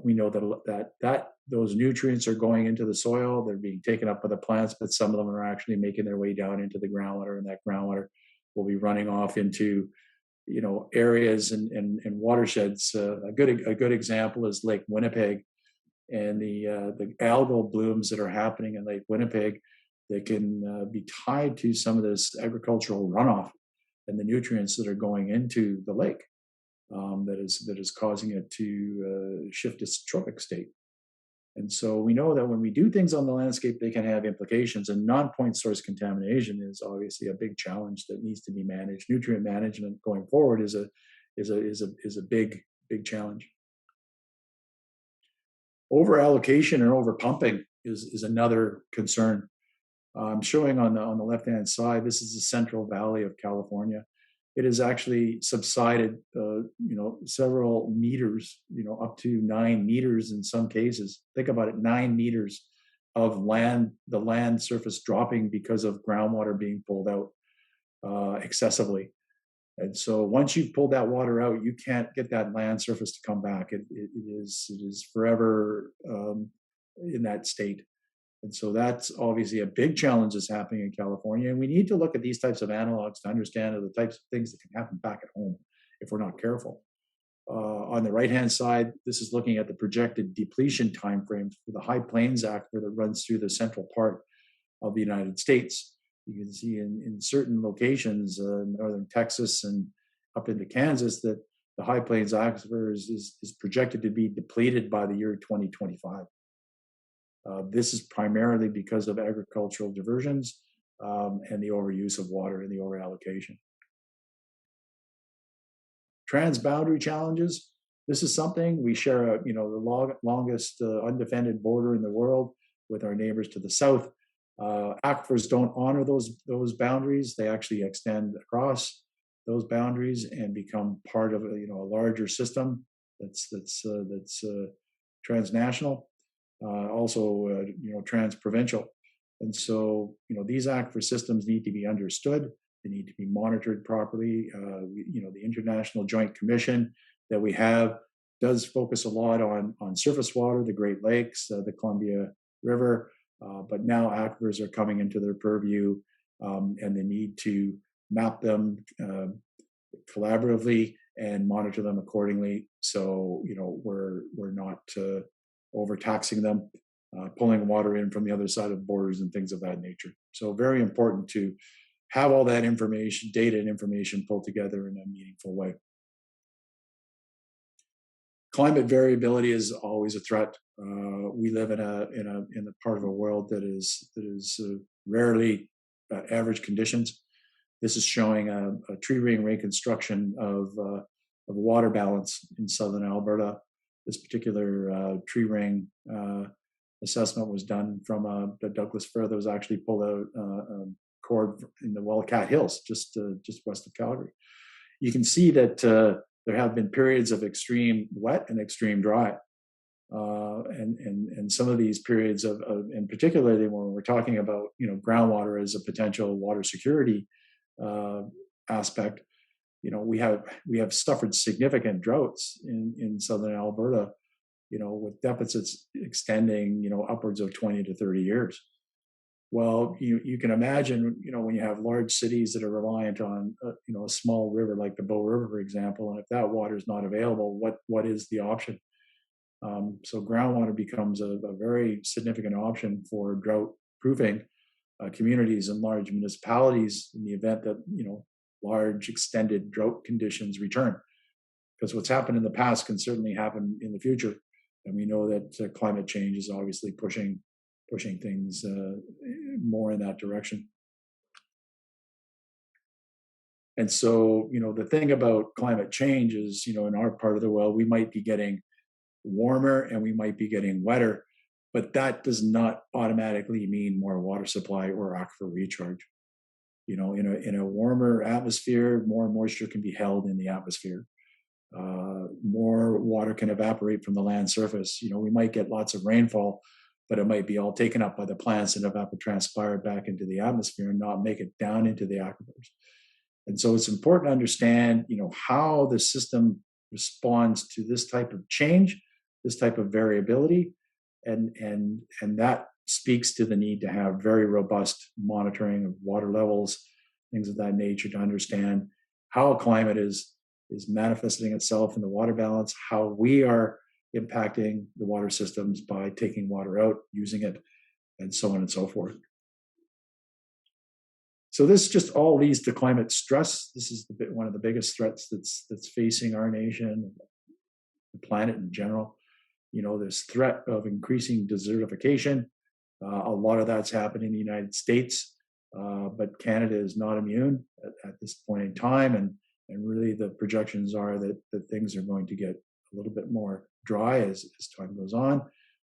We know that those nutrients are going into the soil. They're being taken up by the plants, but some of them are actually making their way down into the groundwater, and that groundwater will be running off into areas and watersheds. A good example is Lake Winnipeg, and the algal blooms that are happening in Lake Winnipeg that can be tied to some of this agricultural runoff and the nutrients that are going into the lake that is causing it to shift its trophic state. And so we know that when we do things on the landscape, they can have implications, and non-point source contamination is obviously a big challenge that needs to be managed. Nutrient management going forward is a big challenge. Over allocation or over pumping is another concern. I'm showing on the left-hand side, this is the Central Valley of California. It has actually subsided, several meters, up to 9 meters in some cases. Think about it, 9 meters of the land surface dropping because of groundwater being pulled out excessively. And so once you've pulled that water out, you can't get that land surface to come back. It is forever in that state. And so that's obviously a big challenge that's happening in California. And we need to look at these types of analogs to understand the types of things that can happen back at home if we're not careful. On the right-hand side, this is looking at the projected depletion timeframes for the High Plains Aquifer that runs through the central part of the United States. You can see in certain locations, northern Texas and up into Kansas, that the High Plains Aquifer is projected to be depleted by the year 2025. This is primarily because of agricultural diversions and the overuse of water and the overallocation. Transboundary challenges. This is something we share, the longest undefended border in the world with our neighbors to the south. Aquifers don't honor those boundaries. They actually extend across those boundaries and become part of a larger system that's transnational, also transprovincial. And so these aquifer systems need to be understood. They need to be monitored properly. The International Joint Commission that we have does focus a lot on surface water, the Great Lakes, the Columbia River, but now aquifers are coming into their purview, and they need to map them collaboratively and monitor them accordingly. So we're not overtaxing them, pulling water in from the other side of borders and things of that nature. So very important to have all that information, data and information pulled together in a meaningful way. Climate variability is always a threat. We live in a part of a world that is rarely average conditions. This is showing a tree ring reconstruction of water balance in southern Alberta. This particular tree ring assessment was done from the Douglas Fir that was actually pulled out cord in the Wildcat Hills, just west of Calgary. You can see that there have been periods of extreme wet and extreme dry, and some of these periods and particularly when we're talking about groundwater as a potential water security aspect, we have suffered significant droughts in southern Alberta, with deficits extending upwards of 20 to 30 years. Well, you can imagine, when you have large cities that are reliant on, a small river like the Bow River, for example, and if that water is not available, what is the option? So groundwater becomes a very significant option for drought proofing communities and large municipalities in the event that, large extended drought conditions return. Because what's happened in the past can certainly happen in the future. And we know that climate change is obviously pushing things more in that direction. And so, the thing about climate change is, in our part of the world, we might be getting warmer and we might be getting wetter, but that does not automatically mean more water supply or aquifer recharge. In a warmer atmosphere, more moisture can be held in the atmosphere. More water can evaporate from the land surface. We might get lots of rainfall, but it might be all taken up by the plants and evapotranspire back into the atmosphere and not make it down into the aquifers. And so it's important to understand, how the system responds to this type of change, this type of variability, and that speaks to the need to have very robust monitoring of water levels, things of that nature, to understand how climate is manifesting itself in the water balance, how we are impacting the water systems by taking water out, using it, and so on and so forth. So this just all leads to climate stress. This is one of the biggest threats that's facing our nation, the planet in general. This threat of increasing desertification. A lot of that's happening in the United States, but Canada is not immune at this point in time, and really the projections are that things are going to get a little bit more dry as time goes on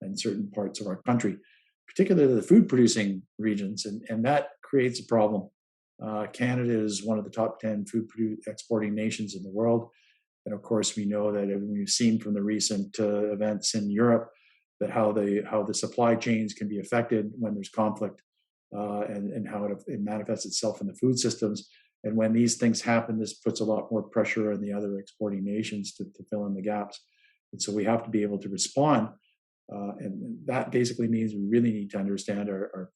in certain parts of our country, particularly the food producing regions, and that creates a problem. Canada is one of the top 10 food exporting nations in the world. And of course, we know that we've seen from the recent events in Europe that how the supply chains can be affected when there's conflict, and how it manifests itself in the food systems. And when these things happen, this puts a lot more pressure on the other exporting nations to fill in the gaps. And so we have to be able to respond. And that basically means we really need to understand our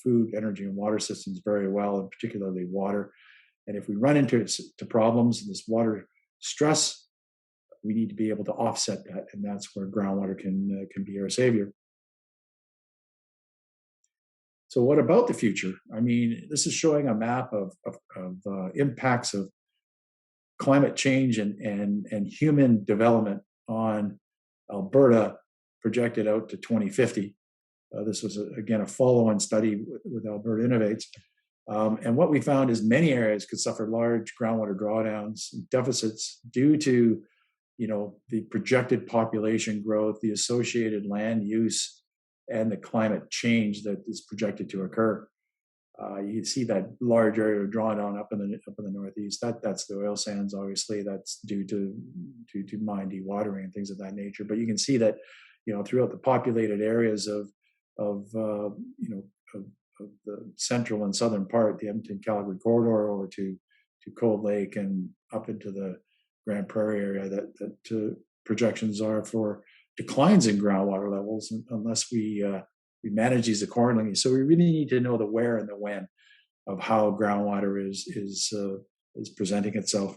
food, energy, and water systems very well, and particularly water. And if we run into problems in this water stress, we need to be able to offset that, and that's where groundwater can be our savior. So what about the future? I mean, this is showing a map of impacts of climate change and human development on Alberta projected out to 2050. This was, again, a follow-on study with Alberta Innovates. And what we found is many areas could suffer large groundwater drawdowns and deficits due to, the projected population growth, the associated land use, and the climate change that is projected to occur. You see that large area of drawdown up in the northeast. That's the oil sands. Obviously, that's due to mine dewatering and things of that nature. But you can see that, throughout the populated areas of the central and southern part, the Edmonton-Calgary corridor, over to Cold Lake and up into the Grand Prairie area, that projections are for declines in groundwater levels unless we manage these accordingly. So we really need to know the where and the when of how groundwater is presenting itself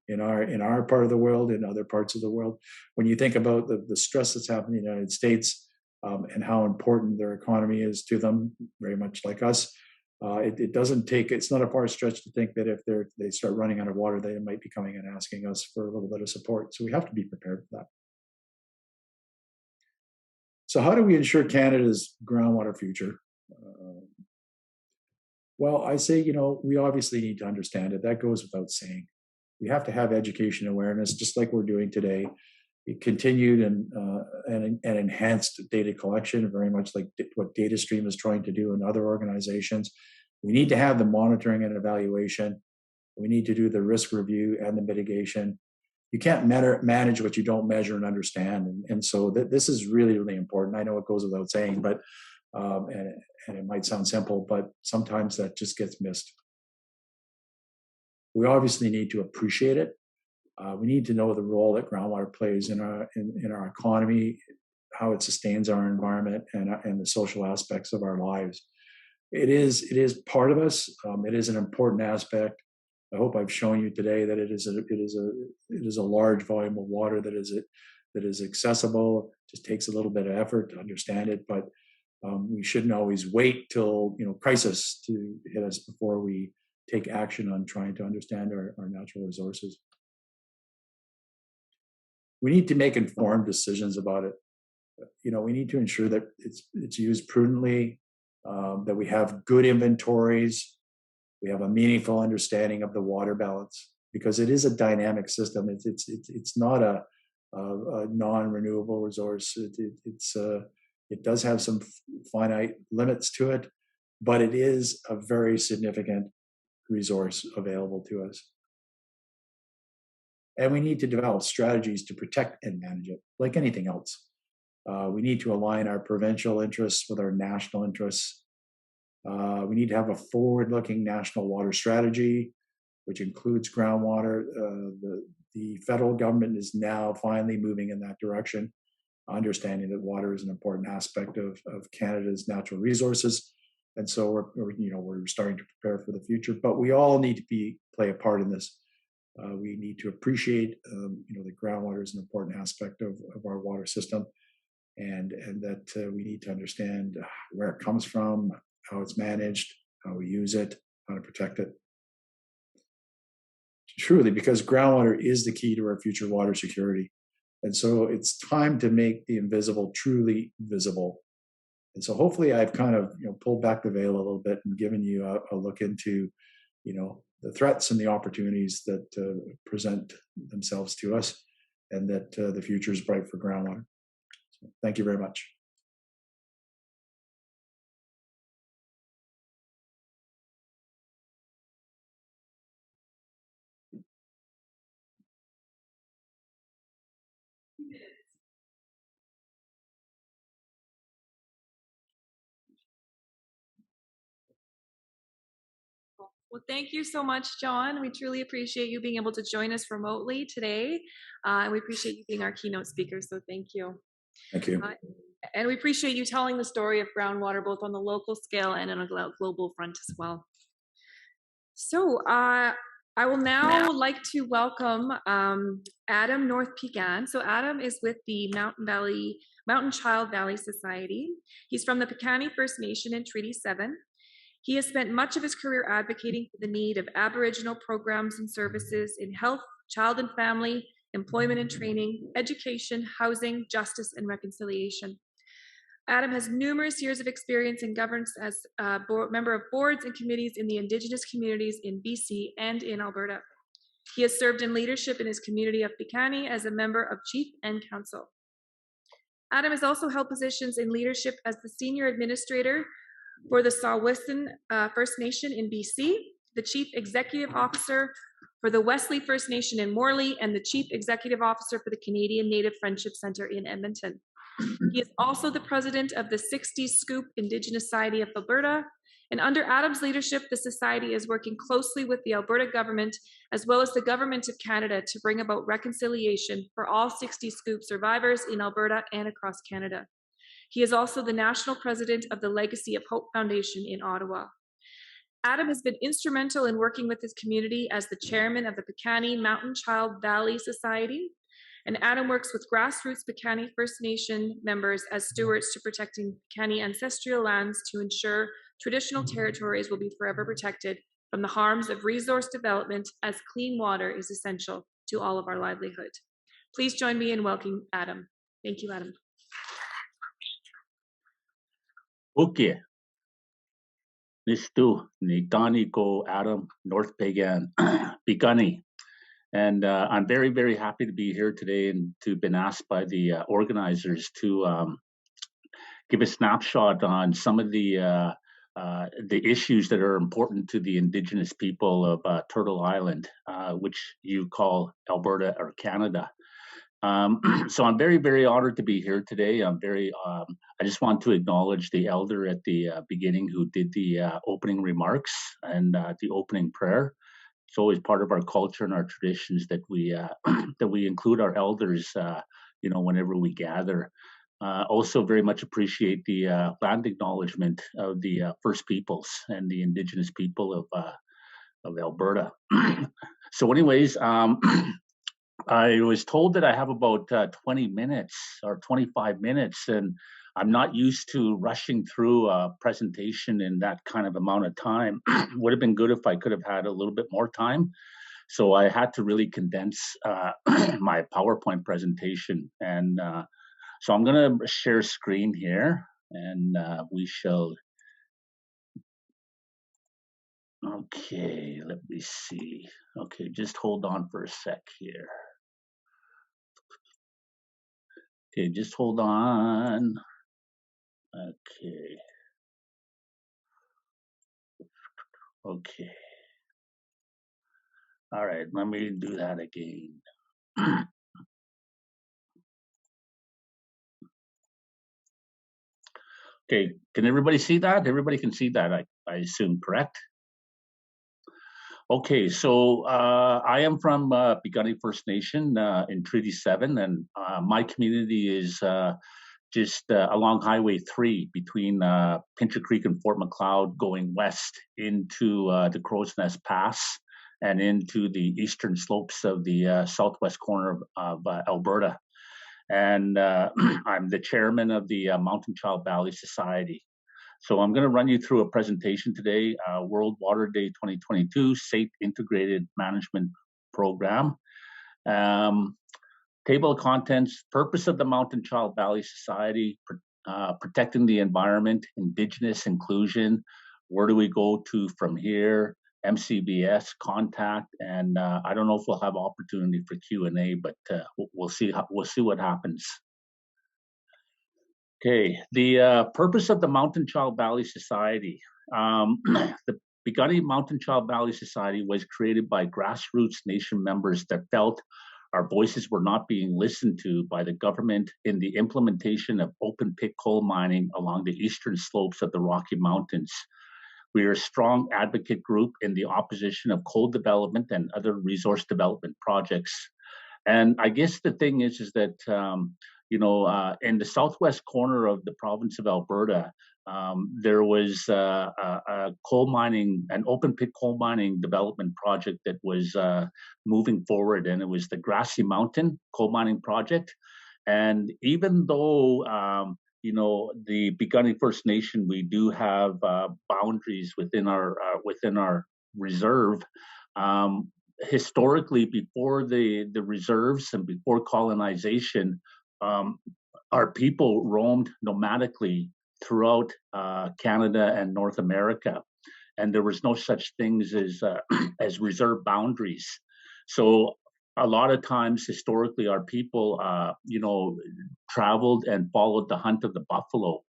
in our part of the world, in other parts of the world. When you think about the stress that's happening in the United States, and how important their economy is to them, very much like us, it's not a far stretch to think that if they start running out of water, they might be coming and asking us for a little bit of support. So we have to be prepared for that. So how do we ensure Canada's groundwater future? Well, I say, we obviously need to understand it. That goes without saying. We have to have education awareness, just like we're doing today. Continued and enhanced data collection, very much like what DataStream is trying to do in other organizations. We need to have the monitoring and evaluation. We need to do the risk review and the mitigation. You can't manage what you don't measure and understand. And so this is really, really important. I know it goes without saying, but and it might sound simple, but sometimes that just gets missed. We obviously need to appreciate it. We need to know the role that groundwater plays in our economy, how it sustains our environment, and the social aspects of our lives. It is part of us. It is an important aspect. I hope I've shown you today that it is a large volume of water that is accessible. It just takes a little bit of effort to understand it, but we shouldn't always wait till crisis to hit us before we take action on trying to understand our natural resources. We need to make informed decisions about it. We need to ensure that it's used prudently, that we have good inventories, we have a meaningful understanding of the water balance, because it is a dynamic system. It's not a non-renewable resource. It does have some finite limits to it, but it is a very significant resource available to us. And we need to develop strategies to protect and manage it, like anything else. We need to align our provincial interests with our national interests. We need to have a forward-looking national water strategy, which includes groundwater. The federal government is now finally moving in that direction, understanding that water is an important aspect of Canada's natural resources. And so we're starting to prepare for the future. But we all need to play a part in this. We need to appreciate, that groundwater is an important aspect of our water system, and that we need to understand where it comes from, how it's managed, how we use it, how to protect it. Truly, because groundwater is the key to our future water security. And so it's time to make the invisible truly visible. And so hopefully I've kind of pulled back the veil a little bit and given you a look into, the threats and the opportunities that present themselves to us, and that the future is bright for groundwater. So thank you very much. Well, thank you so much, John. We truly appreciate you being able to join us remotely today. And we appreciate you being our keynote speaker, so thank you. Thank you. And we appreciate you telling the story of groundwater, both on the local scale and on a global front as well. So I will now like to welcome Adam North Pecan. So Adam is with the Mountain Child Valley Society. He's from the Piikani First Nation in Treaty 7. He has spent much of his career advocating for the need of Aboriginal programs and services in health, child and family, employment and training, education, housing, justice, and reconciliation. Adam has numerous years of experience in governance as a member of boards and committees in the Indigenous communities in BC and in Alberta. He has served in leadership in his community of Piikani as a member of Chief and Council. Adam has also held positions in leadership as the Senior Administrator for the Sawasin First Nation in BC, the Chief Executive Officer for the Wesley First Nation in Morley, and the Chief Executive Officer for the Canadian Native Friendship Centre in Edmonton. He is also the president of the 60s Scoop Indigenous Society of Alberta, and under Adam's leadership, the Society is working closely with the Alberta government as well as the Government of Canada to bring about reconciliation for all 60 Scoop survivors in Alberta and across Canada. He is also the national president of the Legacy of Hope Foundation in Ottawa. Adam has been instrumental in working with his community as the chairman of the Piikani Mountain Child Valley Society, and Adam works with grassroots Piikani First Nation members as stewards to protecting Piikani ancestral lands to ensure traditional territories will be forever protected from the harms of resource development, as clean water is essential to all of our livelihood. Please join me in welcoming Adam. Thank you, Adam. Okay. Nistu, Nigani Go Adam, North Pagan, Piikani. And I'm very, very happy to be here today and to have been asked by the organizers to give a snapshot on some of the issues that are important to the Indigenous people of Turtle Island, which you call Alberta or Canada. So I'm very, very honored to be here today. I just want to acknowledge the elder at the beginning who did the opening remarks and the opening prayer. It's always part of our culture and our traditions that we that we include our elders, whenever we gather. Also, very much appreciate the land acknowledgement of the First Peoples and the Indigenous people of Alberta. So, anyways, I was told that I have about 20 minutes or 25 minutes, and I'm not used to rushing through a presentation in that kind of amount of time. Would have been good if I could have had a little bit more time. So I had to really condense my PowerPoint presentation. And so I'm going to share screen here, and we shall. Okay, let me see. Okay, just hold on for a sec here. Okay, just hold on. Okay. Okay. All right, let me do that again. Okay, can everybody see that? Everybody can see that, I assume, correct? Okay, so I am from Piikani First Nation in Treaty 7, and my community is just along Highway 3 between Pincher Creek and Fort Macleod, going west into the Crow's Nest Pass and into the eastern slopes of the southwest corner of Alberta. And I'm the chairman of the Mountain Child Valley Society. So I'm going to run you through a presentation today, World Water Day 2022, SAIT Integrated Management Program. Table of contents, purpose of the Mountain Child Valley Society, protecting the environment, Indigenous inclusion, where do we go to from here, MCBS, contact, and I don't know if we'll have opportunity for Q&A, but we'll see what happens. Okay, the purpose of the Mountain Child Valley Society. The Piikani Mountain Child Valley Society was created by grassroots nation members that felt our voices were not being listened to by the government in the implementation of open pit coal mining along the eastern slopes of the Rocky Mountains. We are a strong advocate group in the opposition of coal development and other resource development projects. And I guess the thing is that, in the southwest corner of the province of Alberta, there was a coal mining, an open pit coal mining development project that was moving forward, and it was the Grassy Mountain coal mining project. And even though, the Piikani First Nation, we do have boundaries within our reserve. Historically, before the reserves and before colonization, our people roamed nomadically throughout Canada and North America, and there was no such things as as reserve boundaries. So a lot of times, historically, our people, traveled and followed the hunt of the buffalo.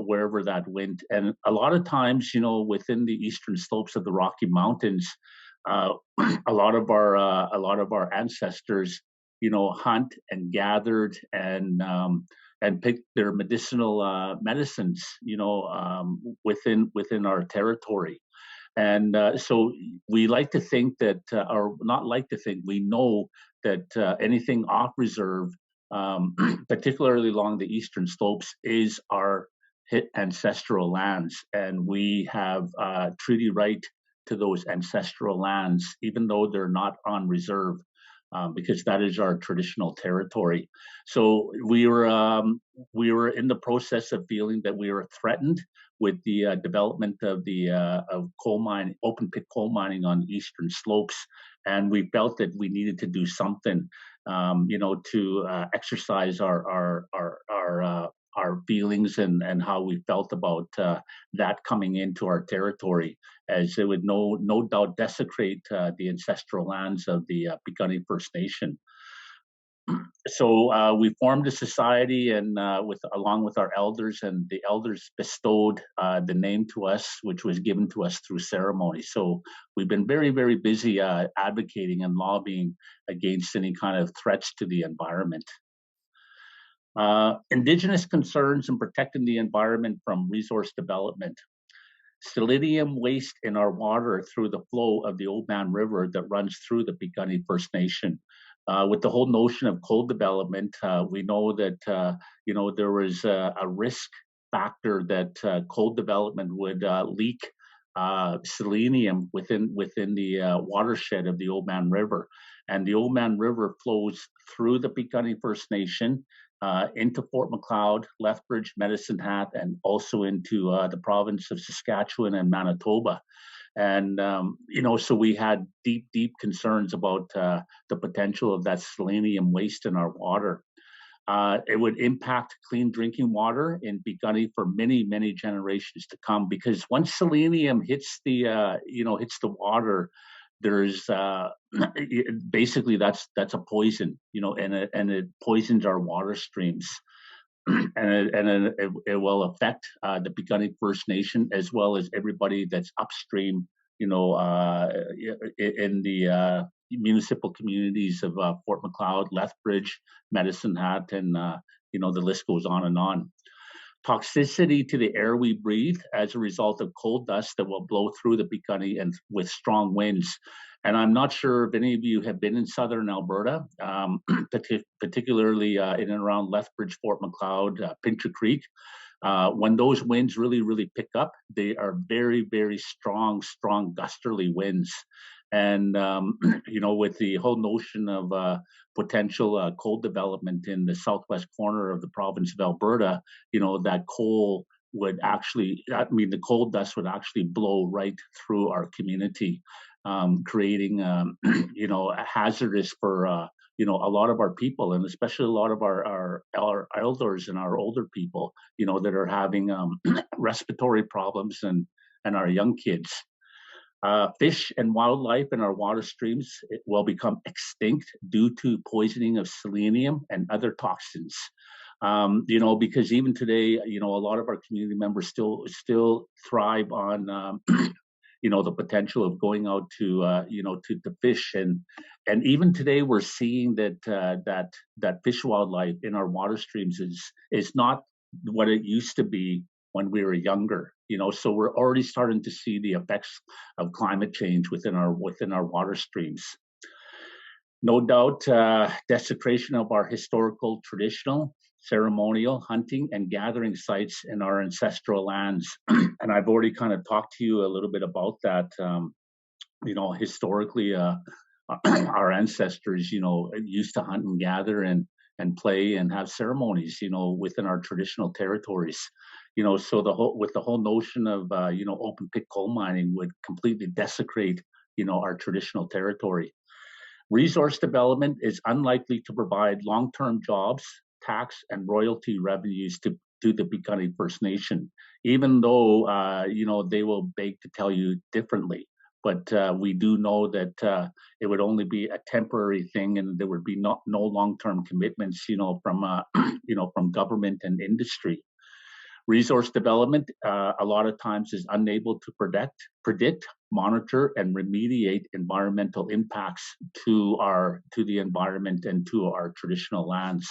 Wherever that went, and a lot of times, within the eastern slopes of the Rocky Mountains, uh, a lot of our ancestors, hunt and gathered and picked their medicinal medicines, within our territory. And so we like to think that, or not like to think, we know that anything off reserve, particularly along the eastern slopes, is our ancestral lands, and we have treaty right to those ancestral lands, even though they're not on reserve, because that is our traditional territory. So we were in the process of feeling that we were threatened with the development of the of coal mine, open pit coal mining on the eastern slopes, and we felt that we needed to do something, to exercise our feelings and how we felt about that coming into our territory, as it would no doubt desecrate the ancestral lands of the Piikani First Nation. So we formed a society, and along with our elders, and the elders bestowed the name to us, which was given to us through ceremony. So we've been very, very busy advocating and lobbying against any kind of threats to the environment. Indigenous concerns in protecting the environment from resource development. Selenium waste in our water through the flow of the Oldman River that runs through the Piikani First Nation. With the whole notion of coal development, we know that there was a risk factor that coal development would leak selenium within the watershed of the Oldman River, and the Oldman River flows through the Piikani First Nation into Fort McLeod, Lethbridge, Medicine Hat, and also into the province of Saskatchewan and Manitoba. And, so we had deep concerns about the potential of that selenium waste in our water. It would impact clean drinking water in Piikani for many generations to come, because once selenium hits the water, there's basically that's a poison, and it poisons our water streams. and it will affect the Piikani First Nation, as well as everybody that's upstream, in the municipal communities of Fort McLeod, Lethbridge, Medicine Hat, and the list goes on and on. Toxicity to the air we breathe as a result of coal dust that will blow through the Piikani and with strong winds. And I'm not sure if any of you have been in southern Alberta, particularly in and around Lethbridge, Fort McLeod, Pincher Creek. When those winds really pick up, they are very strong gusterly winds. And, with the whole notion of potential coal development in the southwest corner of the province of Alberta, that coal would actually, the coal dust would actually blow right through our community, creating, hazardous for, a lot of our people, and especially a lot of our elders and our older people, that are having respiratory problems, and our young kids. Fish and wildlife in our water streams will become extinct due to poisoning of selenium and other toxins. Because even today, a lot of our community members still thrive on, the potential of going out to fish, and even today we're seeing that fish wildlife in our water streams is not what it used to be when we were younger. So we're already starting to see the effects of climate change within our water streams. No doubt, desecration of our historical, traditional, ceremonial hunting and gathering sites in our ancestral lands. And I've already kind of talked to you a little bit about that. Historically, our ancestors, used to hunt and gather and play and have ceremonies, within our traditional territories. So the whole notion of open pit coal mining would completely desecrate, our traditional territory. Resource development is unlikely to provide long-term jobs, tax and royalty revenues to the Piikani First Nation, even though they will beg to tell you differently. But we do know that it would only be a temporary thing, and there would be no long-term commitments, from from government and industry. Resource development, a lot of times, is unable to predict, monitor, and remediate environmental impacts to the environment and to our traditional lands.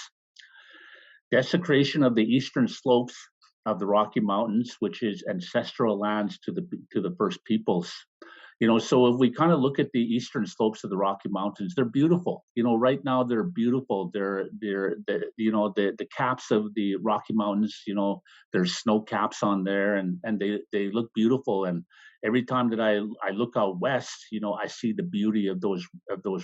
Desecration of the eastern slopes of the Rocky Mountains, which is ancestral lands to the First Peoples. So if we kind of look at the eastern slopes of the Rocky Mountains, they're beautiful. Right now they're beautiful. The caps of the Rocky Mountains, there's snow caps on there, and they look beautiful. And every time that I look out west, I see the beauty of those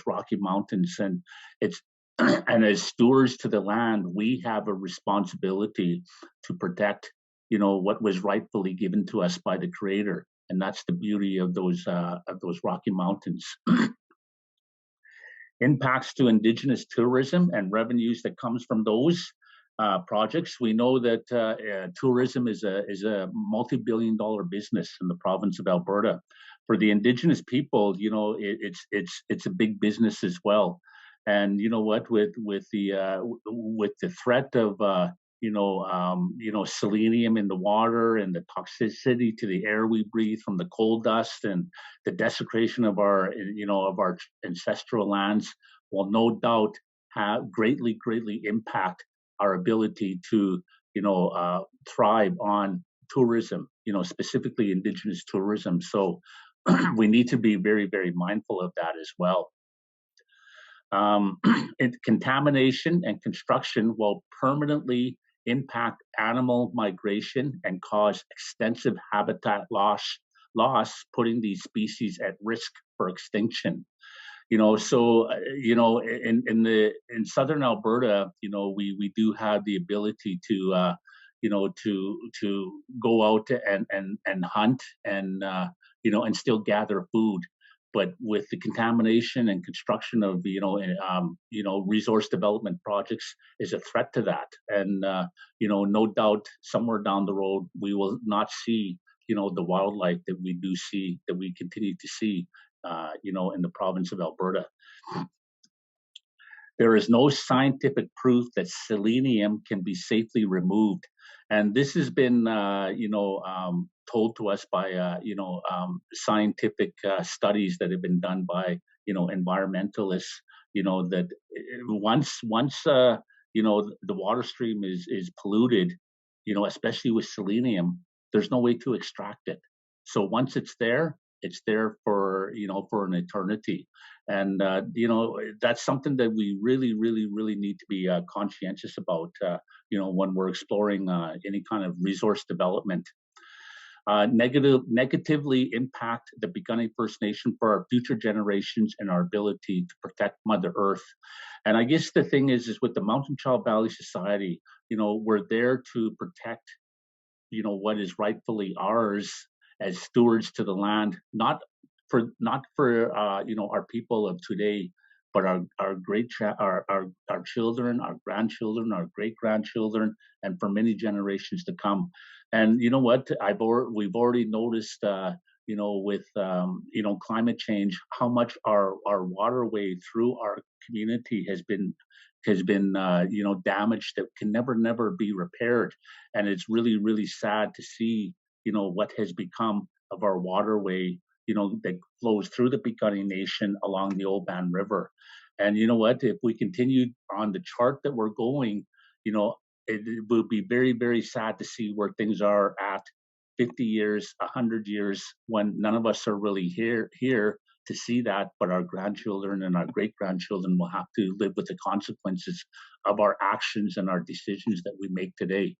Rocky Mountains, and it's and as stewards to the land, we have a responsibility to protect, what was rightfully given to us by the Creator. And that's the beauty of those Rocky Mountains. Impacts to Indigenous tourism and revenues that comes from those projects. We know that tourism is a multi-billion-dollar business in the province of Alberta. For the Indigenous people, it's a big business as well. And you know what, with the threat of selenium in the water and the toxicity to the air we breathe from the coal dust and the desecration of our ancestral lands will no doubt have greatly impact our ability to thrive on tourism, specifically Indigenous tourism. So we need to be very, very mindful of that as well. Contamination and construction will permanently impact animal migration and cause extensive habitat loss, putting these species at risk for extinction. In southern Alberta, we do have the ability to go out and hunt and still gather food. But with the contamination and construction of resource development projects is a threat to that. And no doubt somewhere down the road we will not see the wildlife that we continue to see in the province of Alberta. There is no scientific proof that selenium can be safely removed. And this has been, told to us by, scientific studies that have been done by, environmentalists, that once the water stream is polluted, especially with selenium, there's no way to extract it. So once it's there for an eternity. And, that's something that we really, really, really need to be conscientious about, when we're exploring any kind of resource development. Negatively impact the Piikani First Nation for our future generations and our ability to protect Mother Earth. And I guess the thing is with the Mountain Child Valley Society, we're there to protect, what is rightfully ours as stewards to the land, not for our people of today, but our children, our grandchildren, our great grandchildren, and for many generations to come. And you know what? We've already noticed, with climate change, how much our waterway through our community has been damaged that can never be repaired. And it's really, really sad to see, what has become of our waterway, that flows through the Piikani Nation along the Oban River. And you know what? If we continue on the chart that we're going, it will be very, very sad to see where things are at 50 years, 100 years, when none of us are really here to see that, but our grandchildren and our great-grandchildren will have to live with the consequences of our actions and our decisions that we make today.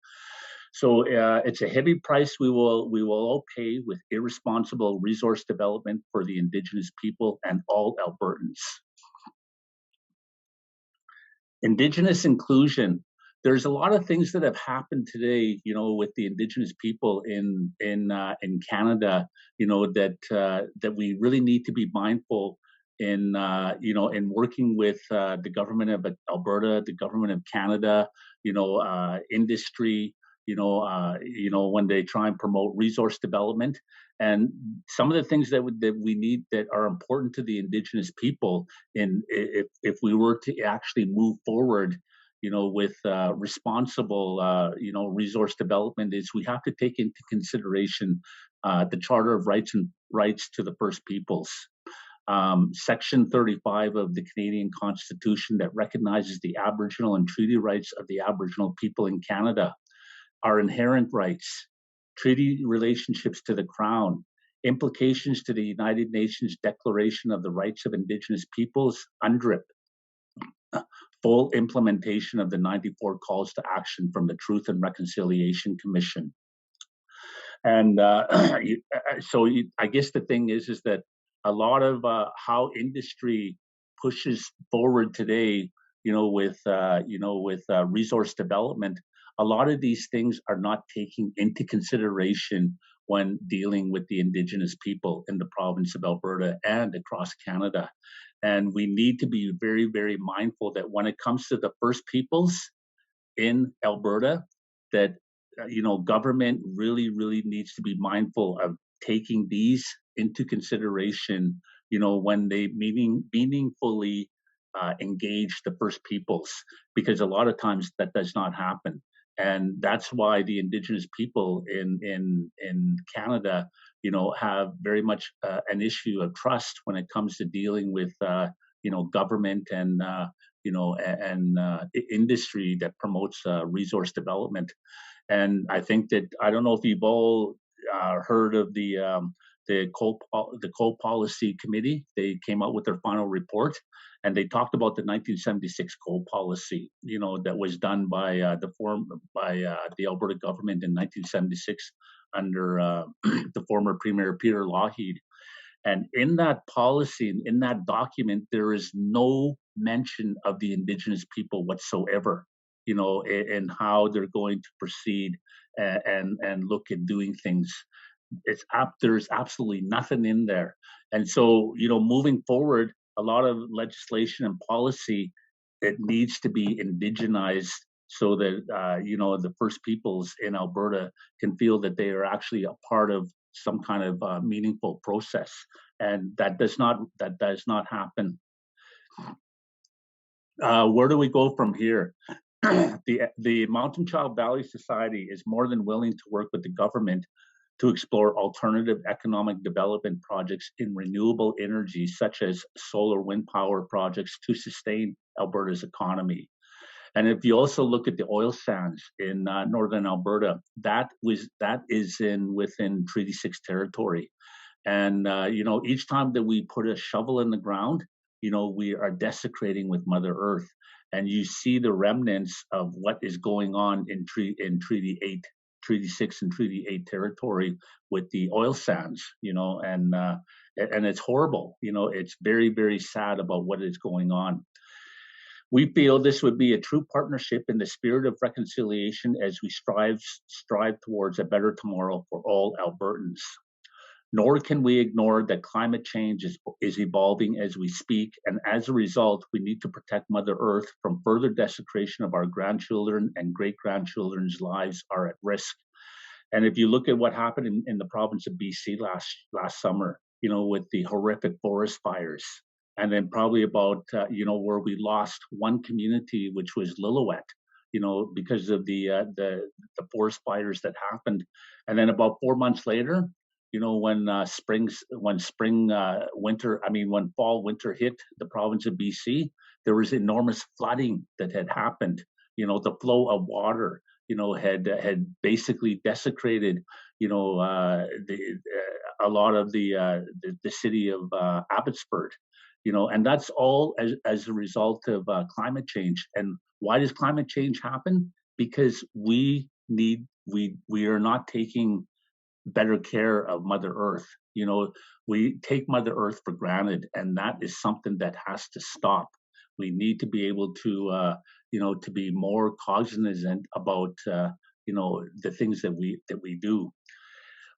So it's a heavy price we will all pay with irresponsible resource development for the Indigenous people and all Albertans. Indigenous inclusion. There's a lot of things that have happened today, with the Indigenous people in Canada, that we really need to be mindful in working with the government of Alberta, the government of Canada, industry, when they try and promote resource development. And some of the things that we need that are important to the Indigenous people, if we were to actually move forward, with responsible, resource development, is we have to take into consideration the Charter of Rights to the First Peoples. Section 35 of the Canadian Constitution that recognizes the Aboriginal and treaty rights of the Aboriginal people in Canada, our inherent rights, treaty relationships to the Crown, implications to the United Nations Declaration of the Rights of Indigenous Peoples, UNDRIP, full implementation of the 94 calls to action from the Truth and Reconciliation Commission. And I guess the thing is that a lot of how industry pushes forward today, with resource development, a lot of these things are not taking into consideration when dealing with the Indigenous people in the province of Alberta and across Canada. And we need to be very, very mindful that when it comes to the First Peoples in Alberta, that government really, really needs to be mindful of taking these into consideration, when they meaningfully engage the First Peoples, because a lot of times that does not happen. And that's why the Indigenous people in Canada, have very much an issue of trust when it comes to dealing with, government and, industry that promotes resource development. And I think that, I don't know if you've all heard of the coal policy committee. They came out with their final report, and they talked about the 1976 coal policy, that was done by the Alberta government in 1976 under the former Premier Peter Lougheed. And in that policy, in that document, there is no mention of the Indigenous people whatsoever, and how they're going to proceed and look at doing things. There's absolutely nothing in there. And so, moving forward, a lot of legislation and policy, it needs to be indigenized so that, the First Peoples in Alberta can feel that they are actually a part of some kind of meaningful process. And that does not happen. Where do we go from here? The Mountain Child Valley Society is more than willing to work with the government to explore alternative economic development projects in renewable energy, such as solar wind power projects, to sustain Alberta's economy. And if you also look at the oil sands in northern Alberta, that is within Treaty 6 territory. And each time that we put a shovel in the ground, we are desecrating with Mother Earth. And you see the remnants of what is going on in Treaty 8, Treaty 6 and Treaty 8 territory with the oil sands, and it's horrible. It's very, very sad about what is going on. We feel this would be a true partnership in the spirit of reconciliation as we strive towards a better tomorrow for all Albertans. Nor can we ignore that climate change is evolving as we speak, and as a result, we need to protect Mother Earth from further desecration of our grandchildren and great-grandchildren's lives are at risk. And if you look at what happened in the province of BC last summer, with the horrific forest fires, and then probably about, where we lost one community, which was Lillooet, because of the forest fires that happened. And then about 4 months later, when fall, winter hit the province of BC, there was enormous flooding that had happened. The flow of water, had basically desecrated, a lot of the city of Abbotsford, and that's all as a result of climate change. And why does climate change happen? Because we are not taking better care of Mother Earth. We take Mother Earth for granted, and that is something that has to stop. We need to be able to, to be more cognizant about, the things that we do.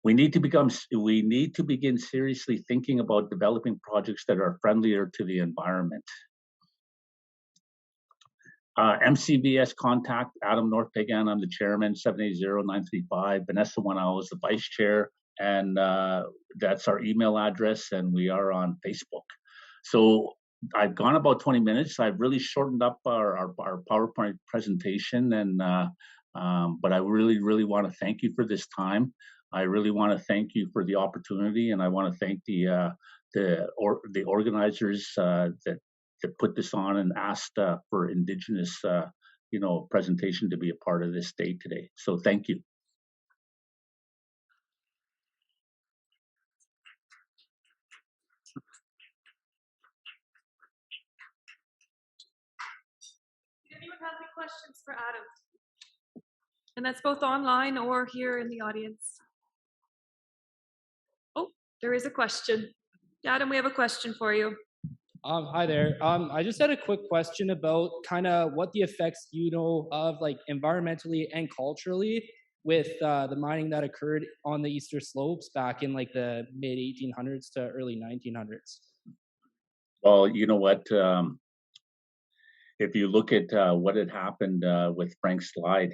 We need to begin seriously thinking about developing projects that are friendlier to the environment. MCBS contact Adam North Pagan. I'm the chairman. 780-935. Vanessa Wanao is the vice chair, and that's our email address. And we are on Facebook. So I've gone about 20 minutes. I've really shortened up our PowerPoint presentation, and but I really want to thank you for this time. I really want to thank you for the opportunity, and I want to thank the organizers that put this on and asked for Indigenous, presentation to be a part of this day today. So thank you. Did anyone have any questions for Adam? And that's both online or here in the audience. Oh, there is a question. Adam, we have a question for you. Hi there. I just had a quick question about kind of what the effects you know of, like environmentally and culturally, with the mining that occurred on the Eastern Slopes back in like the mid 1800s to early 1900s. Well, you know what? If you look at what had happened with Frank Slide,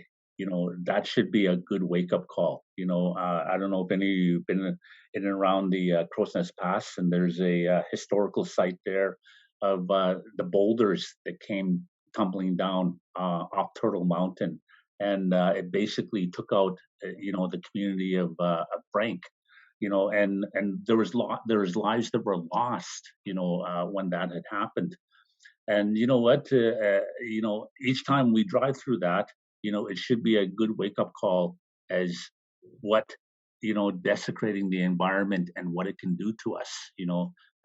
that should be a good wake-up call. I don't know if any of you have been in and around the Crow's Nest Pass, and there's a historical site there of the boulders that came tumbling down off Turtle Mountain, and it basically took out, the community of Frank. And there was lives that were lost, when that had happened. And you know what? Each time we drive through that, it should be a good wake-up call as what, desecrating the environment and what it can do to us,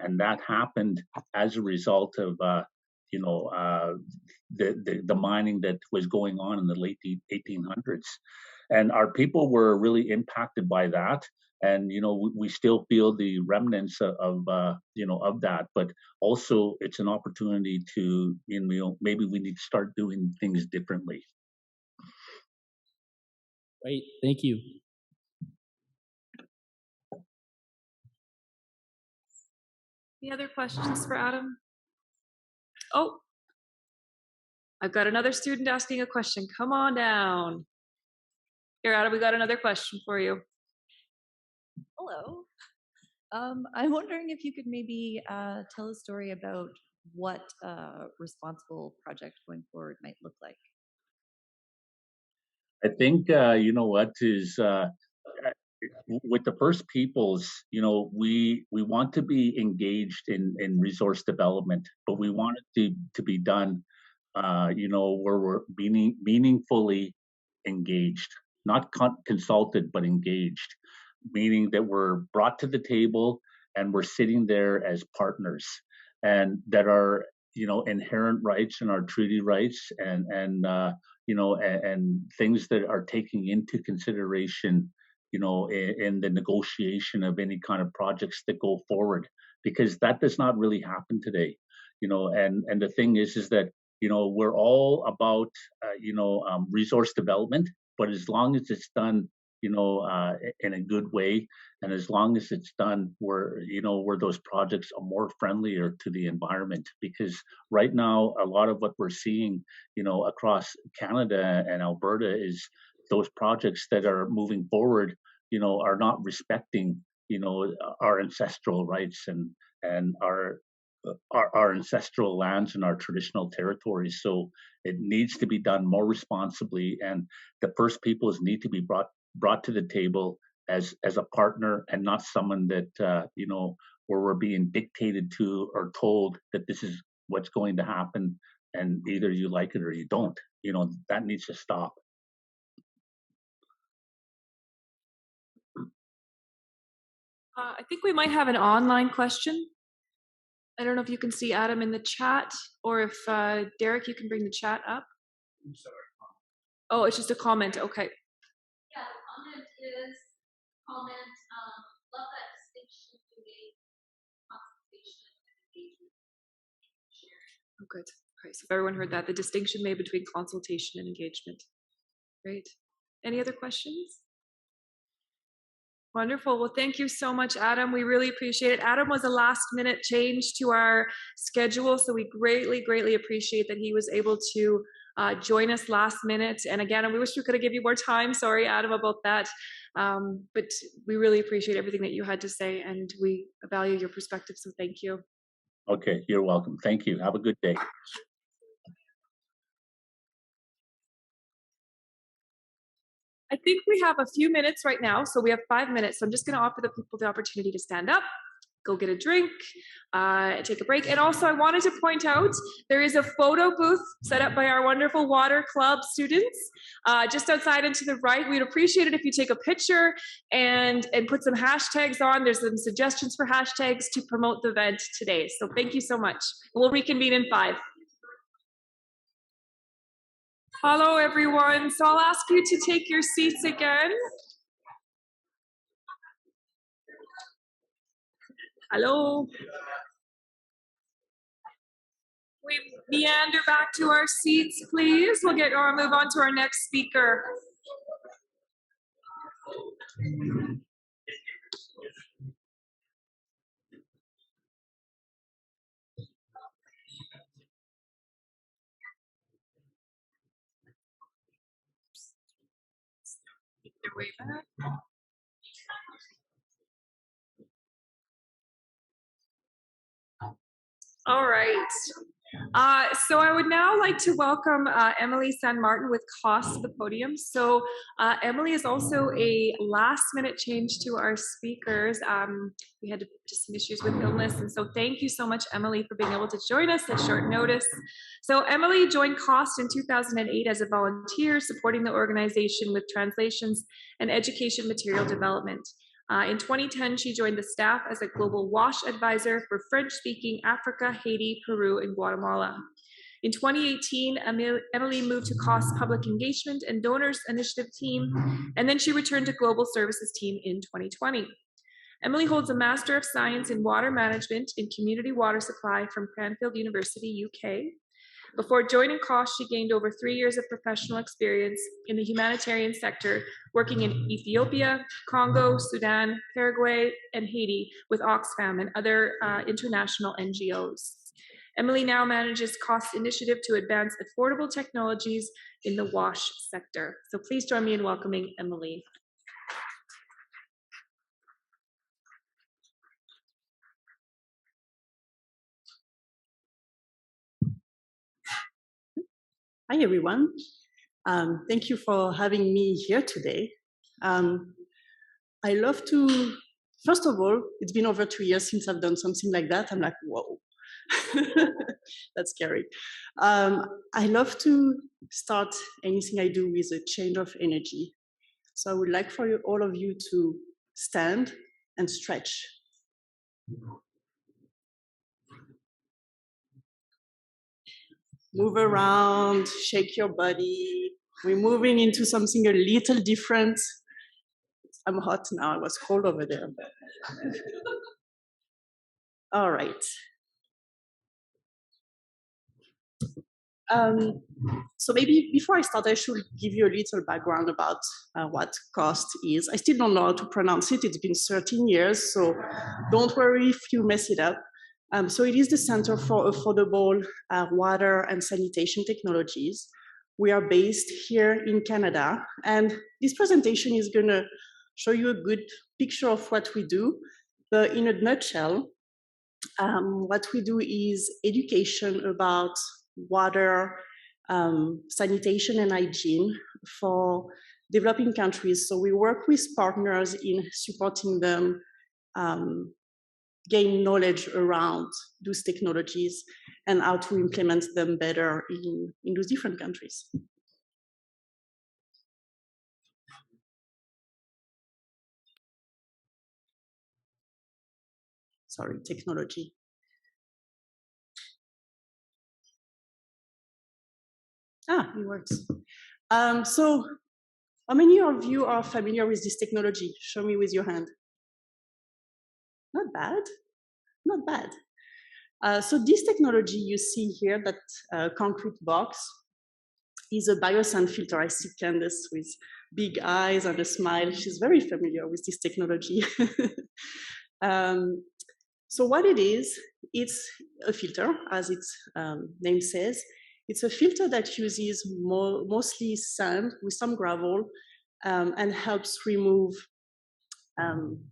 and that happened as a result of, the mining that was going on in the late 1800s. And our people were really impacted by that. And, we still feel the remnants of that, but also it's an opportunity to, maybe we need to start doing things differently. Right. Thank you. Any other questions for Adam? Oh, I've got another student asking a question. Come on down. Here, Adam, we got another question for you. Hello. I'm wondering if you could maybe tell a story about what a responsible project going forward might look like. I think, what is, with the First Peoples, we want to be engaged in resource development, but we want it to be done, where we're meaningfully engaged, not consulted, but engaged, meaning that we're brought to the table and we're sitting there as partners, and that are, inherent rights and our treaty rights and things that are taking into consideration, in the negotiation of any kind of projects that go forward, because that does not really happen today, and the thing is that, we're all about, resource development, but as long as it's done, in a good way, and as long as it's done where, where those projects are more friendlier to the environment, because right now a lot of what we're seeing, across Canada and Alberta is those projects that are moving forward, are not respecting, our ancestral rights and our ancestral lands and our traditional territories. So it needs to be done more responsibly, and the First Peoples need to be brought to the table as a partner, and not someone that, where we're being dictated to or told that this is what's going to happen, and either you like it or you don't. That needs to stop. I think we might have an online question. I don't know if you can see Adam in the chat, or if Derek, you can bring the chat up. Oh, it's just a comment. Okay. Yeah, the comment is love that distinction between consultation and engagement. Oh, good. Okay, so if everyone heard that, the distinction made between consultation and engagement. Great. Any other questions? Wonderful. Well, thank you so much, Adam. We really appreciate it. Adam was a last-minute change to our schedule, so we greatly, greatly appreciate that he was able to join us last minute. And again, we wish we could have given you more time. Sorry, Adam, about that. But we really appreciate everything that you had to say, and we value your perspective, so thank you. Okay, you're welcome. Thank you. Have a good day. I think we have a few minutes right now, so we have 5 minutes. So I'm just going to offer the people the opportunity to stand up, go get a drink, take a break. And also I wanted to point out there is a photo booth set up by our wonderful water club students just outside and to the right. We'd appreciate it if you take a picture and put some hashtags on. There's some suggestions for hashtags to promote the event today. So thank you so much. We'll reconvene in 5. Hello, everyone. So I'll ask you to take your seats again. Hello. We meander back to our seats, please. We'll move on to our next speaker. Their way back. All right. So I would now like to welcome Emily San Martin with COST to the podium. So Emily is also a last-minute change to our speakers. We had just some issues with illness, and so thank you so much, Emily, for being able to join us at short notice. So Emily joined COST in 2008 as a volunteer, supporting the organization with translations and education material development. In 2010, she joined the staff as a global WASH advisor for French-speaking Africa, Haiti, Peru, and Guatemala. In 2018, Emily moved to COST Public Engagement and Donors Initiative team, and then she returned to Global Services team in 2020. Emily holds a Master of Science in Water Management in Community Water Supply from Cranfield University, UK. Before joining COST, she gained over 3 years of professional experience in the humanitarian sector, working in Ethiopia, Congo, Sudan, Paraguay, and Haiti with Oxfam and other international NGOs. Emily now manages COST's initiative to advance affordable technologies in the WASH sector. So please join me in welcoming Emily. Hi, everyone. Thank you for having me here today. I love to, first of all, it's been over 2 years since I've done something like that. I'm like, whoa, that's scary. I love to start anything I do with a change of energy. So I would like for you, all of you to stand and stretch. Move around, shake your body. We're moving into something a little different. I'm hot now, I was cold over there. All right. So maybe before I start, I should give you a little background about what COST is. I still don't know how to pronounce it. It's been 13 years, so don't worry if you mess it up. So it is the Center for Affordable Water and Sanitation Technologies. We are based here in Canada, and this presentation is going to show you a good picture of what we do. But in a nutshell, what we do is education about water, sanitation and hygiene for developing countries. So we work with partners in supporting them gain knowledge around those technologies and how to implement them better in those different countries. Sorry, technology. It works. So how many of you are familiar with this technology? Show me with your hand. Not bad, not bad. So this technology you see here, that concrete box, is a biosand filter. I see Candace with big eyes and a smile. She's very familiar with this technology. So what it is, it's a filter, as its name says. It's a filter that uses mostly sand with some gravel and helps remove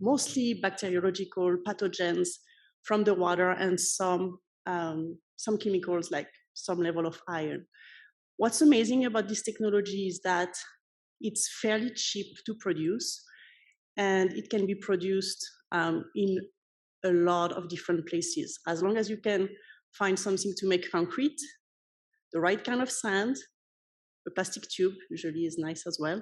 mostly bacteriological pathogens from the water and some chemicals like some level of iron. What's amazing about this technology is that it's fairly cheap to produce, and it can be produced in a lot of different places. As long as you can find something to make concrete, the right kind of sand, a plastic tube usually is nice as well,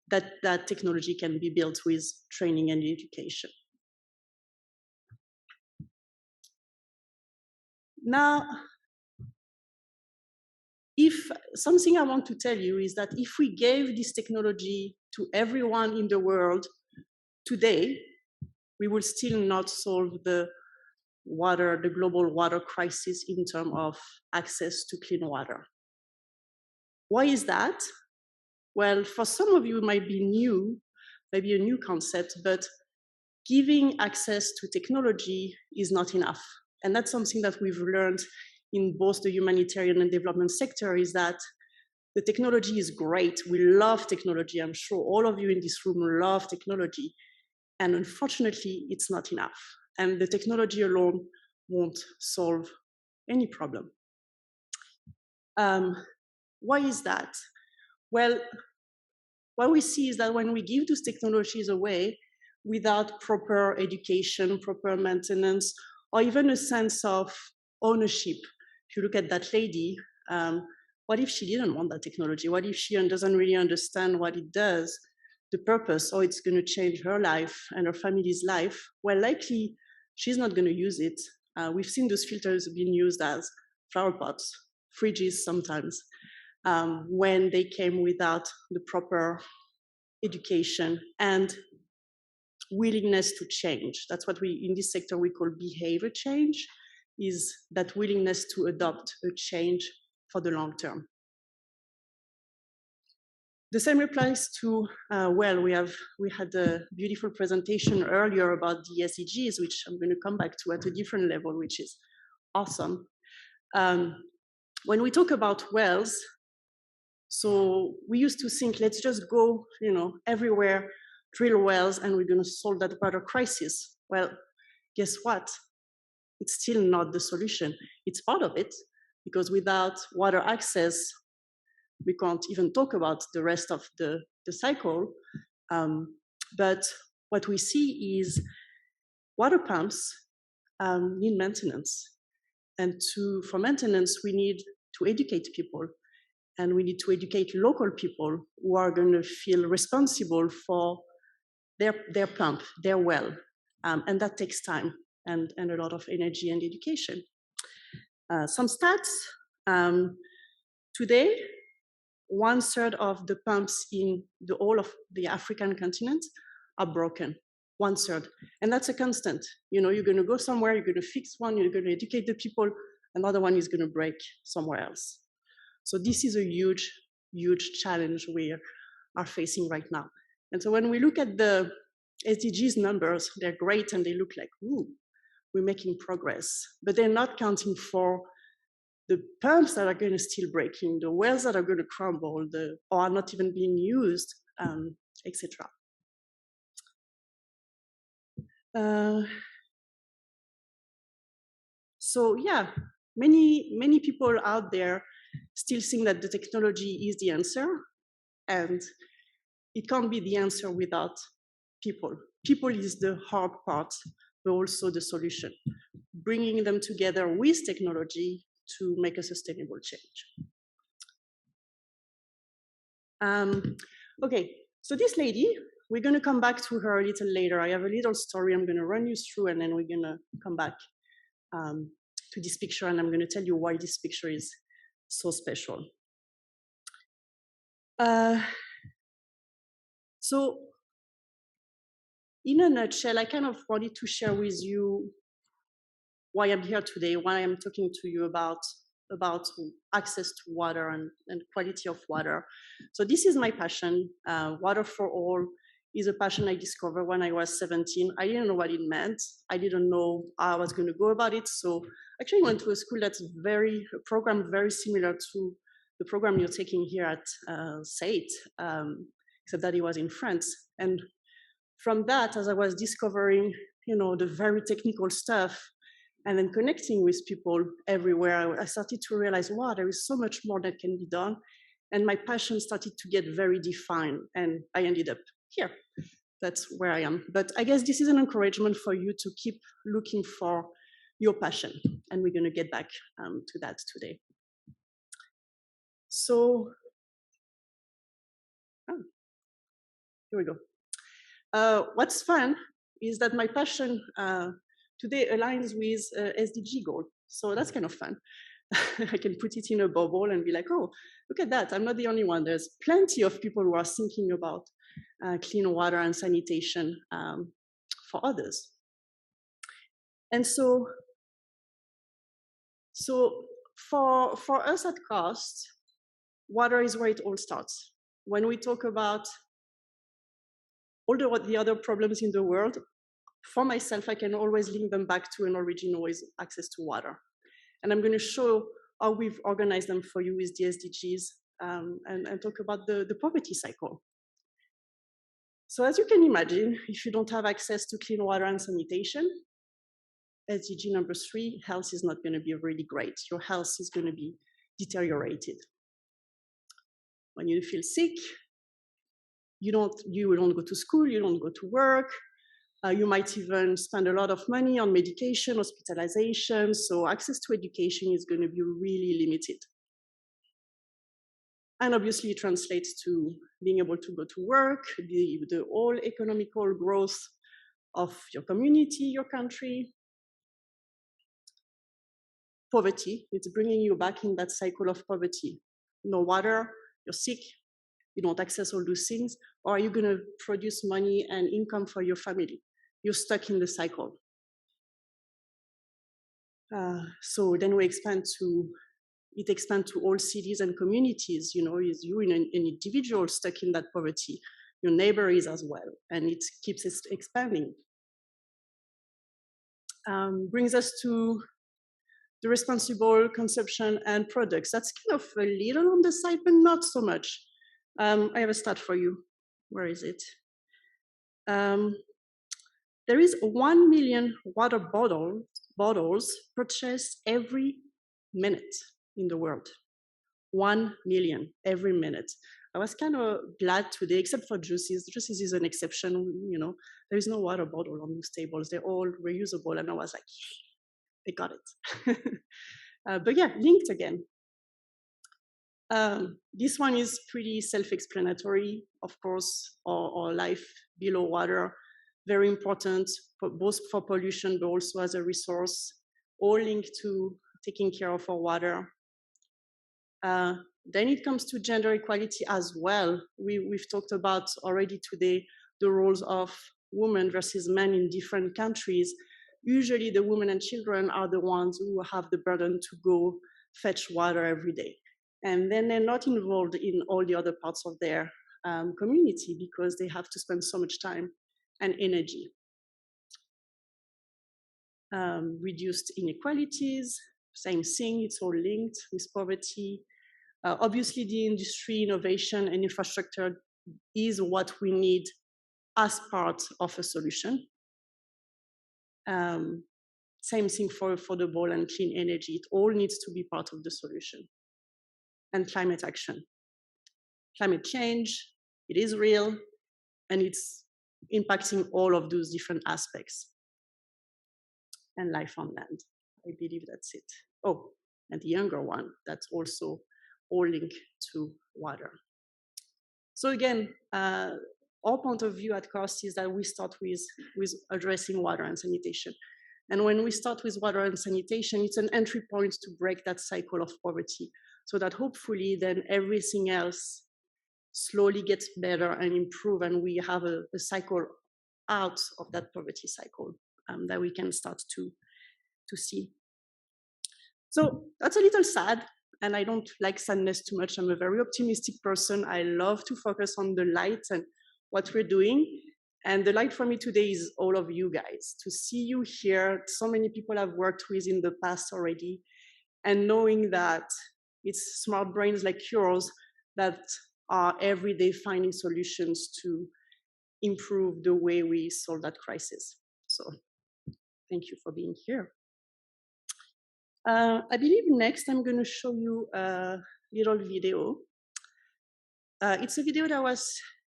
that technology can be built with training and education. Now, if something I want to tell you is that if we gave this technology to everyone in the world today, we will still not solve the global water crisis in terms of access to clean water. Why is that? Well, for some of you it might be new, maybe a new concept, but giving access to technology is not enough. And that's something that we've learned in both the humanitarian and development sector, is that the technology is great. We love technology. I'm sure all of you in this room love technology. And unfortunately, it's not enough. And the technology alone won't solve any problem. Why is that? Well, what we see is that when we give those technologies away without proper education, proper maintenance, or even a sense of ownership, if you look at that lady, what if she didn't want that technology? What if she doesn't really understand what it does, the purpose, or it's going to change her life and her family's life? Well, likely she's not going to use it. We've seen those filters being used as flower pots, fridges sometimes, when they came without the proper education and willingness to change. That's what we, in this sector, we call behavior change, is that willingness to adopt a change for the long term. The same applies to, well, we had a beautiful presentation earlier about the SDGs, which I'm going to come back to at a different level, which is awesome. When we talk about wells, so we used to think, let's just go, everywhere, drill wells, and we're going to solve that water crisis. Well, guess what? It's still not the solution. It's part of it, because without water access, we can't even talk about the rest of the cycle. But what we see is water pumps need maintenance. And for maintenance, we need to educate people. And we need to educate local people who are going to feel responsible for their pump, their well. And that takes time and a lot of energy and education. Some stats. Today, 1/3 of the pumps in the whole of the African continent are broken. 1/3. And that's a constant. You're going to go somewhere, you're going to fix one, you're going to educate the people, another one is going to break somewhere else. So this is a huge, huge challenge we are facing right now. And so when we look at the SDGs numbers, they're great and they look like, ooh, we're making progress. But they're not counting for the pumps that are going to still break in, the wells that are going to crumble, or are not even being used, etc. So yeah, many people out there still think that the technology is the answer, and it can't be the answer without people. People is the hard part, but also the solution. Bringing them together with technology to make a sustainable change. Okay, so this lady, we're going to come back to her a little later. I have a little story I'm going to run you through, and then we're going to come back to this picture, and I'm going to tell you why this picture is so special. So, in a nutshell, I kind of wanted to share with you why I'm here today, why I'm talking to you about about access to water and quality of water. So this is my passion. Water for all is a passion I discovered when I was 17. I didn't know what it meant. I didn't know how I was going to go about it. So actually went to a school that's a program very similar to the program you're taking here at SAIT, except that it was in France. And from that, as I was discovering, the very technical stuff, and then connecting with people everywhere, I started to realize, wow, there is so much more that can be done. And my passion started to get very defined, and I ended up here. That's where I am. But I guess this is an encouragement for you to keep looking for your passion, and we're going to get back to that today. So, here we go. What's fun is that my passion today aligns with SDG goal. So that's kind of fun. I can put it in a bubble and be like, oh, look at that. I'm not the only one. There's plenty of people who are thinking about clean water and sanitation for others. And so for us at COST, water is where it all starts. When we talk about all the other problems in the world, for myself, I can always link them back to an origin, always access to water. And I'm going to show how we've organized them for you with the SDGs and talk about the poverty cycle. So as you can imagine, if you don't have access to clean water and sanitation, SDG number 3, health is not going to be really great. Your health is going to be deteriorated. When you feel sick, you don't go to school, you don't go to work. You might even spend a lot of money on medication, hospitalization. So access to education is going to be really limited. And obviously it translates to being able to go to work, the whole economical growth of your community, your country. Poverty, it's bringing you back in that cycle of poverty. No water, you're sick, you don't access all those things, or are you going to produce money and income for your family? You're stuck in the cycle. So then it expands to all cities and communities. Is you an individual stuck in that poverty, your neighbor is as well, and it keeps expanding. Brings us to the responsible consumption and products. That's kind of a little on the side, but not so much. I have a stat for you. Where is it? There is 1 million water bottles purchased every minute in the world. 1 million every minute. I was kind of glad today, except for juices. Juices is an exception. There is no water bottle on those tables. They're all reusable. And I was like, they got it. But yeah, linked again. This one is pretty self-explanatory. Of course, our life below water, very important, both for pollution, but also as a resource, all linked to taking care of our water. Then it comes to gender equality as well. We've talked about already today the roles of women versus men in different countries. Usually the women and children are the ones who have the burden to go fetch water every day. And then they're not involved in all the other parts of their community because they have to spend so much time and energy. Reduced inequalities, same thing, it's all linked with poverty. Obviously the industry, innovation, and infrastructure is what we need as part of a solution. Same thing for affordable and clean energy. It all needs to be part of the solution. And climate action. Climate change, it is real, and it's impacting all of those different aspects. And life on land, I believe that's it. Oh, and the younger one, that's also all linked to water. So again, our point of view at COST is that we start with addressing water and sanitation. And when we start with water and sanitation, it's an entry point to break that cycle of poverty, so that hopefully then everything else slowly gets better and improve, and we have a cycle out of that poverty cycle that we can start to see. So that's a little sad, and I don't like sadness too much. I'm a very optimistic person. I love to focus on the light and what we're doing. And the light for me today is all of you guys. To see you here, so many people I've worked with in the past already, and knowing that it's smart brains like yours that are every day finding solutions to improve the way we solve that crisis. So thank you for being here. I believe next I'm going to show you a little video. It's a video that was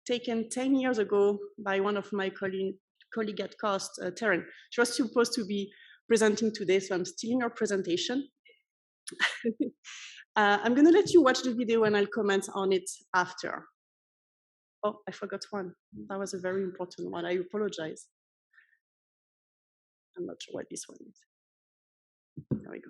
taken 10 years ago by one of my colleague at COST, Taryn. She was supposed to be presenting today, so I'm stealing her presentation. I'm going to let you watch the video and I'll comment on it after. Oh, I forgot one. That was a very important one. I apologize. I'm not sure what this one is. There we go.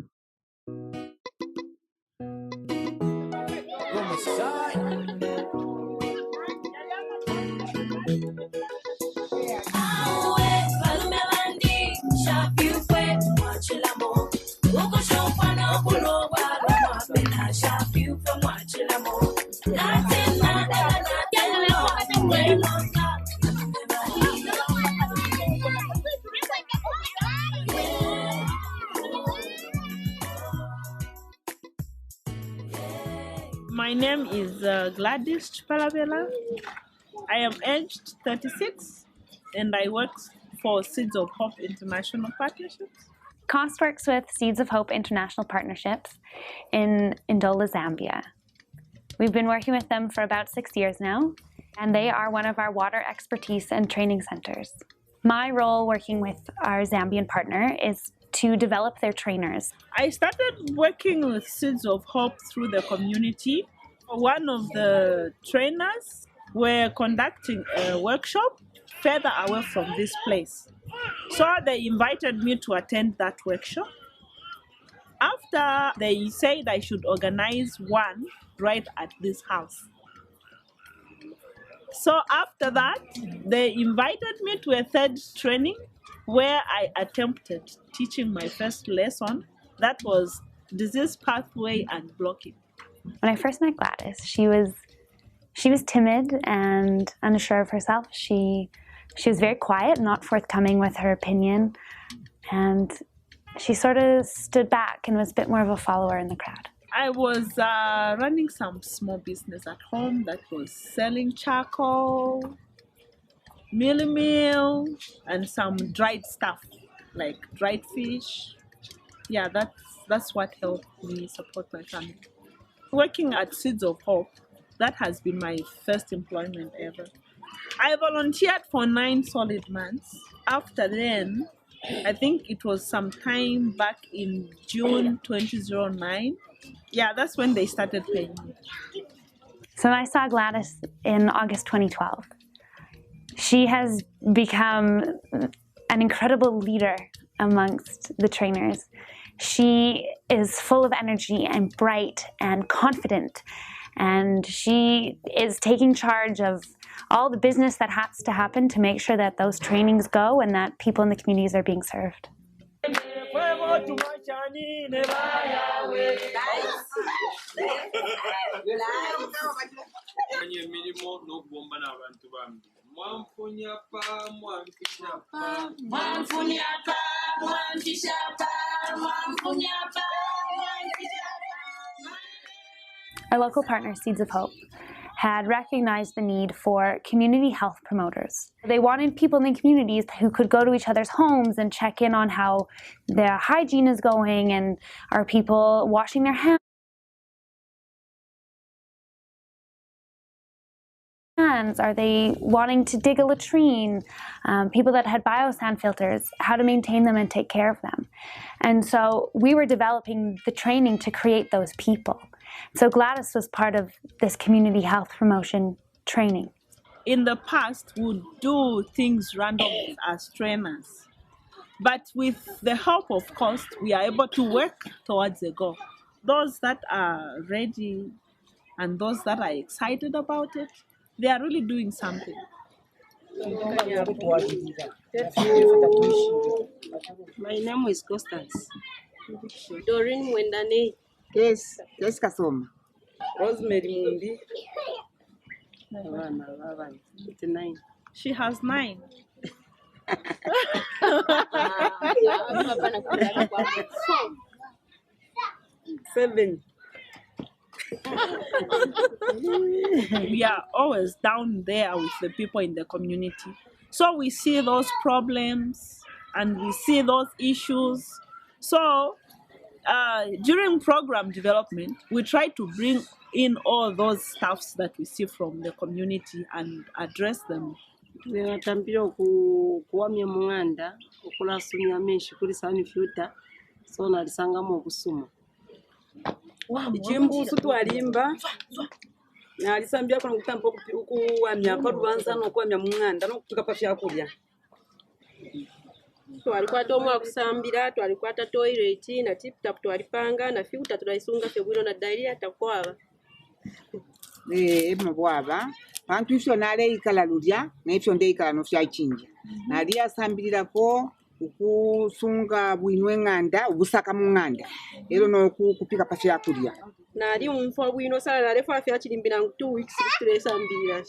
My name is Gladys Palabella. I am aged 36 and I work for Seeds of Hope International Partnerships. COST works with Seeds of Hope International Partnerships in Ndola, Zambia. We've been working with them for about 6 years now, and they are one of our water expertise and training centers. My role working with our Zambian partner is to develop their trainers. I started working with Seeds of Hope through the community. One of the trainers were conducting a workshop further away from this place. So they invited me to attend that workshop. After, they said I should organize one right at this house. So after that, they invited me to a third training where I attempted teaching my first lesson. That was disease pathway and blocking. When I first met Gladys, she was timid and unsure of herself. She was very quiet, not forthcoming with her opinion, and she sort of stood back and was a bit more of a follower in the crowd. I was running some small business at home that was selling charcoal, meal, and some dried stuff like dried fish. Yeah, that's what helped me support my family. Working at Seeds of Hope, that has been my first employment ever. I volunteered for 9 solid months. After then, I think it was sometime back in June 2009. Yeah, that's when they started paying me. So I saw Gladys in August 2012. She has become an incredible leader amongst the trainers. She is full of energy and bright and confident, and she is taking charge of all the business that has to happen to make sure that those trainings go and that people in the communities are being served. Our local partner, Seeds of Hope, had recognized the need for community health promoters. They wanted people in the communities who could go to each other's homes and check in on how their hygiene is going, and are people washing their hands? Are they wanting to dig a latrine? People that had biosand filters, how to maintain them and take care of them. And so we were developing the training to create those people. So Gladys was part of this community health promotion training. In the past, we would do things randomly as trainers. But with the help of COST, we are able to work towards a goal. Those that are ready and those that are excited about it, they are really doing something. My name is Constance. Doreen Mwendane. Yes, yes, Kasoma. Rosemary Mumbi. Abana b'abana, 9. She has 9. Seven. We are always down there with the people in the community. So we see those problems and we see those issues. So during program development, we try to bring in all those stuffs that we see from the community and address them. Natambira okuwamya munganda okulasunya menshi kuri sanifyuta so nalisangamu obusuma ichimbusu twalimba nalisambira kono kutampa okuwamya palubanza nokuwamya munganda nokupika pa fyakulya twalikwata omwe akusambira twalikwata toilet na tip-tap twalipanga na fyuta tulaisunga febwino na diarrhea takwaba Mabwaba, bantu isho nale ikala lulya, na ifyo nde ikala no fyachinja. Nali asambilirako ukusunga bwinwe nganda, ubusaka mu nganda. Ero no kupika pa fyakulya. Nali umfa bwino sala nale fa fyachilimbira 2 weeks tulesambira.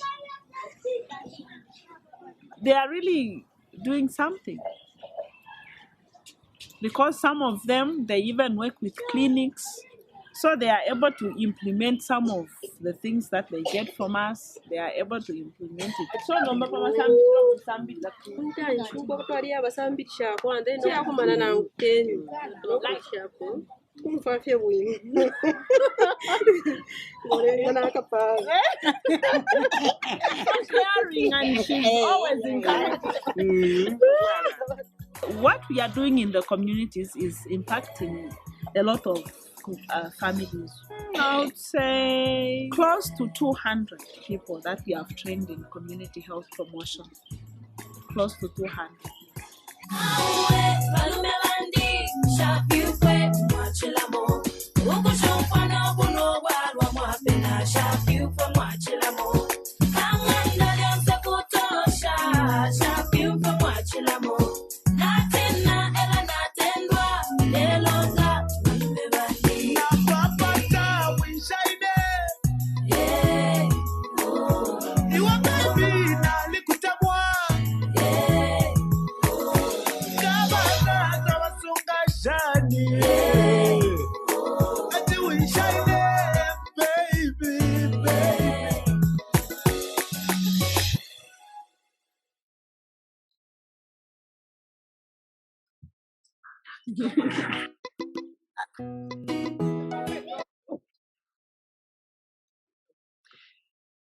They are really doing something. Because some of them, they even work with clinics. So they are able to implement some of the things that they get from us. They are able to implement it. So no and she's always encouraging. What we are doing in the communities is impacting a lot of families. I would say close to 200 people that we have trained in community health promotion. Close to 200.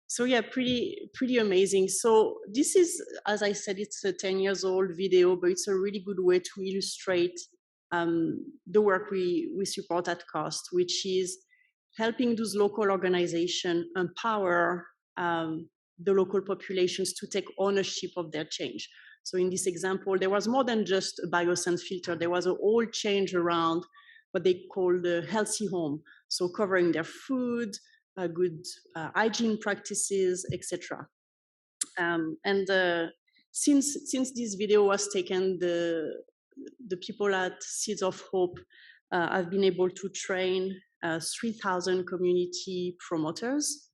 So yeah, pretty amazing. So this is, as I said, it's a 10 years old video, but it's a really good way to illustrate the work we support at cost, which is helping those local organizations empower the local populations to take ownership of their change. So in this example, there was more than just a biosense filter. There was a whole change around what they call the healthy home. So covering their food, good hygiene practices, etc. Since this video was taken, the people at Seeds of Hope have been able to train 3,000 community promoters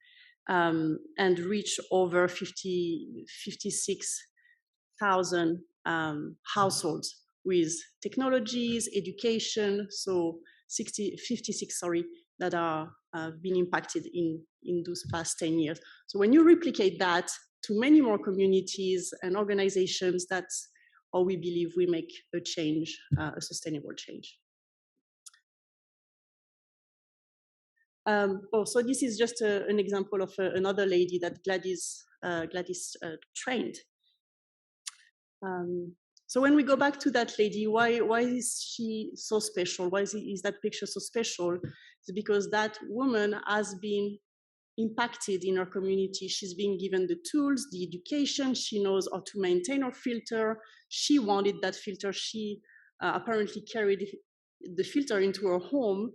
and reach over 56,000 households with technologies, education, so 56, that are been impacted in those past 10 years. So when you replicate that to many more communities and organizations, that's how we believe we make a change, a sustainable change. So this is just an example of another lady that Gladys trained. So when we go back to that lady, why is she so special? Why is that picture so special? It's because that woman has been impacted in her community. She's been given the tools, the education. She knows how to maintain her filter. She wanted that filter. She apparently carried the filter into her home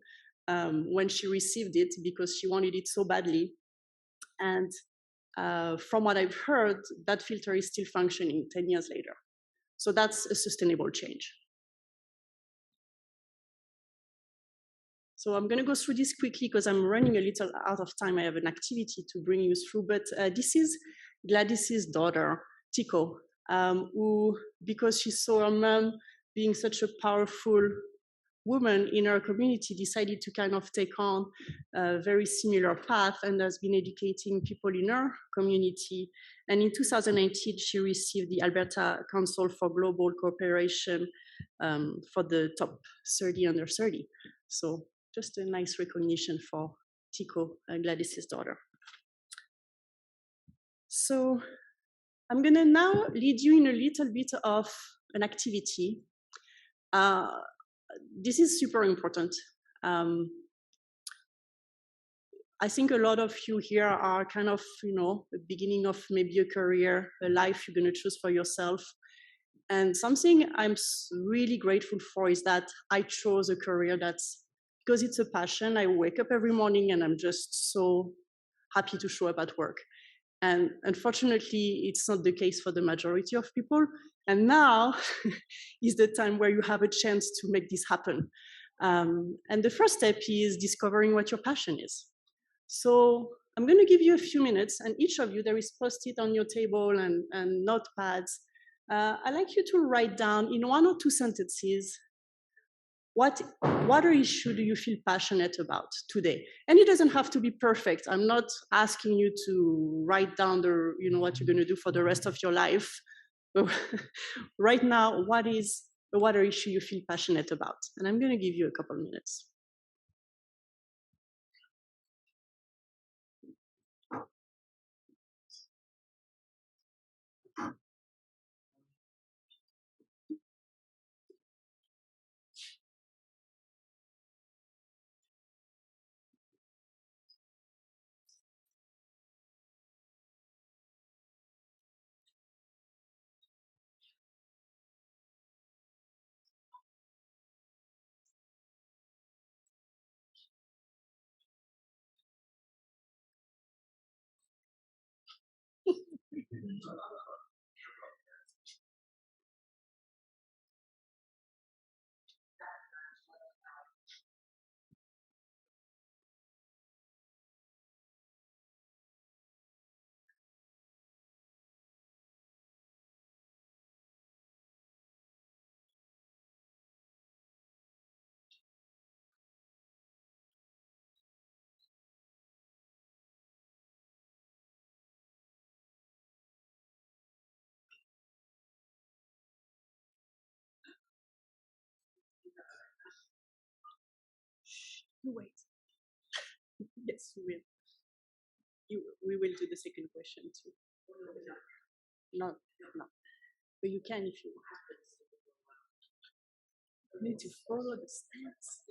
when she received it because she wanted it so badly. And from what I've heard, that filter is still functioning 10 years later. So that's a sustainable change. So I'm going to go through this quickly because I'm running a little out of time. I have an activity to bring you through, but this is Gladys's daughter, Tico, who, because she saw her mom being such a powerful woman in her community, decided to kind of take on a very similar path and has been educating people in her community. And in 2019, she received the Alberta Council for Global Cooperation for the top 30 under 30. So just a nice recognition for Tico, Gladys's daughter. So I'm gonna now lead you in a little bit of an activity. This is super important. I think a lot of you here are kind of, the beginning of maybe a career, a life you're gonna choose for yourself. And something I'm really grateful for is that I chose a career that's, because it's a passion, I wake up every morning and I'm just so happy to show up at work. And unfortunately, it's not the case for the majority of people. And now is the time where you have a chance to make this happen. And the first step is discovering what your passion is. So I'm going to give you a few minutes, and each of you, there is post-it on your table and notepads. I'd like you to write down in 1 or 2 sentences what issue do you feel passionate about today? And it doesn't have to be perfect. I'm not asking you to write down what you're going to do for the rest of your life. But right now, what is the water issue you feel passionate about? And I'm going to give you a couple minutes. You wait. Yes, we will. We will do the second question too. No. But you can if you want. You need to follow the steps.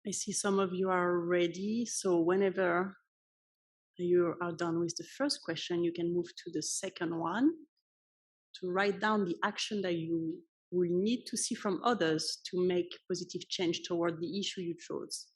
I see some of you are ready. So whenever you are done with the first question, you can move to the second one to write down the action that you will need to see from others to make positive change toward the issue you chose.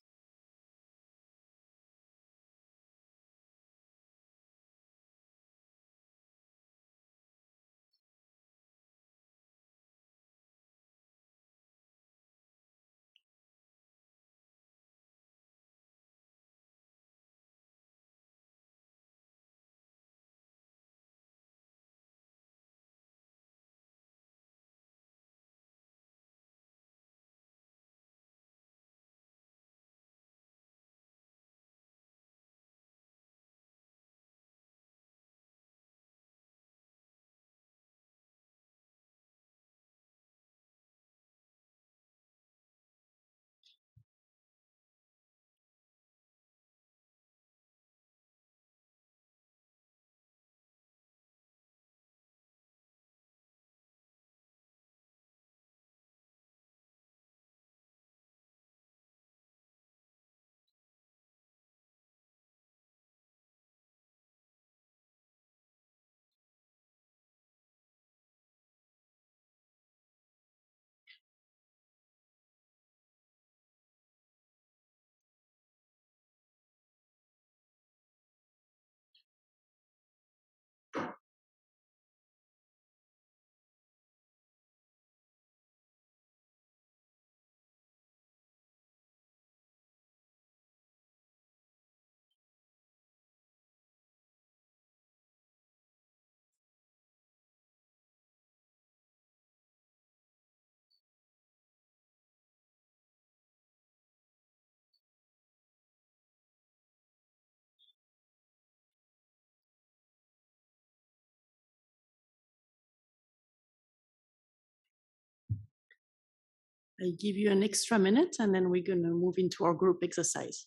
I give you an extra minute and then we're gonna move into our group exercise.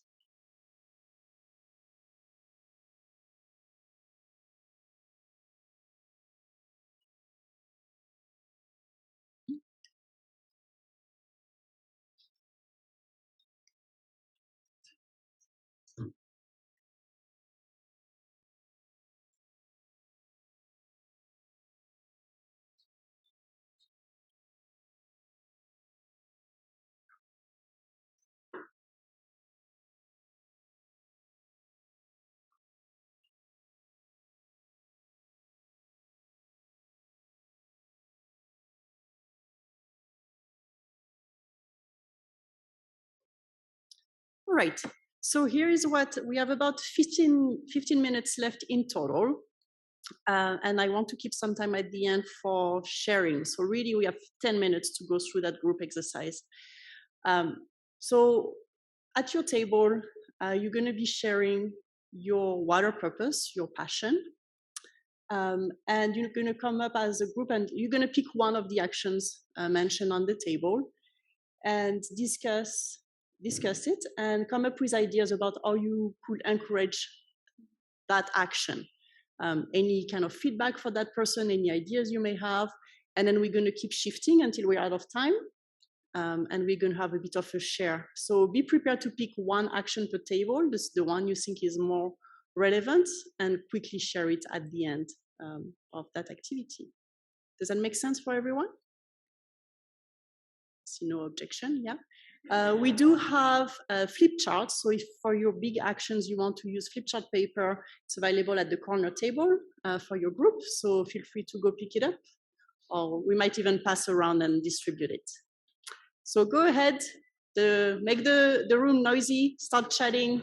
All right, so here is what we have: about 15 minutes left in total. And I want to keep some time at the end for sharing. So really we have 10 minutes to go through that group exercise. So at your table, you're gonna be sharing your water purpose, your passion. And you're gonna come up as a group and you're gonna pick one of the actions mentioned on the table and discuss it and come up with ideas about how you could encourage that action. Any kind of feedback for that person, any ideas you may have, and then we're going to keep shifting until we're out of time, and we're going to have a bit of a share. So be prepared to pick one action per table, this the one you think is more relevant, and quickly share it at the end of that activity. Does that make sense for everyone? See no objection, yeah. We do have flip charts, so if for your big actions you want to use flip chart paper, it's available at the corner table for your group, so feel free to go pick it up, or we might even pass around and distribute it. So go ahead, make the room noisy, start chatting.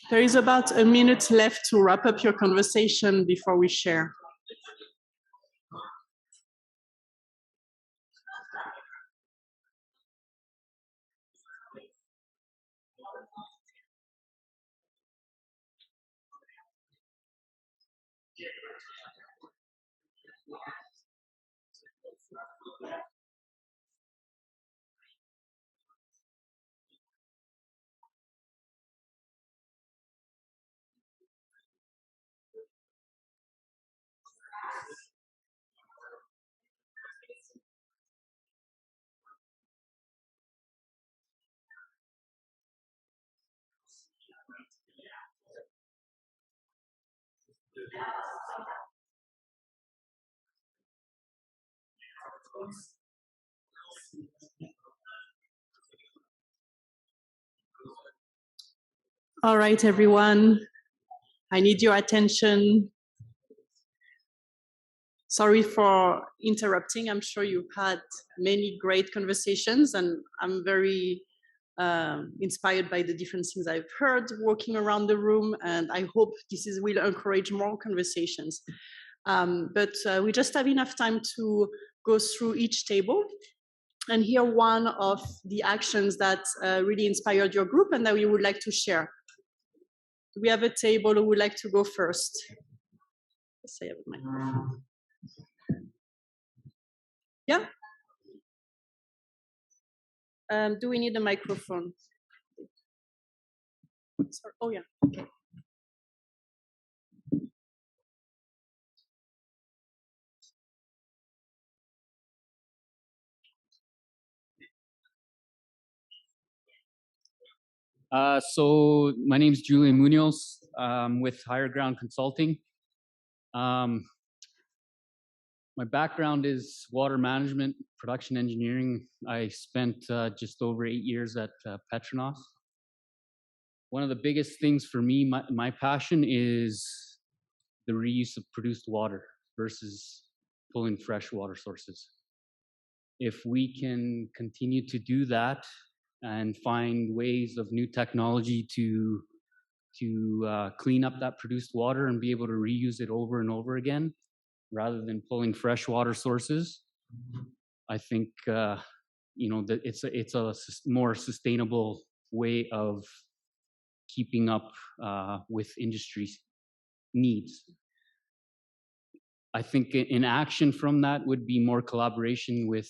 There is about a minute left to wrap up your conversation before we share. All right, everyone, I need your attention. Sorry for interrupting. I'm sure you've had many great conversations, and I'm very inspired by the different things I've heard walking around the room, and I hope will encourage more conversations. But we just have enough time to go through each table and hear one of the actions that really inspired your group and that we would like to share. Do we have a table who would like to go first? Yes, I have a microphone. Yeah? Do we need a microphone? Sorry. Oh, yeah. Okay. So my name is Julian Munoz with Higher Ground Consulting. My background is water management, production engineering. I spent just over 8 years at Petronas. One of the biggest things for me, my passion is the reuse of produced water versus pulling fresh water sources. If we can continue to do that and find ways of new technology to clean up that produced water and be able to reuse it over and over again, rather than pulling fresh water sources, I think that it's a more sustainable way of keeping up with industry's needs. I think in action from that would be more collaboration with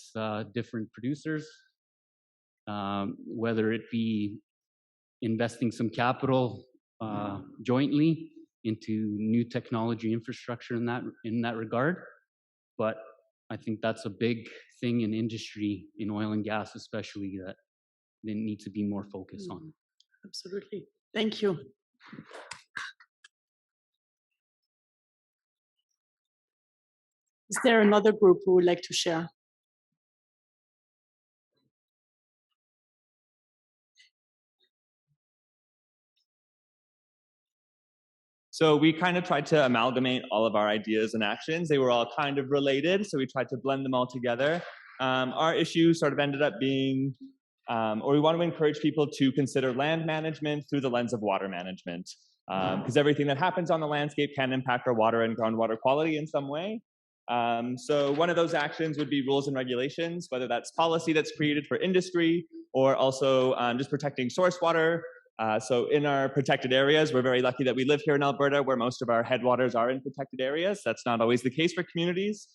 different producers, whether it be investing some capital jointly into new technology infrastructure in that regard. But I think that's a big thing in industry, in oil and gas especially, that they need to be more focused on. Absolutely. Thank you. Is there another group who would like to share? So we kind of tried to amalgamate all of our ideas and actions. They were all kind of related, so we tried to blend them all together. Our issue sort of ended up being, or we want to encourage people to consider land management through the lens of water management, because everything that happens on the landscape can impact our water and groundwater quality in some way. So one of those actions would be rules and regulations, whether that's policy that's created for industry or also just protecting source water. So in our protected areas, we're very lucky that we live here in Alberta, where most of our headwaters are in protected areas. That's not always the case for communities.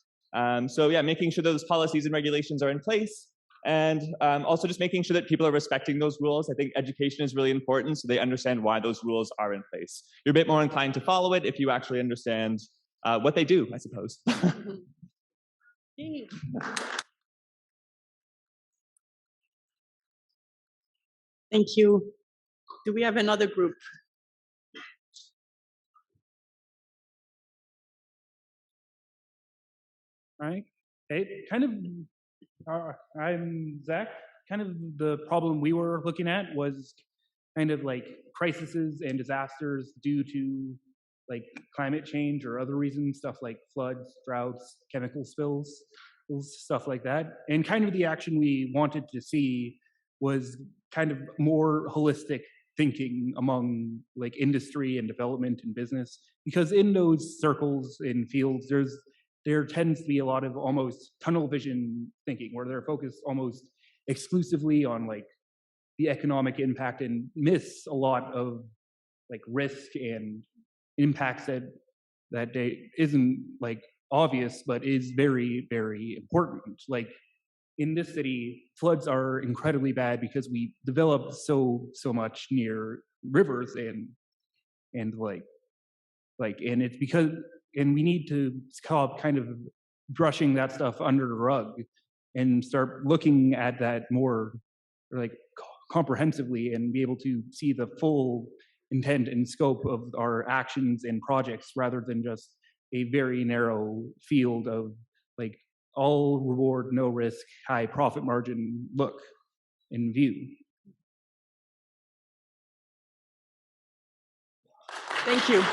So yeah, making sure those policies and regulations are in place, and also just making sure that people are respecting those rules. I think education is really important, so they understand why those rules are in place. You're a bit more inclined to follow it if you actually understand what they do, I suppose. Thank you. Do we have another group? All right. Hey, I'm Zach. Kind of the problem we were looking at was kind of like crises and disasters due to like climate change or other reasons, stuff like floods, droughts, chemical spills, stuff like that. And kind of the action we wanted to see was kind of more holistic thinking among like industry and development and business, because in those circles in fields, there tends to be a lot of almost tunnel vision thinking where they're focused almost exclusively on like the economic impact and miss a lot of like risk and impacts that they isn't like obvious, but is very, very important. Like in this city, floods are incredibly bad because we developed so much near rivers and and it's because, and we need to stop kind of brushing that stuff under the rug and start looking at that more like comprehensively and be able to see the full intent and scope of our actions and projects rather than just a very narrow field of like all reward, no risk, high profit margin look in view. Thank you.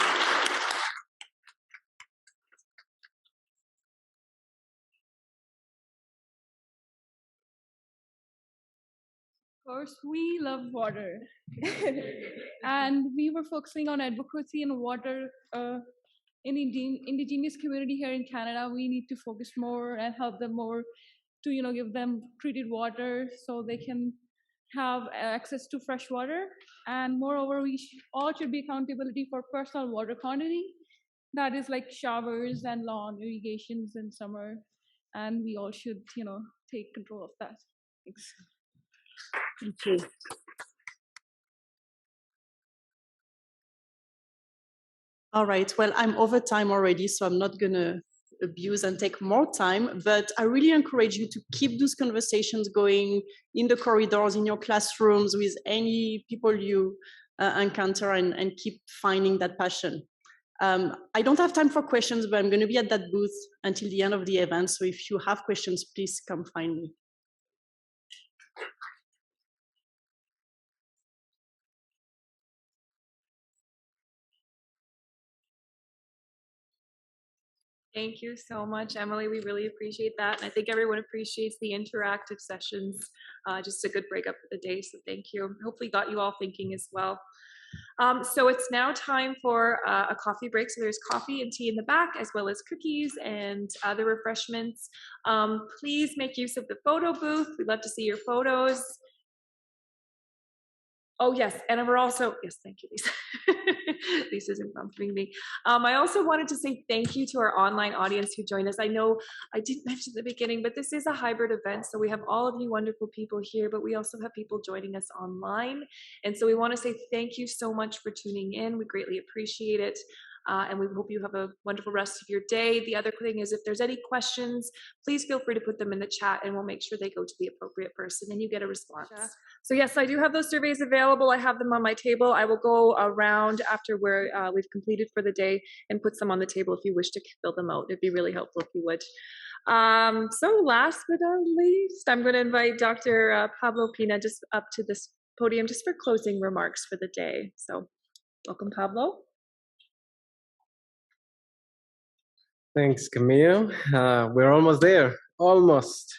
Of course, we love water. And we were focusing on advocacy and water in indigenous community here in Canada. We need to focus more and help them more to, give them treated water so they can have access to fresh water. And moreover, we all should be accountability for personal water quantity. That is like showers and lawn irrigations in summer. And we all should, take control of that. Thanks. Thank you. All right, well, I'm over time already, so I'm not gonna abuse and take more time, but I really encourage you to keep those conversations going in the corridors, in your classrooms, with any people you encounter, and keep finding that passion. I don't have time for questions, but I'm gonna be at that booth until the end of the event, so if you have questions, please come find me. Thank you so much, Emily. We really appreciate that. And I think everyone appreciates the interactive sessions. Just a good break up for the day. So thank you. Hopefully got you all thinking as well. So it's now time for a coffee break. So there's coffee and tea in the back, as well as cookies and other refreshments. Please make use of the photo booth. We'd love to see your photos. Oh, yes, and we're also, yes, thank you, Lisa. Lisa's interrupting me. I also wanted to say thank you to our online audience who joined us. I know I didn't mention at the beginning, but this is a hybrid event, so we have all of you wonderful people here, but we also have people joining us online. And so we want to say thank you so much for tuning in. We greatly appreciate it. And we hope you have a wonderful rest of your day. The other thing is, if there's any questions, please feel free to put them in the chat and we'll make sure they go to the appropriate person and you get a response. So yes, I do have those surveys available. I have them on my table. I will go around after we've completed for the day and put some on the table if you wish to fill them out. It'd be really helpful if you would. So last but not least, I'm going to invite Dr. Pablo Pina just up to this podium just for closing remarks for the day. So welcome, Pablo. Thanks, Camille. We're almost there, almost.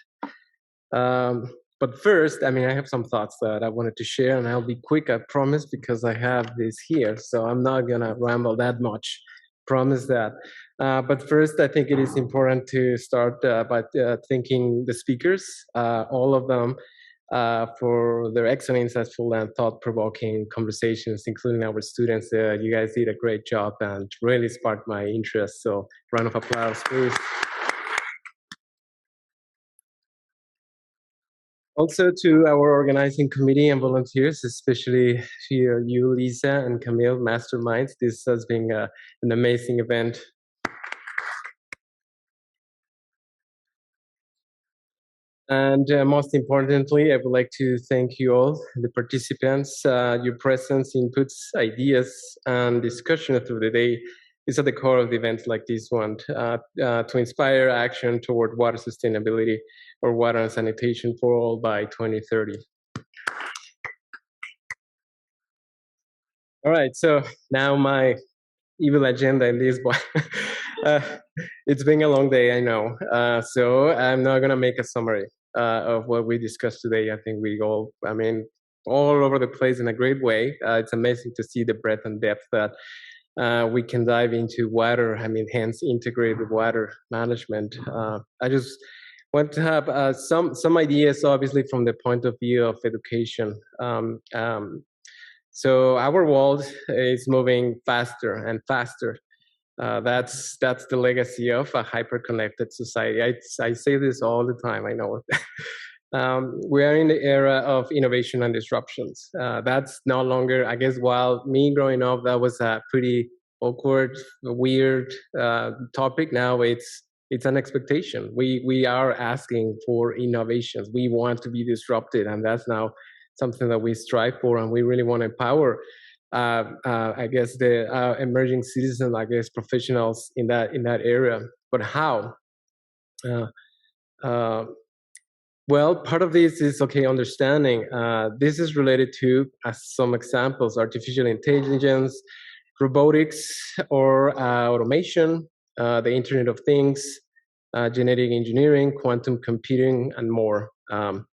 But first, I have some thoughts that I wanted to share, and I'll be quick, I promise, because I have this here, so I'm not gonna ramble that much, promise that. But first, I think it is important to start by thanking the speakers, all of them, for their excellent, insightful, and thought-provoking conversations, including our students. You guys did a great job and really sparked my interest, so round of applause, please. Also to our organizing committee and volunteers, especially you, Lisa, and Camille, masterminds. This has been an amazing event. And most importantly, I would like to thank you all, the participants. Your presence, inputs, ideas, and discussion through the day is at the core of the events like this one, to inspire action toward water sustainability or water and sanitation for all by 2030. All right, so now my evil agenda in this one. It's been a long day, I know. So I'm not gonna make a summary of what we discussed today. I think we all, all over the place in a great way. It's amazing to see the breadth and depth that we can dive into water. Hence integrated water management. I just want to have some ideas, obviously, from the point of view of education. So our world is moving faster and faster. That's the legacy of a hyper-connected society. I say this all the time. I know. We are in the era of innovation and disruptions. That's no longer, I guess, while me growing up, that was a pretty awkward, weird topic. Now it's an expectation. We are asking for innovations. We want to be disrupted, and that's now something that we strive for, and we really want to empower. I guess the emerging citizens, I guess professionals in that area. But how? Well, part of this is understanding. This is related to some examples: artificial intelligence, robotics, or automation, the Internet of Things, genetic engineering, quantum computing, and more.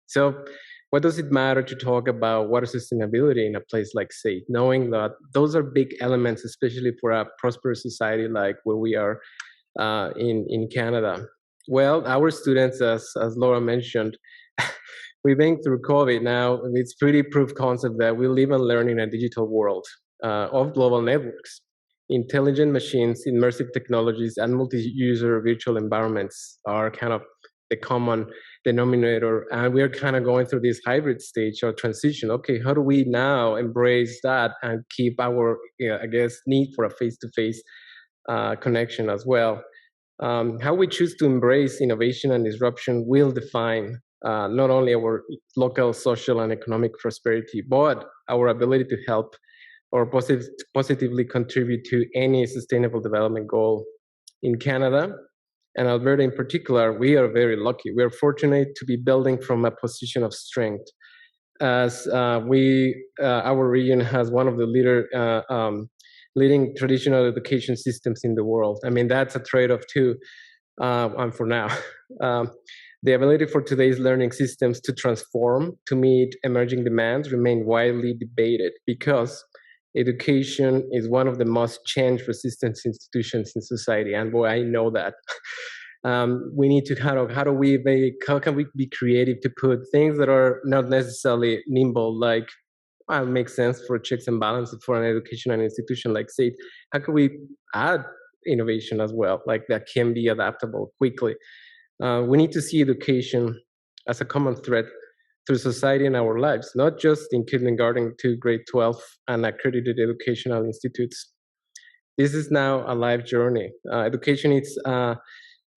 So what does it matter to talk about water sustainability in a place like SAIT, knowing that those are big elements, especially for a prosperous society like where we are in Canada? Well, our students, as Laura mentioned, we've been through COVID now. It's pretty proof concept that we live and learn in a digital world of global networks. Intelligent machines, immersive technologies, and multi-user virtual environments are kind of the common denominator. And we're kind of going through this hybrid stage or transition. Okay, how do we now embrace that and keep our, I guess, need for a face-to-face connection as well? How we choose to embrace innovation and disruption will define not only our local social and economic prosperity, but our ability to help or positively contribute to any sustainable development goal. In Canada, and Alberta in particular, we are very lucky. We are fortunate to be building from a position of strength, as our region has one of the leading traditional education systems in the world. That's a trade-off too, and for now. The ability for today's learning systems to transform to meet emerging demands remain widely debated because education is one of the most change-resistant institutions in society, and boy, I know that. We need to how can we be creative to put things that are not necessarily nimble, like it makes sense for checks and balances for an educational institution like SAIT. How can we add innovation as well, like that can be adaptable quickly? We need to see education as a common thread through society and our lives, not just in kindergarten to grade 12 and accredited educational institutes. This is now a life journey. Education is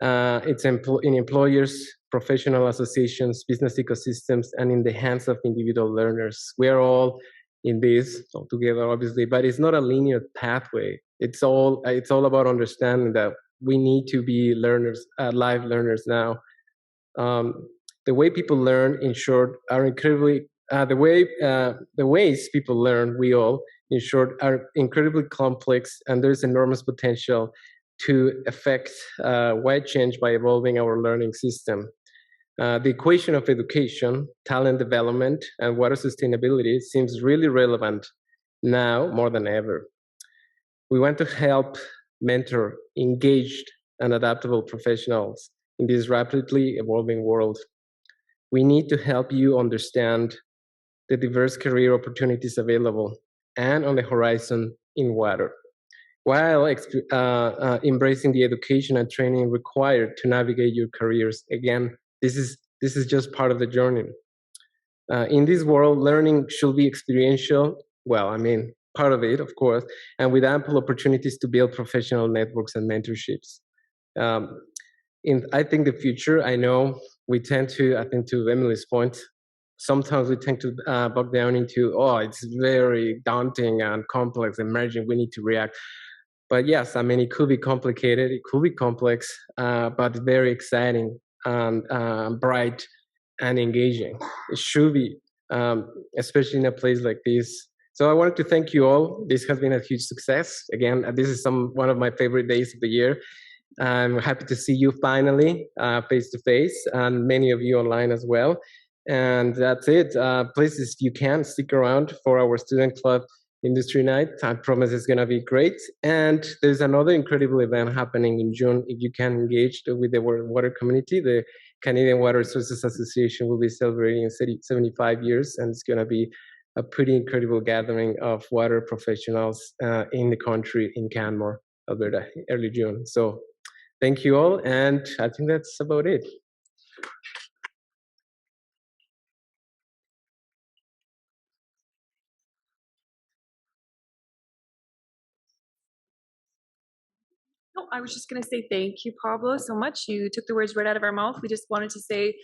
in employers, professional associations, business ecosystems, and in the hands of individual learners. We are all in this all together, obviously, but it's not a linear pathway. It's all about understanding that we need to be learners, live learners now. The way people learn, in short, are incredibly the ways people learn. We all, in short, are incredibly complex, and there's enormous potential to affect wide change by evolving our learning system. The equation of education, talent development, and water sustainability seems really relevant now more than ever. We want to help mentor engaged and adaptable professionals in this rapidly evolving world. We need to help you understand the diverse career opportunities available and on the horizon in water, while embracing the education and training required to navigate your careers. Again, this is just part of the journey. In this world, learning should be experiential. Well, part of it, of course, and with ample opportunities to build professional networks and mentorships. I think the future, I know we tend to, I think to Emily's point, sometimes we tend to bog down into, it's very daunting and complex, emerging, we need to react. But yes, it could be complicated, it could be complex, but very exciting and bright and engaging. It should be, especially in a place like this, So I wanted to thank you all. This has been a huge success. Again, this is one of my favorite days of the year. I'm happy to see you finally face to face, and many of you online as well. And that's it. Please, if you can, stick around for our student club industry night. I promise it's going to be great. And there's another incredible event happening in June. If you can engage with the water community, the Canadian Water Resources Association will be celebrating 75 years, and it's going to be a pretty incredible gathering of water professionals in the country in Canmore, Alberta, early June. So thank you all, and I think that's about it. No, I was just going to say thank you, Pablo, so much. You took the words right out of our mouth. We just wanted to say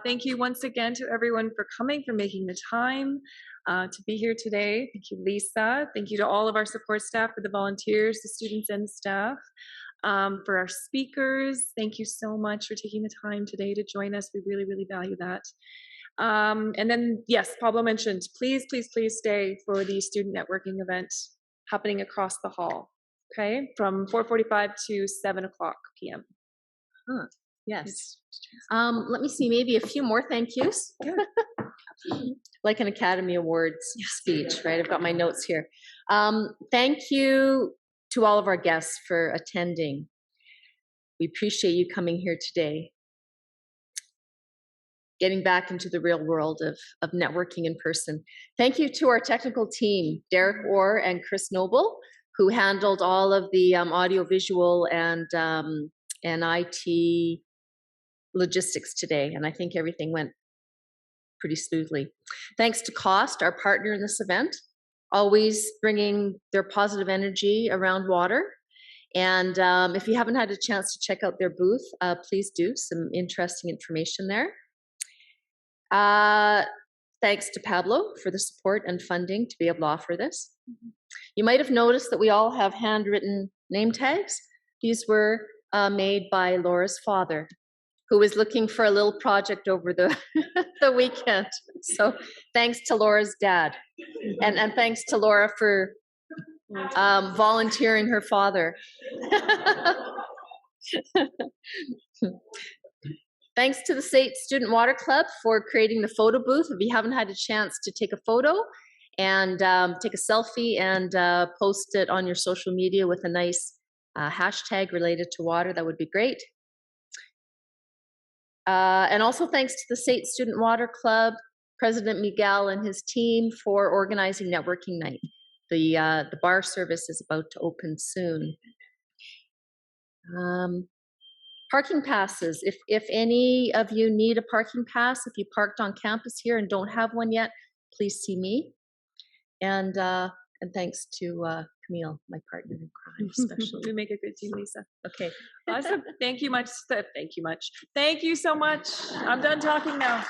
thank you once again to everyone for coming, for making the time to be here today. Thank you, Lisa. Thank you to all of our support staff, for the volunteers, the students and staff, for our speakers. Thank you so much for taking the time today to join us. We really, really value that. And then, yes, Pablo mentioned, please, please, please stay for the student networking event happening across the hall. Okay, from 4:45 to 7 o'clock p.m. Yes. Let me see, maybe a few more thank yous. Like an Academy Awards speech, right? I've got my notes here. Thank you to all of our guests for attending. We appreciate you coming here today. Getting back into the real world of networking in person. Thank you to our technical team, Derek Orr and Chris Noble, who handled all of the audio-visual and IT logistics today. And I think everything went pretty smoothly. Thanks to Cost, our partner in this event, always bringing their positive energy around water. And if you haven't had a chance to check out their booth, please do. Some interesting information there. Thanks to Pablo for the support and funding to be able to offer this. You might have noticed that we all have handwritten name tags. These were made by Laura's father, who was looking for a little project over the, the weekend. So thanks to Laura's dad. And thanks to Laura for volunteering her father. Thanks to the SAIT Student Water Club for creating the photo booth. If you haven't had a chance to take a photo and take a selfie and post it on your social media with a nice hashtag related to water, that would be great. And also thanks to the SAIT Student Water Club, President Miguel and his team for organizing networking night. The bar service is about to open soon. Parking passes. If any of you need a parking pass, if you parked on campus here and don't have one yet, please see me. And thanks to Camille, my partner in crime, especially. We make a good team, Lisa. Okay. Awesome. Thank you much. Thank you so much. I'm done talking now.